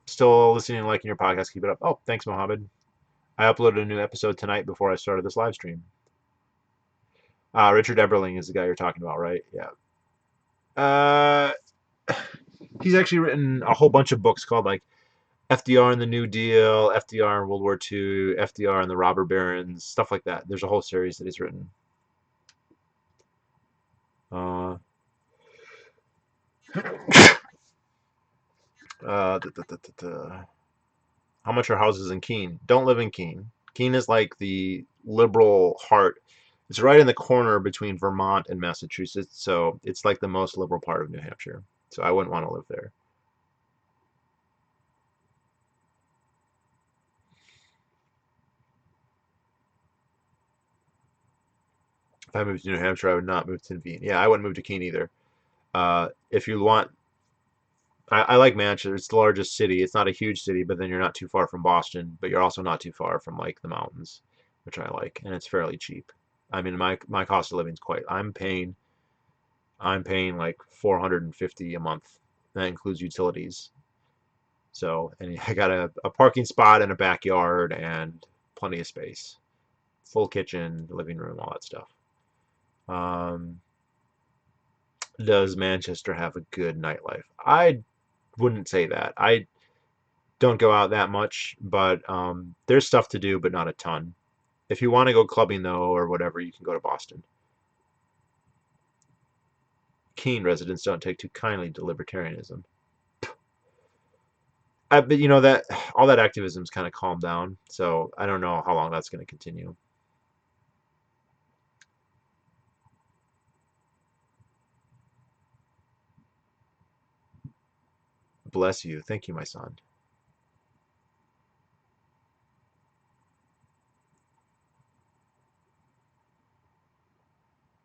Speaker 1: Still listening and liking your podcast. Keep it up. Oh, thanks, Mohammed. I uploaded a new episode tonight before I started this live stream. Richard Eberling is the guy you're talking about, right? Yeah. Uh, he's actually written a whole bunch of books called like FDR and the New Deal, FDR in World War II, FDR and the Robber Barons, stuff like that. There's a whole series that he's written. Uh, uh, da, da, da, da, How much are houses in Keene? Don't live in Keene. Keene is like the liberal heart. It's right in the corner between Vermont and Massachusetts, so it's like the most liberal part of New Hampshire. So I wouldn't want to live there. If I moved to New Hampshire, I would not move to Keene. Yeah, I wouldn't move to Keene either. If you want, I like Manchester. It's the largest city. It's not a huge city, but then you're not too far from Boston, but you're also not too far from like the mountains, which I like, and it's fairly cheap. I mean, my cost of living is quite. I'm paying like 450 a month. That includes utilities. So, and I got a parking spot and a backyard, and plenty of space, full kitchen, living room, all that stuff. Um, does Manchester have a good nightlife? I wouldn't say that. I don't go out that much, but there's stuff to do, but not a ton. If you want to go clubbing though, or whatever, you can go to Boston. Keene residents don't take too kindly to libertarianism. But you know that all that activism's kind of calmed down, so I don't know how long that's going to continue. Bless you. Thank you, my son.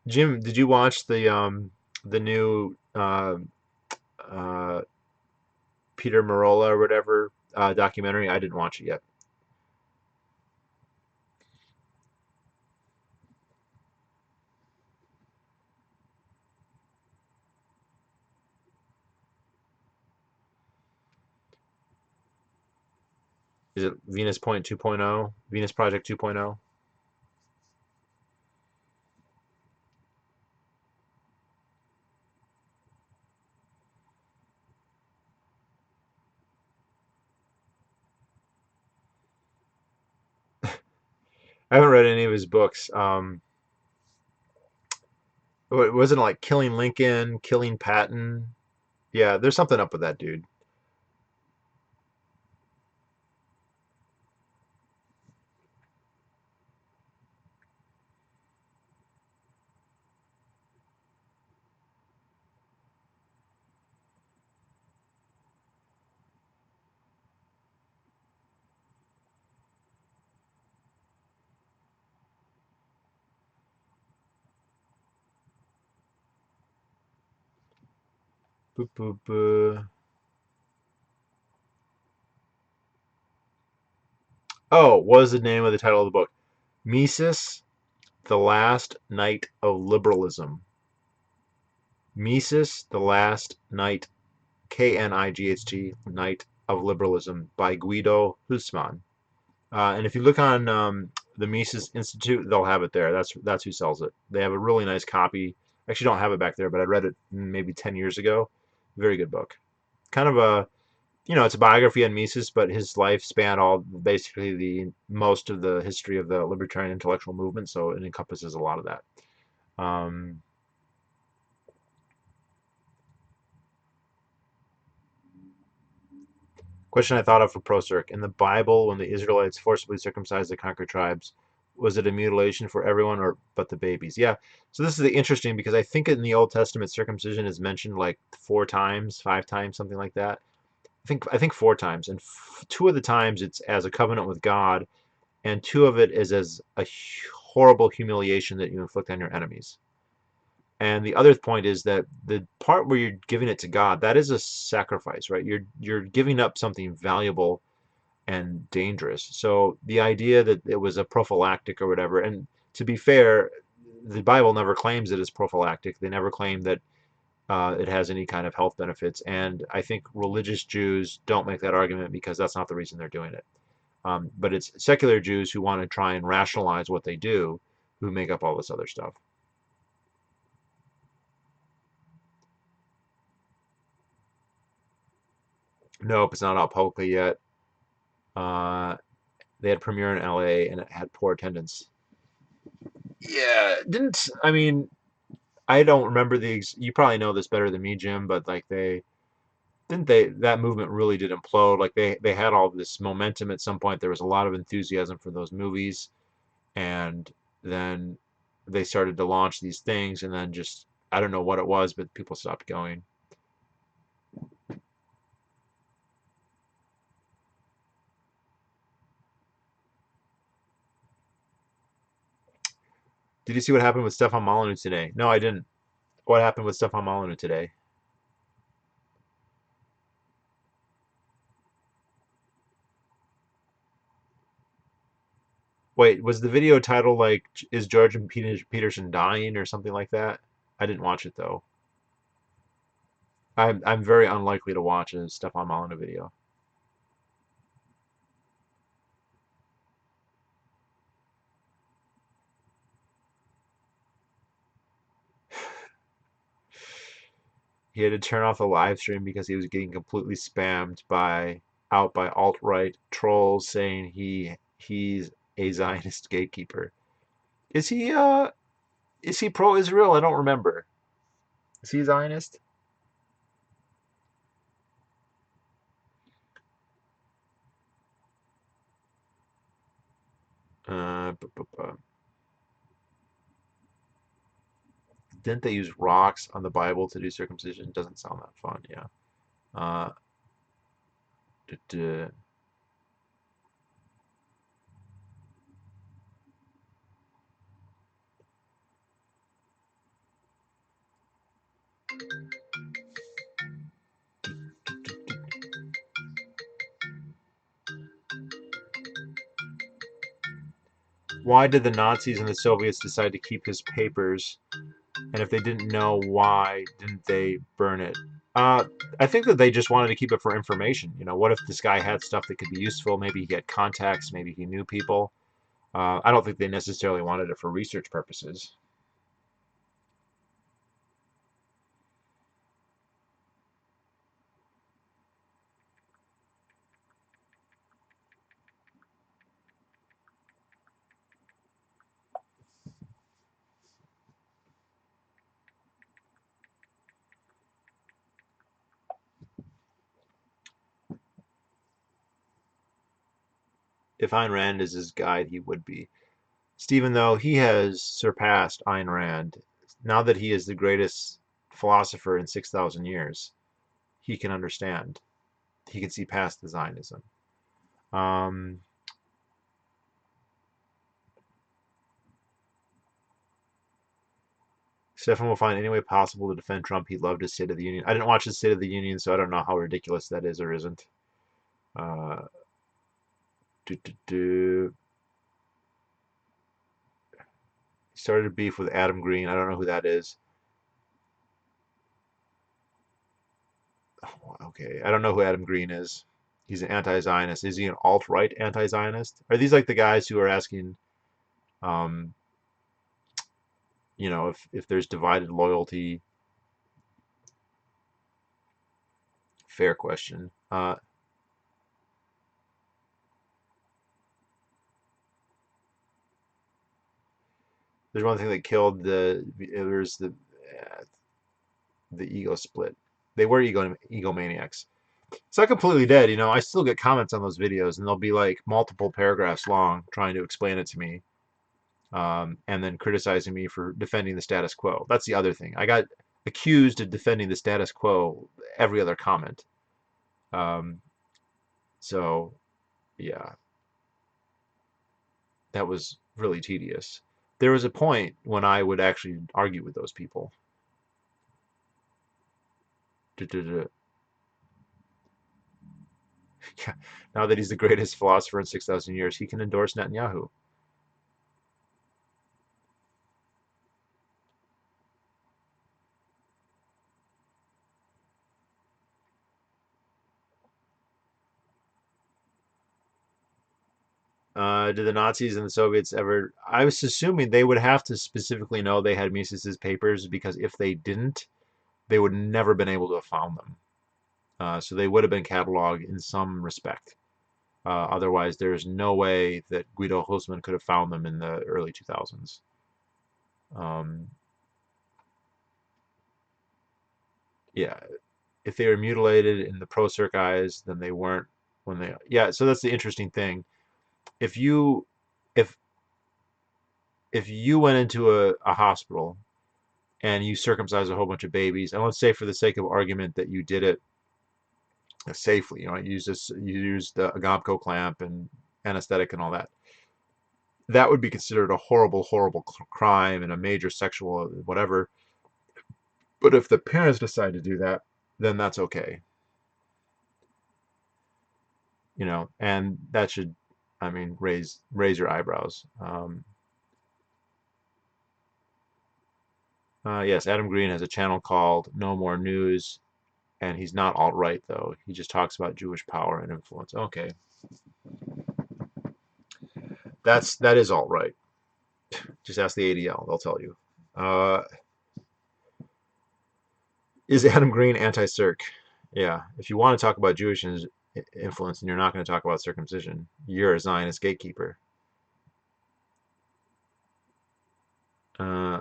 Speaker 1: Jim, did you watch the new uh Peter Marola or whatever documentary? I didn't watch it yet. Is it Venus Point 2.0? Venus Project 2.0? I haven't read any of his books. Wasn't it like Killing Lincoln, Killing Patton? Yeah, there's something up with that dude. Boop, boop, boop. Oh, what was the name of the title of the book? Mises, The Last Night of Liberalism. Mises, The Last Night, Knight, Night of Liberalism by Guido Husman. And if you look on the Mises Institute, they'll have it there. That's who sells it. They have a really nice copy. Actually, don't have it back there, but I read it maybe 10 years ago. Very good book. Kind of a, it's a biography on Mises, but his life spanned all basically the most of the history of the libertarian intellectual movement, so it encompasses a lot of that. Um, Question I thought of for ProCirc. In the Bible, when the Israelites forcibly circumcised the conquered tribes, was it a mutilation for everyone or but the babies? Yeah. So this is the interesting because I think in the Old Testament circumcision is mentioned like 4 times, 5 times, something like that. I think 4 times, and two of the times it's as a covenant with God, and two of it is as a horrible humiliation that you inflict on your enemies. And the other point is that the part where you're giving it to God, that is a sacrifice, right? You're giving up something valuable and dangerous. So the idea that it was a prophylactic or whatever, and to be fair, the Bible never claims it is prophylactic. They never claim that it has any kind of health benefits. And I think religious Jews don't make that argument because that's not the reason they're doing it. But it's secular Jews who want to try and rationalize what they do who make up all this other stuff. Nope, it's not out publicly yet. Uh, they had premiere in LA and it had poor attendance. Yeah, didn't I mean I don't remember you probably know this better than me, Jim, but like that movement really did implode. Like they had all this momentum at some point. There was a lot of enthusiasm for those movies, and then they started to launch these things, and then just I don't know what it was, but people stopped going. Did you see what happened with Stefan Molyneux today? No, I didn't. What happened with Stefan Molyneux today? Wait, was the video title like "Is Jordan Peterson dying" or something like that? I didn't watch it though. I'm very unlikely to watch a Stefan Molyneux video. He had to turn off the live stream because he was getting completely spammed by alt-right trolls saying he's a Zionist gatekeeper. Is he pro-Israel? I don't remember. Is he a Zionist? Uh, Didn't they use rocks on the Bible to do circumcision? Doesn't sound that fun. Yeah. Uh, Why did the Nazis and the Soviets decide to keep his papers? And if they didn't know, why didn't they burn it? Uh, I think that they just wanted to keep it for information. You know, what if this guy had stuff that could be useful? Maybe he had contacts. Maybe he knew people. I don't think they necessarily wanted it for research purposes. If Ayn Rand is his guide, he would be. Stephen, though, he has surpassed Ayn Rand. Now that he is the greatest philosopher in 6,000 years, he can understand. He can see past the Zionism. Um, Stefan will find any way possible to defend Trump. He loved his State of the Union. I didn't watch his State of the Union, so I don't know how ridiculous that is or isn't. Uh, do, do, do. Started beef with Adam Green. I don't know who that is. Oh, okay, I don't know who Adam Green is. He's an anti-Zionist. Is he an alt-right anti-Zionist? Are these like the guys who are asking, um, if there's divided loyalty? Fair question. There's one thing that killed there's the ego split. They were egomaniacs. It's not completely dead, I still get comments on those videos, and they'll be like multiple paragraphs long trying to explain it to me, and then criticizing me for defending the status quo. That's the other thing. I got accused of defending the status quo every other comment. Um, so, yeah, that was really tedious. There was a point when I would actually argue with those people. Now that he's the greatest philosopher in 6,000 years, he can endorse Netanyahu. Did the Nazis and the Soviets ever? I was assuming they would have to specifically know they had Mises's papers, because if they didn't, they would never been able to have found them. So they would have been cataloged in some respect. Otherwise, there's no way that Guido Husmann could have found them in the early 2000s. Yeah, if they were mutilated in the pro-circ eyes, then they weren't when they. Yeah, so that's the interesting thing. If you if if you went into a hospital and you circumcised a whole bunch of babies, and let's say for the sake of argument that you did it safely, you used the Agapko clamp and anesthetic and all that. That would be considered a horrible, horrible crime and a major sexual whatever. But if the parents decide to do that, then that's okay, and that should, I mean, raise your eyebrows. Yes, Adam Green has a channel called No More News, and he's not alt-right though. He just talks about Jewish power and influence. Okay, that is alt-right. Just ask the ADL; they'll tell you. Uh, Is Adam Green anti-circ? Yeah. If you want to talk about Jewish influence and you're not going to talk about circumcision, you're a Zionist gatekeeper. Uh,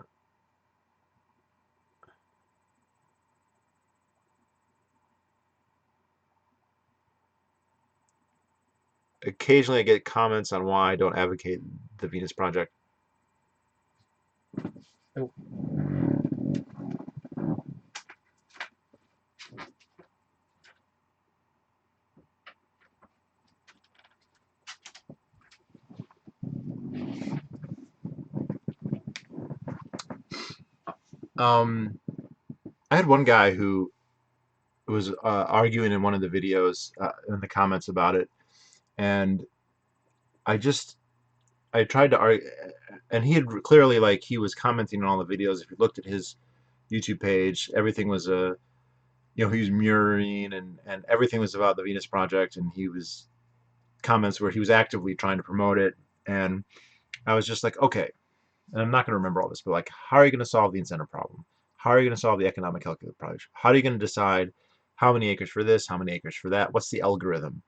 Speaker 1: Occasionally I get comments on why I don't advocate the Venus Project. Oh. I had one guy who was arguing in one of the videos in the comments about it, and I just I tried to argue, and he had clearly, like, he was commenting on all the videos. If you looked at his YouTube page, everything was a he was mirroring, and everything was about the Venus Project, and he was comments where he was actively trying to promote it, and I was just like, okay, and I'm not going to remember all this, but like, how are you going to solve the incentive problem? How are you going to solve the economic calculus problem? How are you going to decide how many acres for this, how many acres for that? What's the algorithm,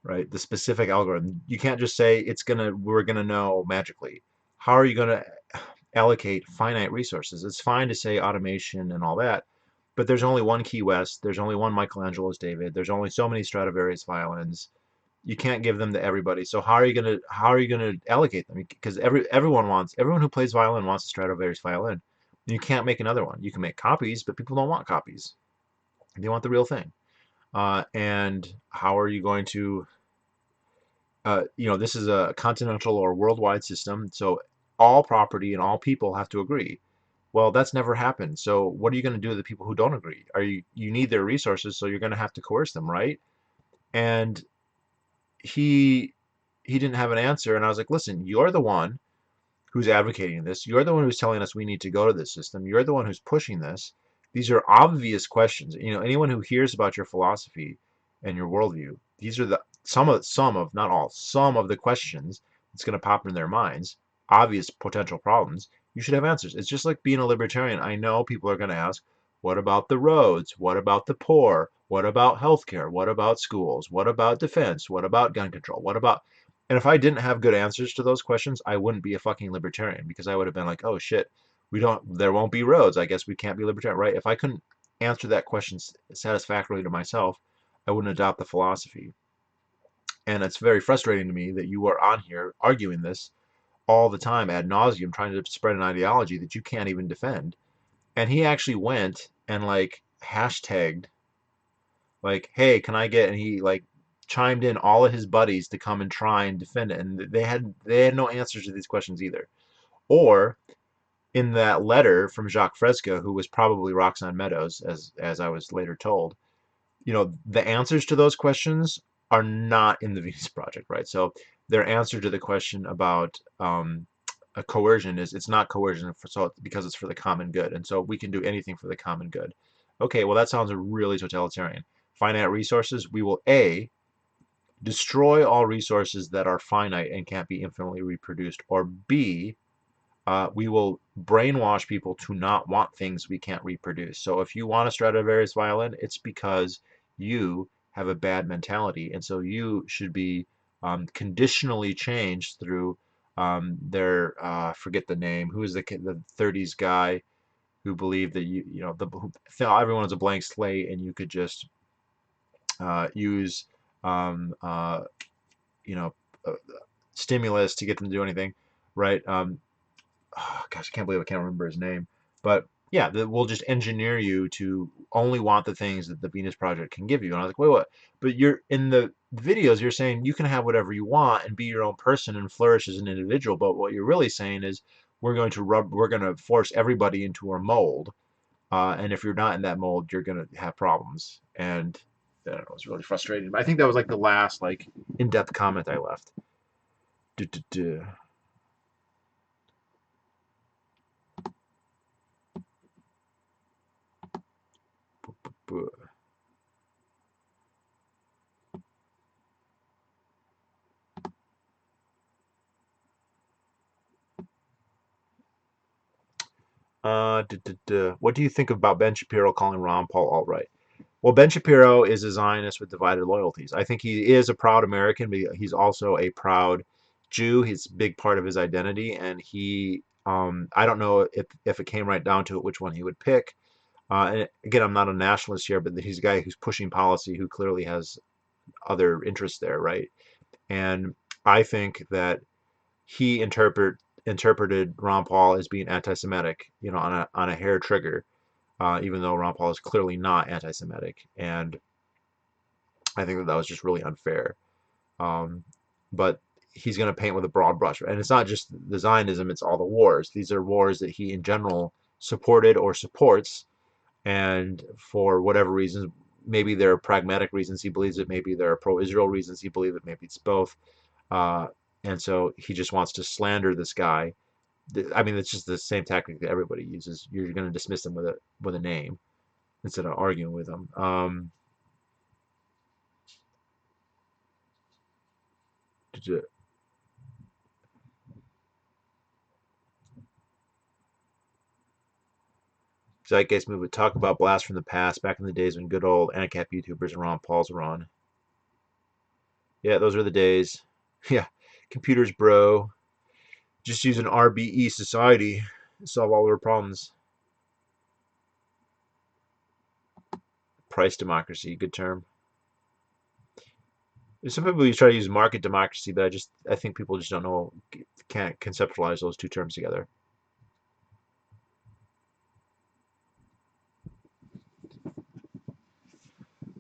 Speaker 1: right? The specific algorithm. You can't just say we're gonna know magically. How are you going to allocate finite resources? It's fine to say automation and all that, but there's only one Key West. There's only one Michelangelo's David. There's only so many Stradivarius violins. You can't give them to everybody. So how are you gonna allocate them? Because everyone who plays violin wants a Stradivarius violin. You can't make another one. You can make copies, but people don't want copies. They want the real thing. And how are you going to this is a continental or worldwide system, so all property and all people have to agree. Well, that's never happened. So what are you going to do with the people who don't agree? You need their resources, so you're going to have to coerce them, right? And he he didn't have an answer, and I was like, listen, you're the one who's advocating this. You're the one who's telling us we need to go to this system. You're the one who's pushing this. These are obvious questions. Anyone who hears about your philosophy and your worldview, these are the some of not all, some of the questions that's going to pop in their minds. Obvious potential problems. You should have answers. It's just like being a libertarian. I know people are going to ask, what about the roads? What about the poor? What about healthcare? What about schools? What about defense? What about gun control? What about and if I didn't have good answers to those questions, I wouldn't be a fucking libertarian because I would have been like, oh shit, there won't be roads. I guess we can't be libertarian, right? If I couldn't answer that question satisfactorily to myself, I wouldn't adopt the philosophy. And it's very frustrating to me that you are on here arguing this all the time ad nauseum, trying to spread an ideology that you can't even defend. And he actually went and like hashtagged like, hey, can I get, and he like chimed in all of his buddies to come and try and defend it, and they had no answers to these questions either. Or in that letter from Jacques Fresco, who was probably Roxanne Meadows, as I was later told, the answers to those questions are not in the Venus Project, right? So their answer to the question about a coercion is it's not coercion because it's for the common good, and so we can do anything for the common good. Okay, well that sounds really totalitarian. Finite resources, we will A, destroy all resources that are finite and can't be infinitely reproduced, or B, we will brainwash people to not want things we can't reproduce. So if you want a Stradivarius violin, it's because you have a bad mentality, and so you should be conditionally changed through their forget the name. Who is the 30s guy who believed that everyone is a blank slate and you could just use um, uh, you know uh, stimulus to get them to do anything, right? Oh, gosh, I can't believe I can't remember his name. But yeah, we'll just engineer you to only want the things that the Venus Project can give you. And I was like, wait, what? But you're in the videos, you're saying you can have whatever you want and be your own person and flourish as an individual. But what you're really saying is we're going to force everybody into a mold. And if you're not in that mold, you're going to have problems. And I don't know, it was really frustrating. But I think that was like the last like in-depth comment I left. Duh, duh, duh. Buh. What do you think about Ben Shapiro calling Ron Paul alt-right? Well, Ben Shapiro is a Zionist with divided loyalties. I think he is a proud American, but he's also a proud Jew. He's a big part of his identity, and I don't know if it came right down to it, which one he would pick. And again, I'm not a nationalist here, but he's a guy who's pushing policy who clearly has other interests there, right? And I think that he interpreted Ron Paul as being anti-Semitic, on a hair trigger, even though Ron Paul is clearly not anti-Semitic, and I think that was just really unfair. Um, but he's going to paint with a broad brush, and it's not just the Zionism; it's all the wars. These are wars that he, in general, supported or supports, and for whatever reasons, maybe there are pragmatic reasons he believes it, maybe there are pro-Israel reasons he believes it, maybe it's both. Uh, and so he just wants to slander this guy. I mean, it's just the same tactic that everybody uses. You're going to dismiss them with a name instead of arguing with them. Zeitgeist movement talk about blasts from the past back in the days when good old ANCAP YouTubers and Ron Pauls were on. Yeah, those were the days. Yeah, computers, bro. Just use an RBE society to solve all our problems. Price democracy, good term. Some people try to use market democracy, but I think people just don't know, can't conceptualize those two terms together.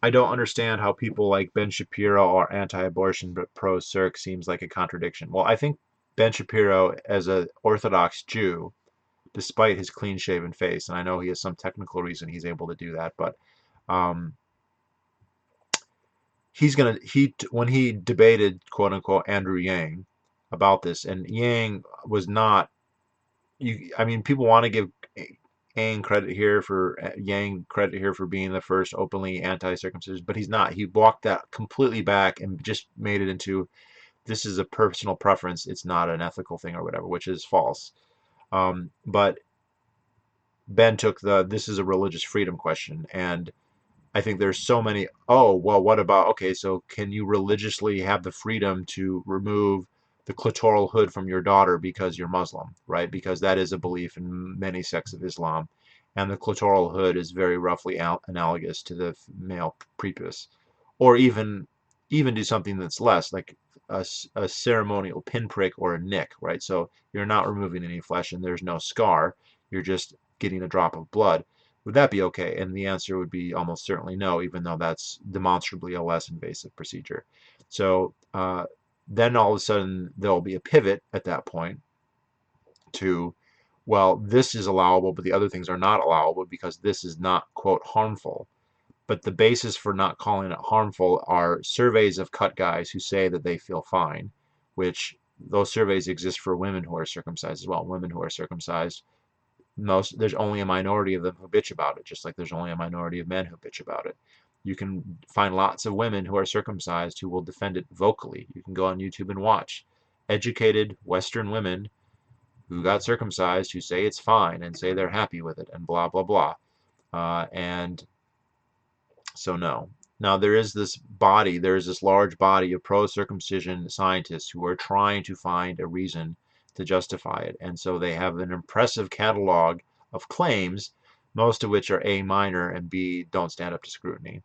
Speaker 1: I don't understand how people like Ben Shapiro are anti-abortion but pro-Circ seems like a contradiction. Well, I think Ben Shapiro, as an Orthodox Jew, despite his clean-shaven face, and I know he has some technical reason he's able to do that, but um, when he debated quote unquote Andrew Yang about this, and Yang was not I mean, people want to give Yang credit here for being the first openly anti-circumcision, but he's not. He walked that completely back and just made it into this is a personal preference. It's not an ethical thing or whatever, which is false. But Ben took this is a religious freedom question, and I think there's so many, oh, well, what about, okay, so can you religiously have the freedom to remove the clitoral hood from your daughter because you're Muslim, right? Because that is a belief in many sects of Islam. And the clitoral hood is very roughly analogous to the male prepuce. Or even do something that's less, like a ceremonial pinprick or a nick, right? So you're not removing any flesh and there's no scar. You're just getting a drop of blood. Would that be okay? And the answer would be almost certainly no, even though that's demonstrably a less invasive procedure. So then all of a sudden there'll be a pivot at that point to, well, this is allowable, but the other things are not allowable because this is not, quote, harmful. But the basis for not calling it harmful are surveys of cut guys who say that they feel fine, which those surveys exist for women who are circumcised as well. Women who are circumcised, there's only a minority of them who bitch about it, just like there's only a minority of men who bitch about it. You can find lots of women who are circumcised who will defend it vocally. You can go on YouTube and watch educated Western women who got circumcised who say it's fine and say they're happy with it and blah blah blah. And so no. Now there is this large body of pro-circumcision scientists who are trying to find a reason to justify it. And so they have an impressive catalog of claims, most of which are A, minor, and B, don't stand up to scrutiny.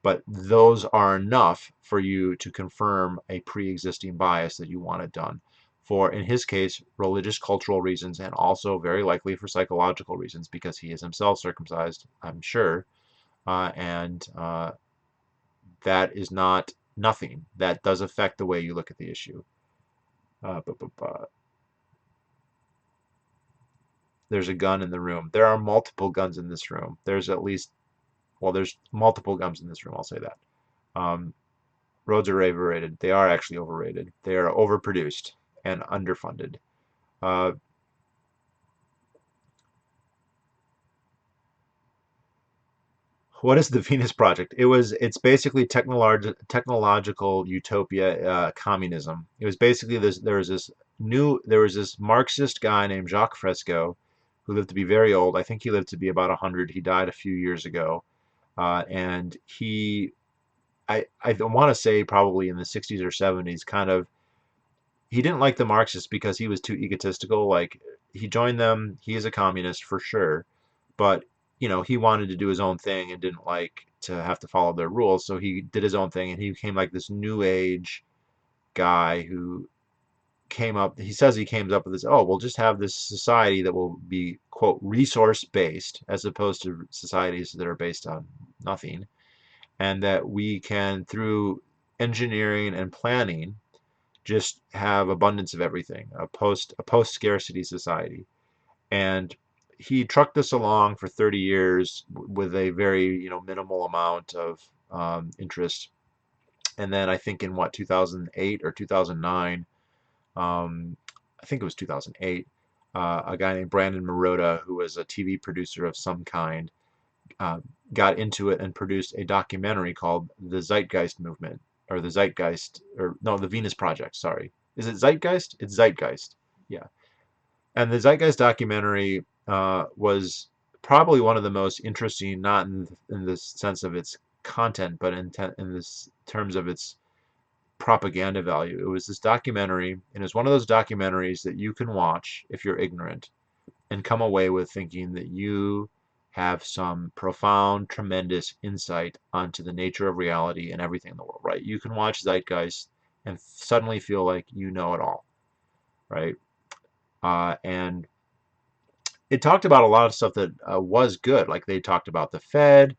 Speaker 1: But those are enough for you to confirm a pre-existing bias that you wanted done. For, in his case, religious, cultural reasons, and also very likely for psychological reasons, because he is himself circumcised, I'm sure. And that is not nothing. That does affect the way you look at the issue. There's a gun in the room. There are multiple guns in this room. There's multiple guns in this room, I'll say that. Roads are overrated. They are actually overrated. They are overproduced and underfunded. What is the Venus Project? It's basically technological utopia, communism. It was basically this. There was this Marxist guy named Jacques Fresco who lived to be very old. I think he lived to be about 100. He died a few years ago. And I want to say probably in the 60s or 70s, kind of, he didn't like the Marxists because he was too egotistical. Like, he joined them. He is a communist for sure, but he wanted to do his own thing and didn't like to have to follow their rules. So he did his own thing, and he became like this new age guy who came up. He says he came up with this. Oh, we'll just have this society that will be, quote, resource based, as opposed to societies that are based on nothing, and that we can, through engineering and planning, just have abundance of everything, a post scarcity society. And he trucked this along for 30 years with a very minimal amount of interest. And then I think in what, 2008 or 2009, I think it was 2008, a guy named Brandon Marotta, who was a TV producer of some kind, uh, got into it and produced a documentary called The Zeitgeist Movement, or the Zeitgeist, or no, the Venus Project, sorry. Is it Zeitgeist? It's Zeitgeist. Yeah. And the Zeitgeist documentary was probably one of the most interesting, not in the sense of its content, but in this terms of its propaganda value. It was this documentary, and it's one of those documentaries that you can watch if you're ignorant and come away with thinking that you have some profound, tremendous insight onto the nature of reality and everything in the world, right? You can watch Zeitgeist and suddenly feel like you know it all, right? And it talked about a lot of stuff that was good. Like, they talked about the Fed.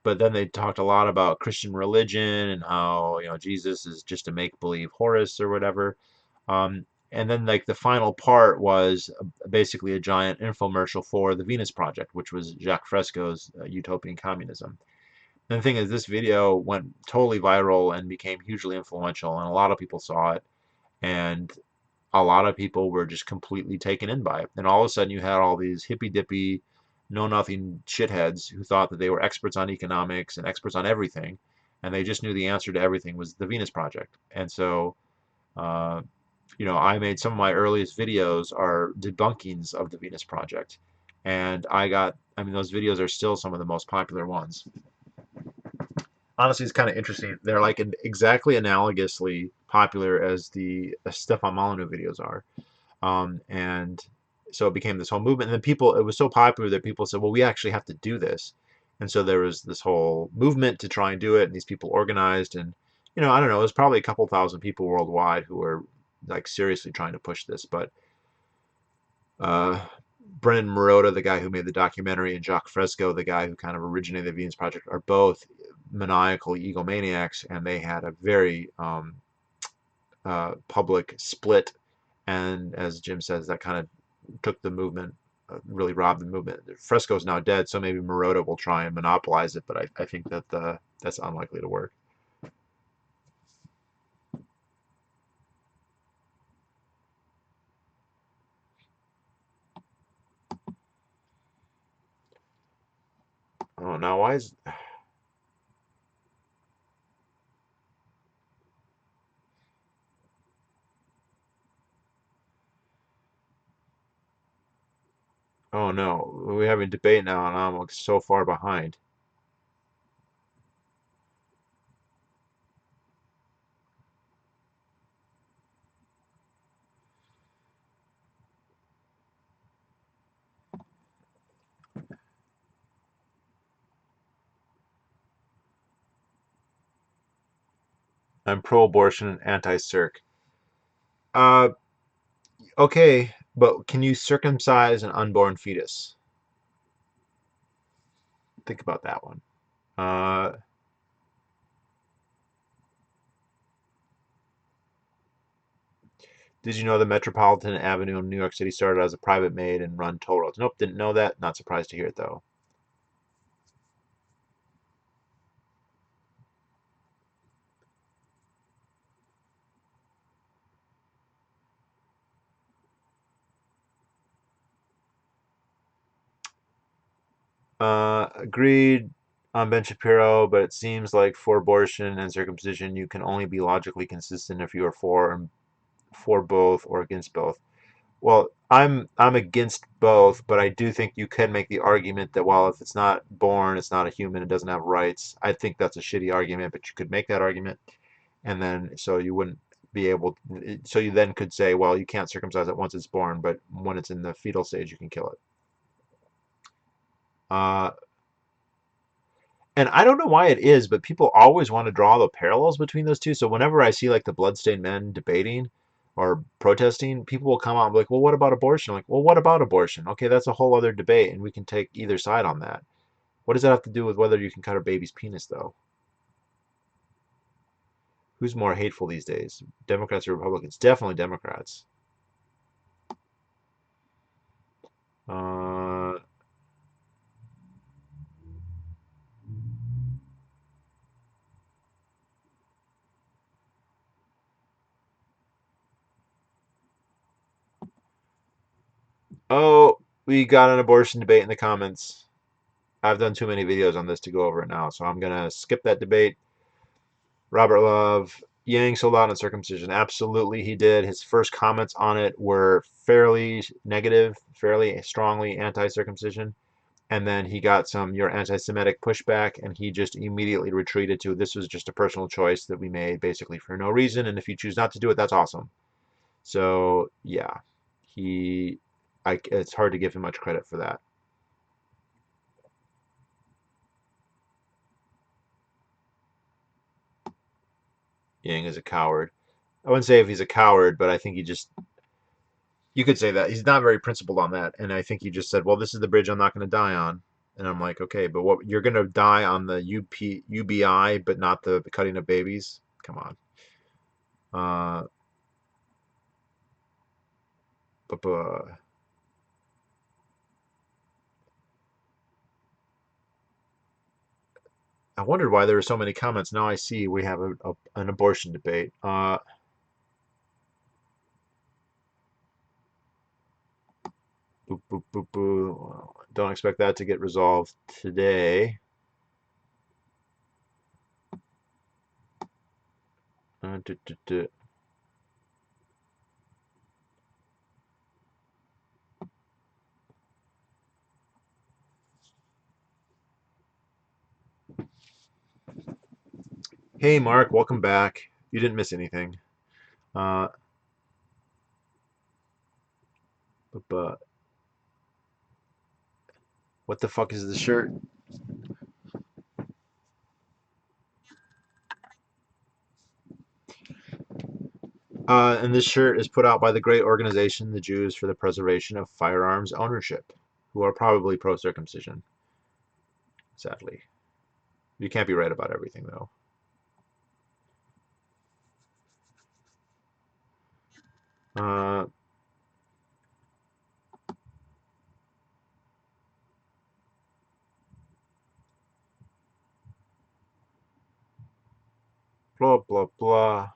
Speaker 1: But then they talked a lot about Christian religion and how Jesus is just a make-believe Horus or whatever. And then, like, the final part was basically a giant infomercial for the Venus Project, which was Jacques Fresco's Utopian communism. And the thing is, this video went totally viral and became hugely influential, and a lot of people saw it, and a lot of people were just completely taken in by it. And all of a sudden, you had all these hippy-dippy, know-nothing shitheads who thought that they were experts on economics and experts on everything, and they just knew the answer to everything was the Venus Project. And so, uh, I made some of my earliest videos are debunkings of the Venus Project, and I mean, those videos are still some of the most popular ones. Honestly, it's kind of interesting. They're like exactly analogously popular as the Stefan Molyneux videos are. And so it became this whole movement. And then it was so popular that people said, well, we actually have to do this. And so there was this whole movement to try and do it. And these people organized. And, I don't know, it was probably a couple thousand people worldwide who were like seriously trying to push this. But uh, Brendan Marotta, the guy who made the documentary, and Jacques Fresco, the guy who kind of originated the Venus Project, are both maniacal egomaniacs. And they had a very public split, and as Jim says, that kind of took the movement, really robbed the movement. Fresco's now dead, so maybe Marotta will try and monopolize it, but I think that that's unlikely to work. Oh, now why is... Oh no, we're having a debate now, and I'm like so far behind. I'm pro-abortion and anti-circ. Uh, okay, but can you circumcise an unborn fetus? Think about that one. Uh, did you know the Metropolitan Avenue in New York City started as a private made and run toll roads? Nope, didn't know that. Not surprised to hear it though. Agreed on Ben Shapiro, but it seems like for abortion and circumcision, you can only be logically consistent if you are for both or against both. Well, I'm against both, but I do think you can make the argument that while if it's not born, it's not a human, it doesn't have rights. I think that's a shitty argument, but you could make that argument, and then so you wouldn't be able. So you then could say, well, you can't circumcise it once it's born, but when it's in the fetal stage, you can kill it. Uh, and I don't know why it is, but people always want to draw the parallels between those two. So whenever I see like the bloodstained men debating or protesting, people will come out and be like, well, what about abortion? I'm like, well, what about abortion? Okay, that's a whole other debate, and we can take either side on that. What does that have to do with whether you can cut a baby's penis, though? Who's more hateful these days, Democrats or Republicans? Definitely Democrats. Uh, oh, we got an abortion debate in the comments. I've done too many videos on this to go over it now, so I'm gonna skip that debate. Robert Love, Yang sold out on circumcision. Absolutely, he did. His first comments on it were fairly negative, fairly strongly anti-circumcision. And then he got some your anti-Semitic pushback, and he just immediately retreated to this was just a personal choice that we made basically for no reason. And if you choose not to do it, that's awesome. So yeah, he, it's hard to give him much credit for that. Yang is a coward. I wouldn't say if he's a coward, but I think he just you could say that he's not very principled on that, and I think he just said, "Well, this is the bridge I'm not going to die on," and I'm like, "Okay, but what you're going to die on the UBI, but not the cutting of babies? Come on." Uh, but I wondered why there were so many comments. Now I see we have an abortion debate. Boop, boop, boop, boop. Don't expect that to get resolved today. Duh, duh, duh. Hey, Mark, welcome back. You didn't miss anything. Uh, but what the fuck is the shirt? And this shirt is put out by the great organization, the Jews for the Preservation of Firearms Ownership, who are probably pro-circumcision, sadly. You can't be right about everything, though. Uh, blah, blah, blah.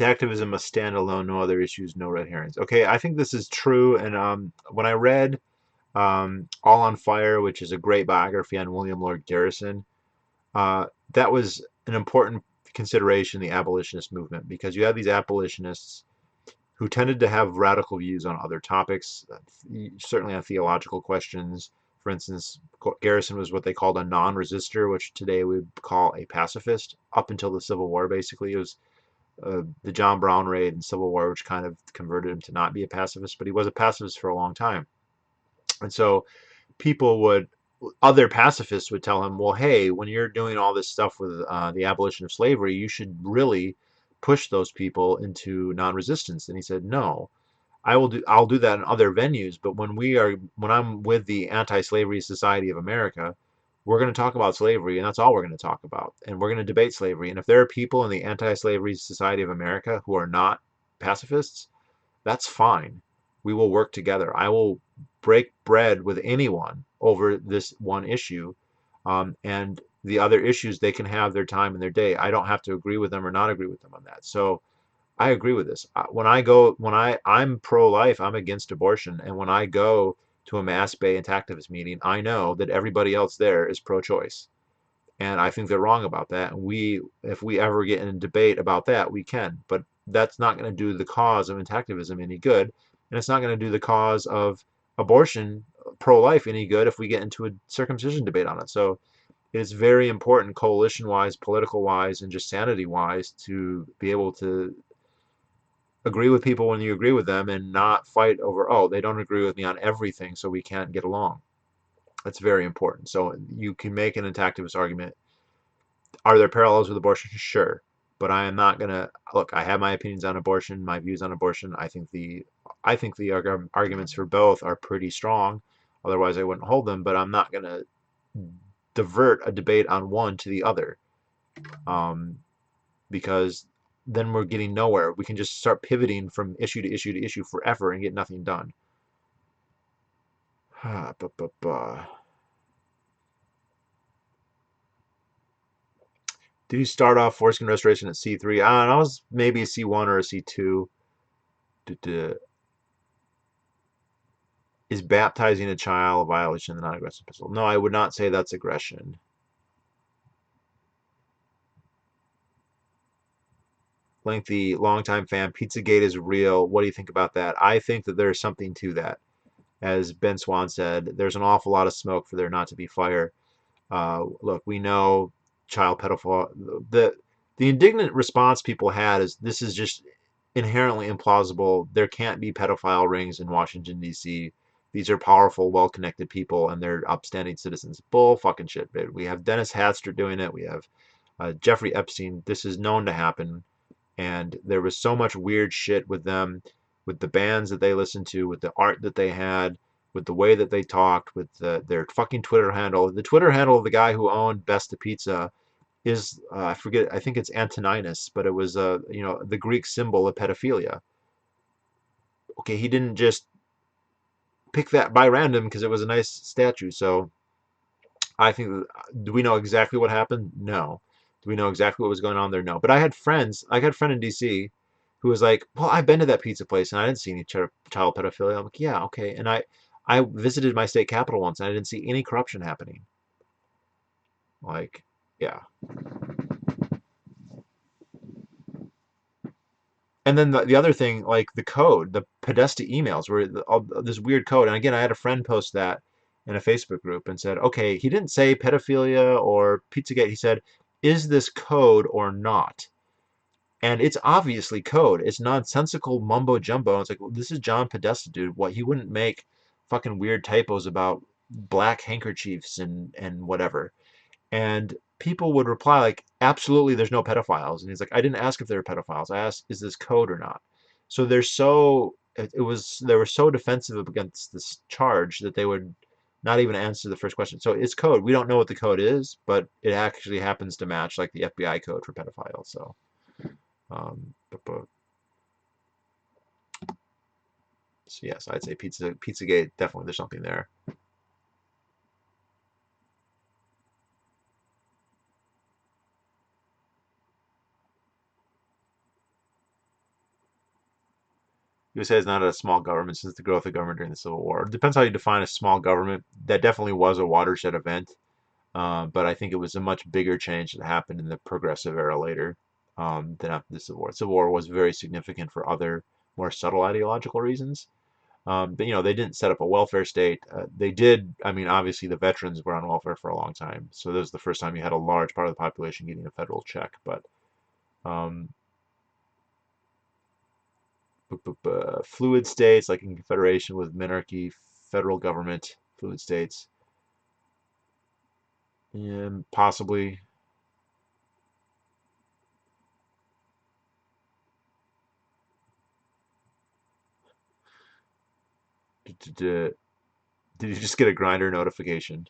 Speaker 1: Activism must stand alone, no other issues, no red herrings. Okay, I think this is true. And when I read All on Fire, which is a great biography on William Lloyd Garrison, that was an important consideration, the abolitionist movement, because you have these abolitionists who tended to have radical views on other topics, certainly on theological questions. For instance, Garrison was what they called a non-resistor, which today we would call a pacifist. Up until the Civil War, basically, it was the John Brown raid and Civil War, which kind of converted him to not be a pacifist, but he was a pacifist for a long time. And so people would, other pacifists would tell him, well, hey, when you're doing all this stuff with the abolition of slavery, you should really push those people into non-resistance. And he said, no, I'll do that in other venues, but when I'm with the Anti-Slavery Society of America, we're going to talk about slavery, and that's all we're going to talk about. And we're going to debate slavery. And if there are people in the Anti-Slavery Society of America who are not pacifists, that's fine. We will work together. I will break bread with anyone over this one issue. And the other issues, they can have their time and their day. I don't have to agree with them or not agree with them on that. So I agree with this. I'm pro-life, I'm against abortion, and when I go to a mass-based activist meeting, I know that everybody else there is pro-choice, and I think they're wrong about that. And if we ever get in a debate about that, we can, but that's not going to do the cause of activism any good, and it's not going to do the cause of abortion, pro-life any good if we get into a circumcision debate on it. So it's very important, coalition-wise, political-wise, and just sanity-wise, to be able to agree with people when you agree with them and not fight over, oh, they don't agree with me on everything, so we can't get along. That's very important. So you can make an activist argument. Are there parallels with abortion? Sure. But I am not going to look. I have my opinions on abortion, my views on abortion. I think the arguments for both are pretty strong. Otherwise, I wouldn't hold them. But I'm not going to divert a debate on one to the other, um, because then we're getting nowhere. We can just start pivoting from issue to issue to issue forever and get nothing done. Did you start off foreskin restoration at C3? I don't know, I was maybe a C1 or a C2. Is baptizing a child a violation of the non-aggressive principle? No, I would not say that's aggression. Lengthy, longtime fan. Pizzagate is real. What do you think about that? I think that there's something to that. As Ben Swan said, there's an awful lot of smoke for there not to be fire. Look, we know child pedophile. The indignant response people had is, this is just inherently implausible. There can't be pedophile rings in Washington, D.C. These are powerful, well-connected people, and they're upstanding citizens. Bull fucking shit, dude. We have Dennis Hastert doing it. We have Jeffrey Epstein. This is known to happen. And there was so much weird shit with them, with the bands that they listened to, with the art that they had, with the way that they talked, with their fucking Twitter handle. The Twitter handle of the guy who owned Best of Pizza is, I forget, I think it's Antoninus, but it was the Greek symbol of pedophilia. Okay, he didn't just pick that by random because it was a nice statue. So I think, do we know exactly what happened? No. Do we know exactly what was going on there? No. But I had a friend in DC who was like, well, I've been to that pizza place and I didn't see any child pedophilia. I'm like, yeah, okay. And I visited my state capital once and I didn't see any corruption happening. Like, yeah. And then the other thing, like the code, the Podesta emails, were all this weird code. And again, I had a friend post that in a Facebook group and said, okay, he didn't say pedophilia or Pizzagate. He said, is this code or not? And it's obviously code. It's nonsensical mumbo jumbo. It's like, well, this is John Podesta, dude. What, he wouldn't make fucking weird typos about black handkerchiefs and whatever. And people would reply like, absolutely, there's no pedophiles. And he's like, I didn't ask if there were pedophiles. I asked, is this code or not? So they were so defensive against this charge that they would not even answer the first question. So it's code. We don't know what the code is, but it actually happens to match like the FBI code for pedophiles. So, um, so yes, I'd say Pizzagate, definitely there's something there. USA is not a small government since the growth of government during the Civil War. It depends how you define a small government. That definitely was a watershed event, but I think it was a much bigger change that happened in the progressive era later, than after the Civil War. The Civil War was very significant for other more subtle ideological reasons. But they didn't set up a welfare state. They did. I mean, obviously the veterans were on welfare for a long time, so this was the first time you had a large part of the population getting a federal check. But um, fluid states, like in confederation with monarchy, federal government, fluid states, and possibly. Did you just get a grinder notification?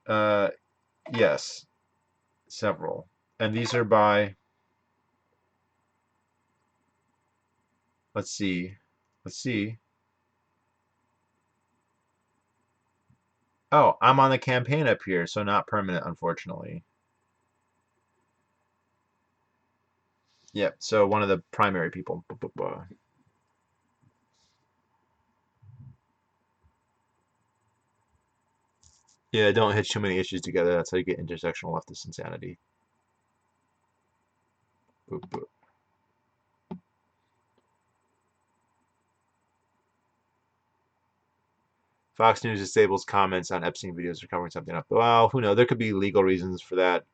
Speaker 1: Uh, yes, several, and these are by. Let's see, let's see. Oh, I'm on the campaign up here, so not permanent, unfortunately. Yep. So one of the primary people. Yeah, don't hitch too many issues together. That's how you get intersectional leftist insanity. Fox News disables comments on Epstein videos for covering something up. Well, who knows? There could be legal reasons for that.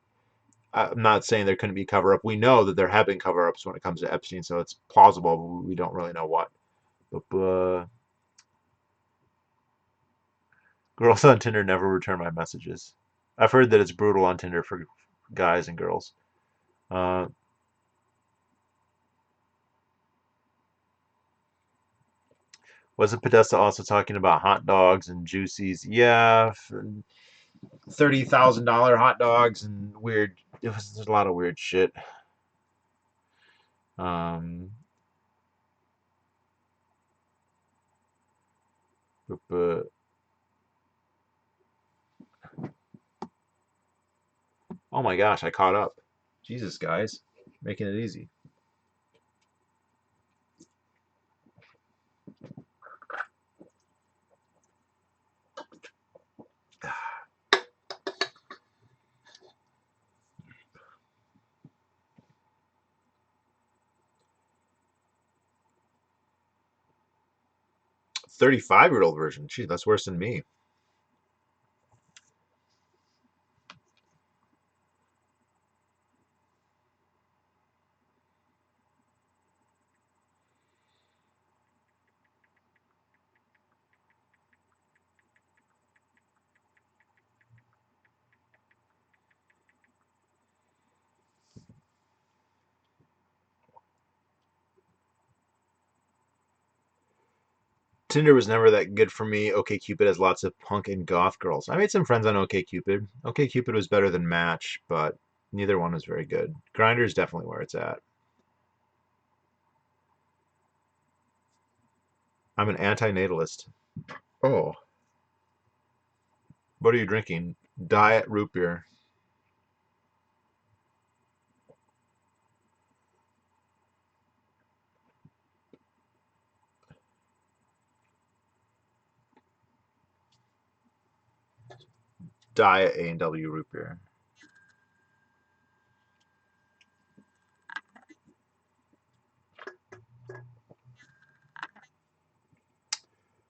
Speaker 1: I'm not saying there couldn't be cover up. We know that there have been cover ups when it comes to Epstein, so it's plausible. But we don't really know what. Girls on Tinder never return my messages. I've heard that it's brutal on Tinder for guys and girls. Uh, wasn't Podesta also talking about hot dogs and juicies? Yeah, $30,000 hot dogs and weird. There's a lot of weird shit. Um, but oh my gosh, I caught up. Jesus, guys, making it easy. $35-year-old version. Gee, that's worse than me. Tinder was never that good for me. OkCupid has lots of punk and goth girls. I made some friends on OkCupid. OkCupid was better than Match, but neither one was very good. Grindr is definitely where it's at. I'm an antinatalist. Oh, what are you drinking? Diet root beer. Diet A&W root beer.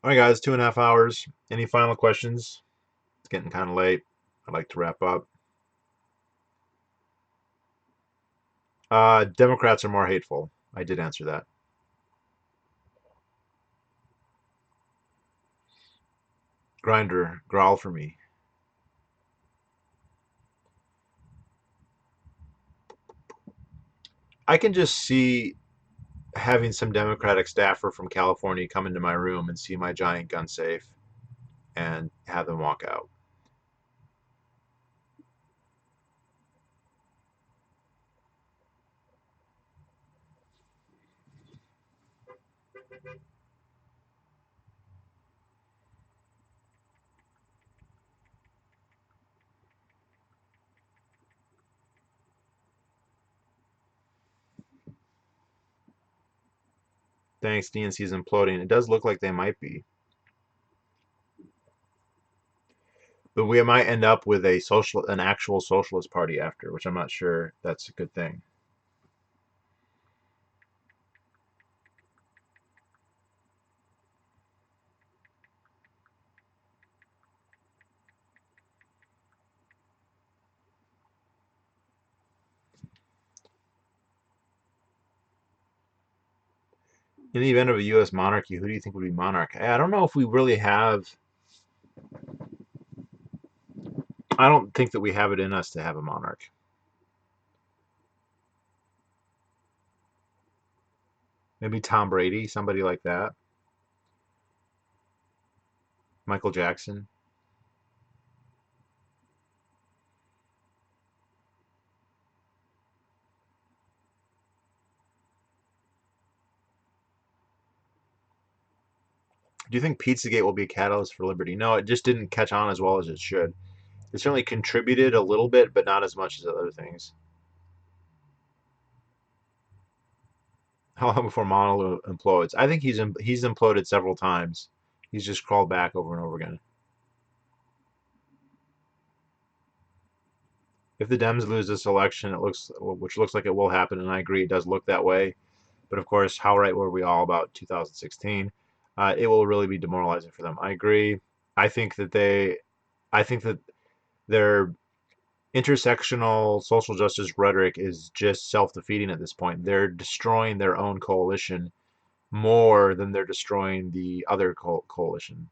Speaker 1: All right, guys, 2.5 hours. Any final questions? It's getting kind of late. I'd like to wrap up. Democrats are more hateful. I did answer that. Grinder, growl for me. I can just see having some Democratic staffer from California come into my room and see my giant gun safe and have them walk out. Thanks, DNC is imploding. It does look like they might be. But we might end up with an actual socialist party after, which I'm not sure that's a good thing. In the event of a U.S. monarchy, who do you think would be monarch? I don't know if we really have. I don't think that we have it in us to have a monarch. Maybe Tom Brady, somebody like that. Michael Jackson. Do you think Pizzagate will be a catalyst for liberty? No, it just didn't catch on as well as it should. It certainly contributed a little bit, but not as much as other things. How long before Molyneux implodes? I think he's imploded several times. He's just crawled back over and over again. If the Dems lose this election, which looks like it will happen, and I agree, it does look that way. But of course, how right were we all about 2016? It will really be demoralizing for them. I agree. I think that I think that their intersectional social justice rhetoric is just self-defeating at this point. They're destroying their own coalition more than they're destroying the other coalition.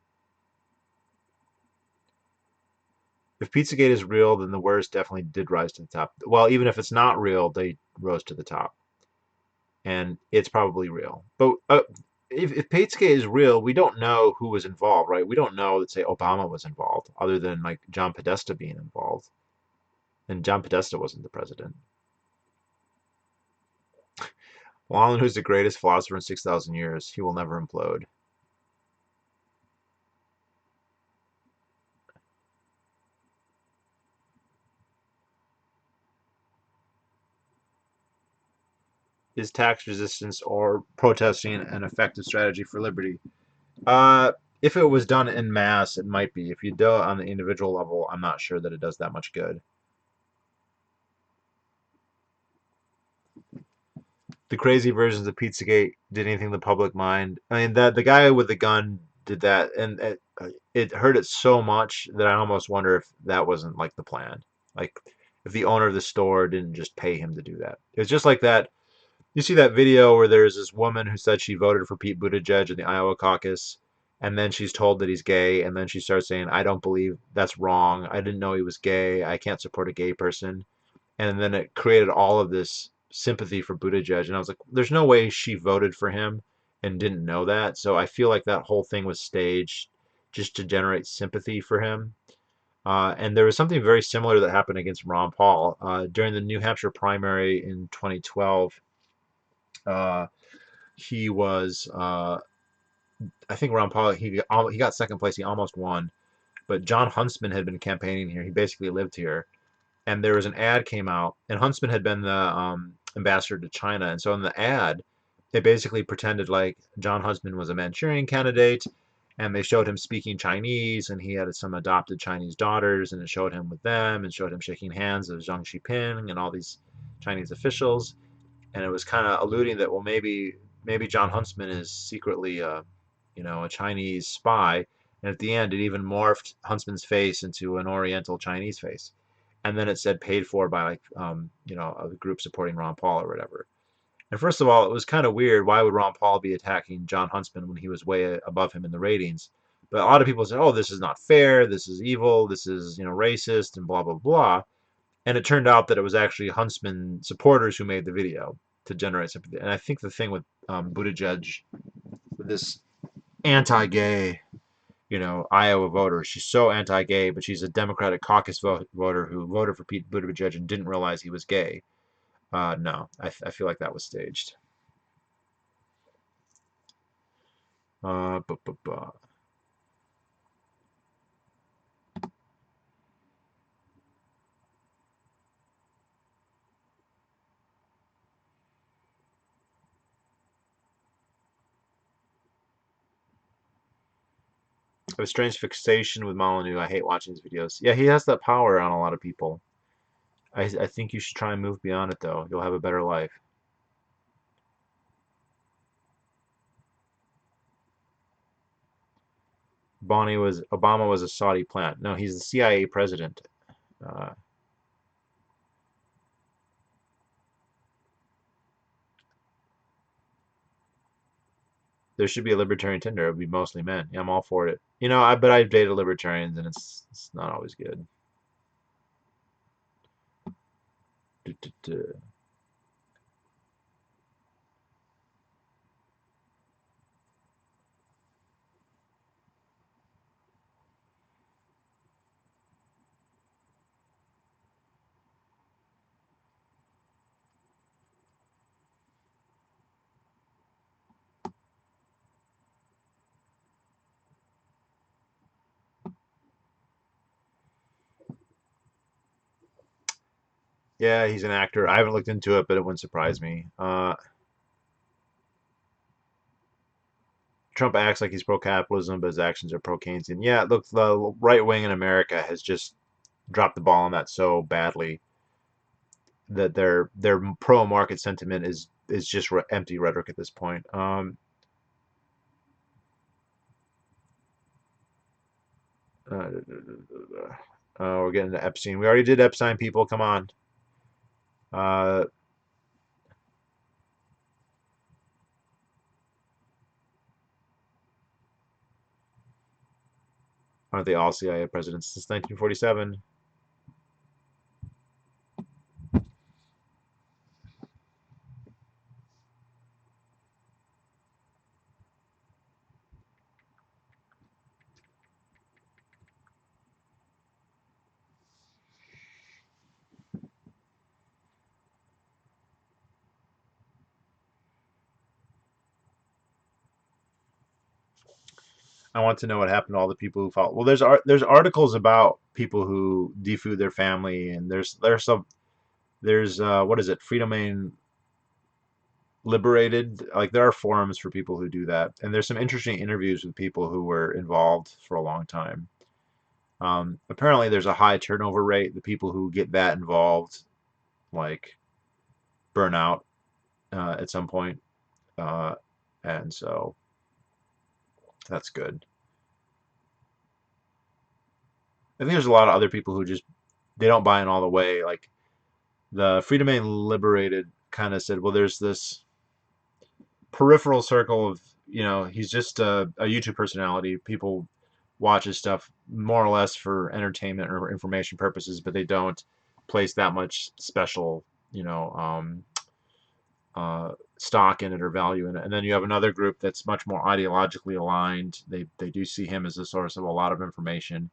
Speaker 1: If Pizzagate is real, then the worst definitely did rise to the top. Well, even if it's not real, they rose to the top, and it's probably real. But if Pizzagate is real, we don't know who was involved, right? We don't know that, say, Obama was involved, other than like John Podesta being involved, and John Podesta wasn't the president. Wallen, who's the greatest philosopher in 6,000 years, he will never implode. Is tax resistance or protesting an effective strategy for liberty? If it was done in mass, it might be. If you do it on the individual level, I'm not sure that it does that much good. The crazy versions of Pizzagate did anything the public mind. I mean, that the guy with the gun did that, and it hurt it so much that I almost wonder if that wasn't like the plan. Like, if the owner of the store didn't just pay him to do that. It's just like that. You see that video where there's this woman who said she voted for Pete Buttigieg in the Iowa caucus, and then she's told that he's gay, and then she starts saying, I don't believe that's wrong. I didn't know he was gay. I can't support a gay person. And then it created all of this sympathy for Buttigieg. And I was like, there's no way she voted for him and didn't know that. So I feel like that whole thing was staged just to generate sympathy for him. And there was something very similar that happened against Ron Paul. During the New Hampshire primary in 2012, uh, he was, I think Ron Paul, he got second place. He almost won. But John Huntsman had been campaigning here. He basically lived here. And there was an ad came out, and Huntsman had been the ambassador to China. And so in the ad, they basically pretended like John Huntsman was a Manchurian candidate, and they showed him speaking Chinese, and he had some adopted Chinese daughters, and it showed him with them, and showed him shaking hands with Zhang Xiping and all these Chinese officials. And it was kind of alluding that, well, maybe John Huntsman is secretly a Chinese spy. And at the end, it even morphed Huntsman's face into an Oriental Chinese face. And then it said paid for by like a group supporting Ron Paul or whatever. And first of all, it was kind of weird. Why would Ron Paul be attacking John Huntsman when he was way above him in the ratings? But a lot of people said, "Oh, this is not fair. This is evil. This is racist and blah blah blah." And it turned out that it was actually Huntsman supporters who made the video to generate sympathy. And I think the thing with Buttigieg, with this anti-gay, Iowa voter, she's so anti-gay, but she's a Democratic caucus voter who voted for Pete Buttigieg and didn't realize he was gay. No, I feel like that was staged. Uh, bu- bu- bu- a strange fixation with Molyneux. I hate watching his videos. Yeah, he has that power on a lot of people. I think you should try and move beyond it, though. You'll have a better life. Obama was a Saudi plant. No, he's the CIA president. Uh, there should be a libertarian Tinder. It would be mostly men. Yeah, I'm all for it. But I've dated libertarians, and it's not always good. Duh, duh, duh. Yeah, he's an actor. I haven't looked into it, but it wouldn't surprise me. Trump acts like he's pro-capitalism, but his actions are pro-Keynesian. Yeah, look, the right wing in America has just dropped the ball on that so badly that their pro-market sentiment is just empty rhetoric at this point. Uh, we're getting to Epstein. We already did Epstein, people. Come on. Uh, aren't they all CIA presidents since 1947? I want to know what happened to all the people who fought. Well, there's articles about people who defood their family, and there's some there's what is it? Freedom Main Liberated. Like there are forums for people who do that, and there's some interesting interviews with people who were involved for a long time. Apparently, there's a high turnover rate. The people who get that involved, like, burn out at some point, uh, and so that's good. I think there's a lot of other people who just they don't buy in all the way. Like the Freedom Main Liberated kind of said, well, there's this peripheral circle of, he's just a YouTube personality. People watch his stuff more or less for entertainment or information purposes, but they don't place that much special, stock in it or value in it. And then you have another group that's much more ideologically aligned. They do see him as a source of a lot of information,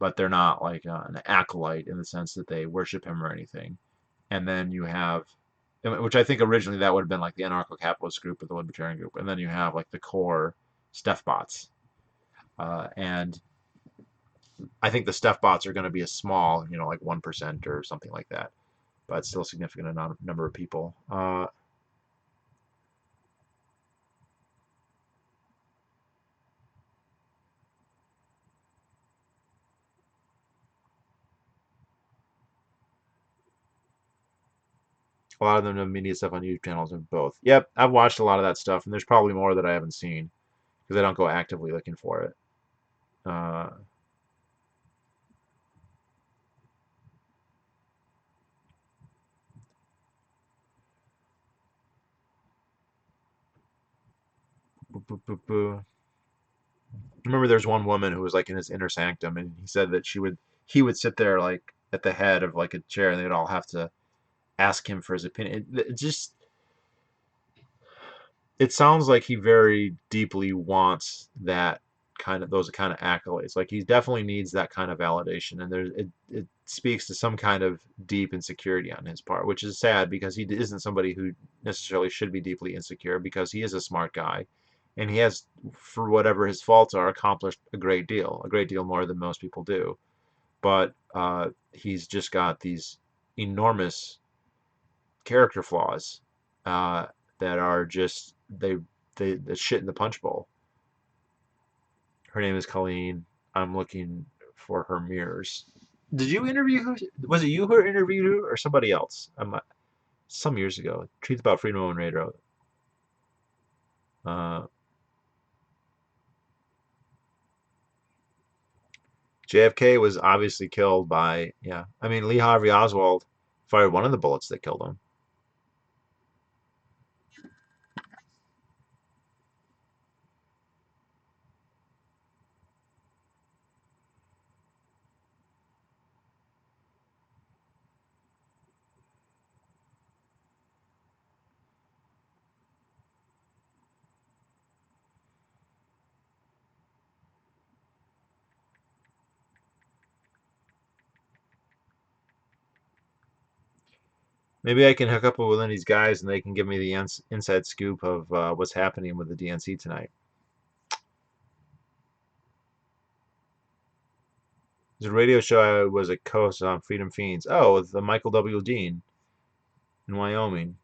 Speaker 1: but they're not like an acolyte in the sense that they worship him or anything. And then you have, which I think originally that would have been like the anarcho-capitalist group or the libertarian group, and then you have like the core Steph bots, and I think the Steph bots are going to be a small, like 1% or something like that, but still a significant number of people. A lot of them have media stuff on YouTube channels of both. Yep, I've watched a lot of that stuff, and there's probably more that I haven't seen because I don't go actively looking for it. Uh, remember there's one woman who was like in his inner sanctum, and he said that he would sit there like at the head of like a chair, and they'd all have to ask him for his opinion. It just it sounds like he very deeply wants that those kind of accolades. Like he definitely needs that kind of validation, and it speaks to some kind of deep insecurity on his part, which is sad because he isn't somebody who necessarily should be deeply insecure because he is a smart guy, and he has, for whatever his faults are, accomplished a great deal more than most people do. But he's just got these enormous character flaws uh, that are just the shit in the punch bowl. Her name is Colleen. I'm looking for her mirrors. Did you interview her? Was it you who interviewed her or somebody else? Some years ago. Truth About Freedom on Radio. Uh, JFK was obviously killed by, yeah. I mean, Lee Harvey Oswald fired one of the bullets that killed him. Maybe I can hook up with one of these guys and they can give me the inside scoop of what's happening with the DNC tonight. There's a radio show I was a co-host on, Freedom Fiends. Oh, with Michael W. Dean in Wyoming.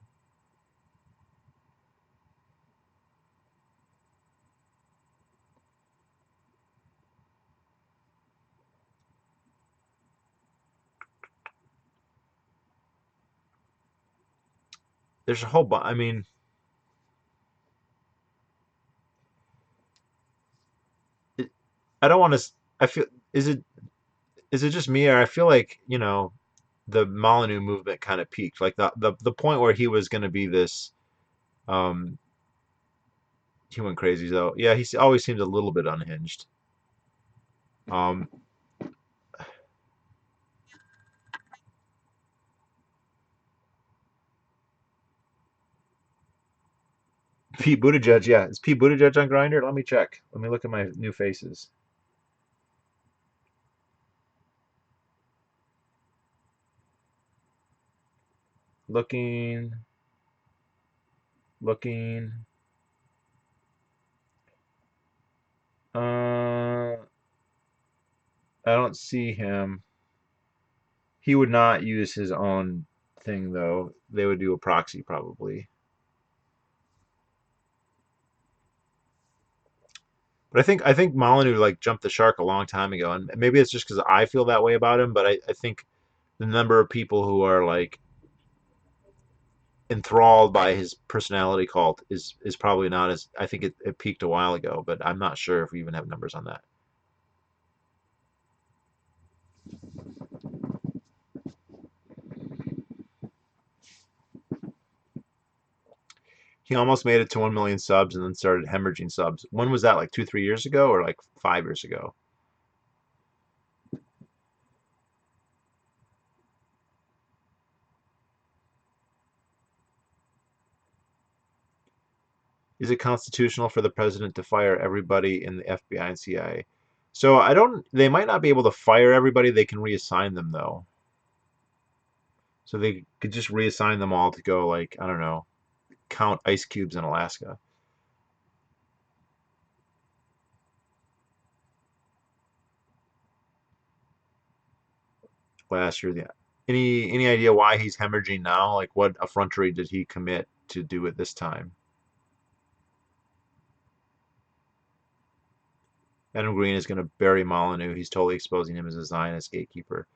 Speaker 1: there's a whole bunch. I mean, it, I don't want to. I feel is it just me, or I feel like the Molyneux movement kind of peaked, like the point where he was going to be this. Um, he went crazy though. Yeah, he always seemed a little bit unhinged. Um, Pete Buttigieg, yeah, is Pete Buttigieg on Grinder? Let me check. Let me look at my new faces. Looking, looking. I don't see him. He would not use his own thing though. They would do a proxy probably. But I think Molyneux like jumped the shark a long time ago, and maybe it's just because I feel that way about him. But I think the number of people who are like enthralled by his personality cult is probably not as I think it peaked a while ago, but I'm not sure if we even have numbers on that. He almost made it to 1 million subs and then started hemorrhaging subs. When was that? Like 2, 3 years ago, or like 5 years ago? Is it constitutional for the president to fire everybody in the FBI and CIA? So I don't. They might not be able to fire everybody. They can reassign them though. So they could just reassign them all to go like I don't know, count ice cubes in Alaska. Last year. Yeah. Any idea why he's hemorrhaging now? Like what effrontery did he commit to do it this time? Adam Green is going to bury Molyneux. He's totally exposing him as a Zionist gatekeeper.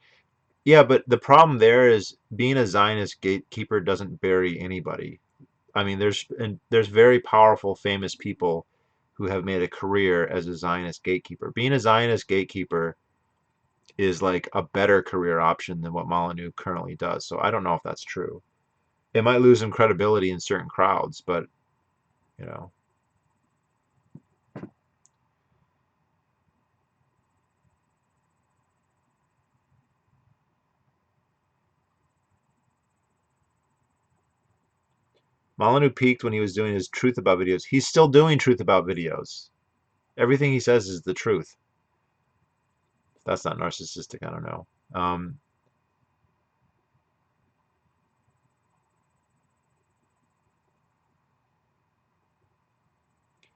Speaker 1: Yeah, but the problem there is being a Zionist gatekeeper doesn't bury anybody. I mean, there's very powerful, famous people who have made a career as a Zionist gatekeeper. Being a Zionist gatekeeper is like a better career option than what Molyneux currently does. So I don't know if that's true. It might lose him credibility in certain crowds, but you know, Molyneux peaked when he was doing his truth about videos. He's still doing truth about videos. Everything he says is the truth. If that's not narcissistic, I don't know.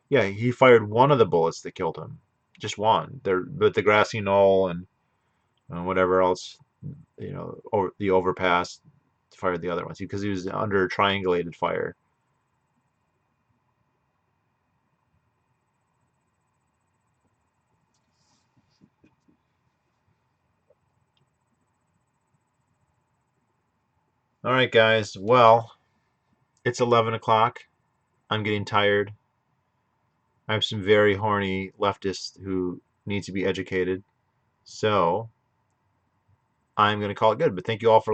Speaker 1: Yeah, he fired one of the bullets that killed him, just one. There, but the grassy knoll and whatever else, or the overpass, fired the other ones because he was under triangulated fire. All right, guys. Well, it's 11 o'clock. I'm getting tired. I have some very horny leftists who need to be educated. So I'm going to call it good. But thank you all for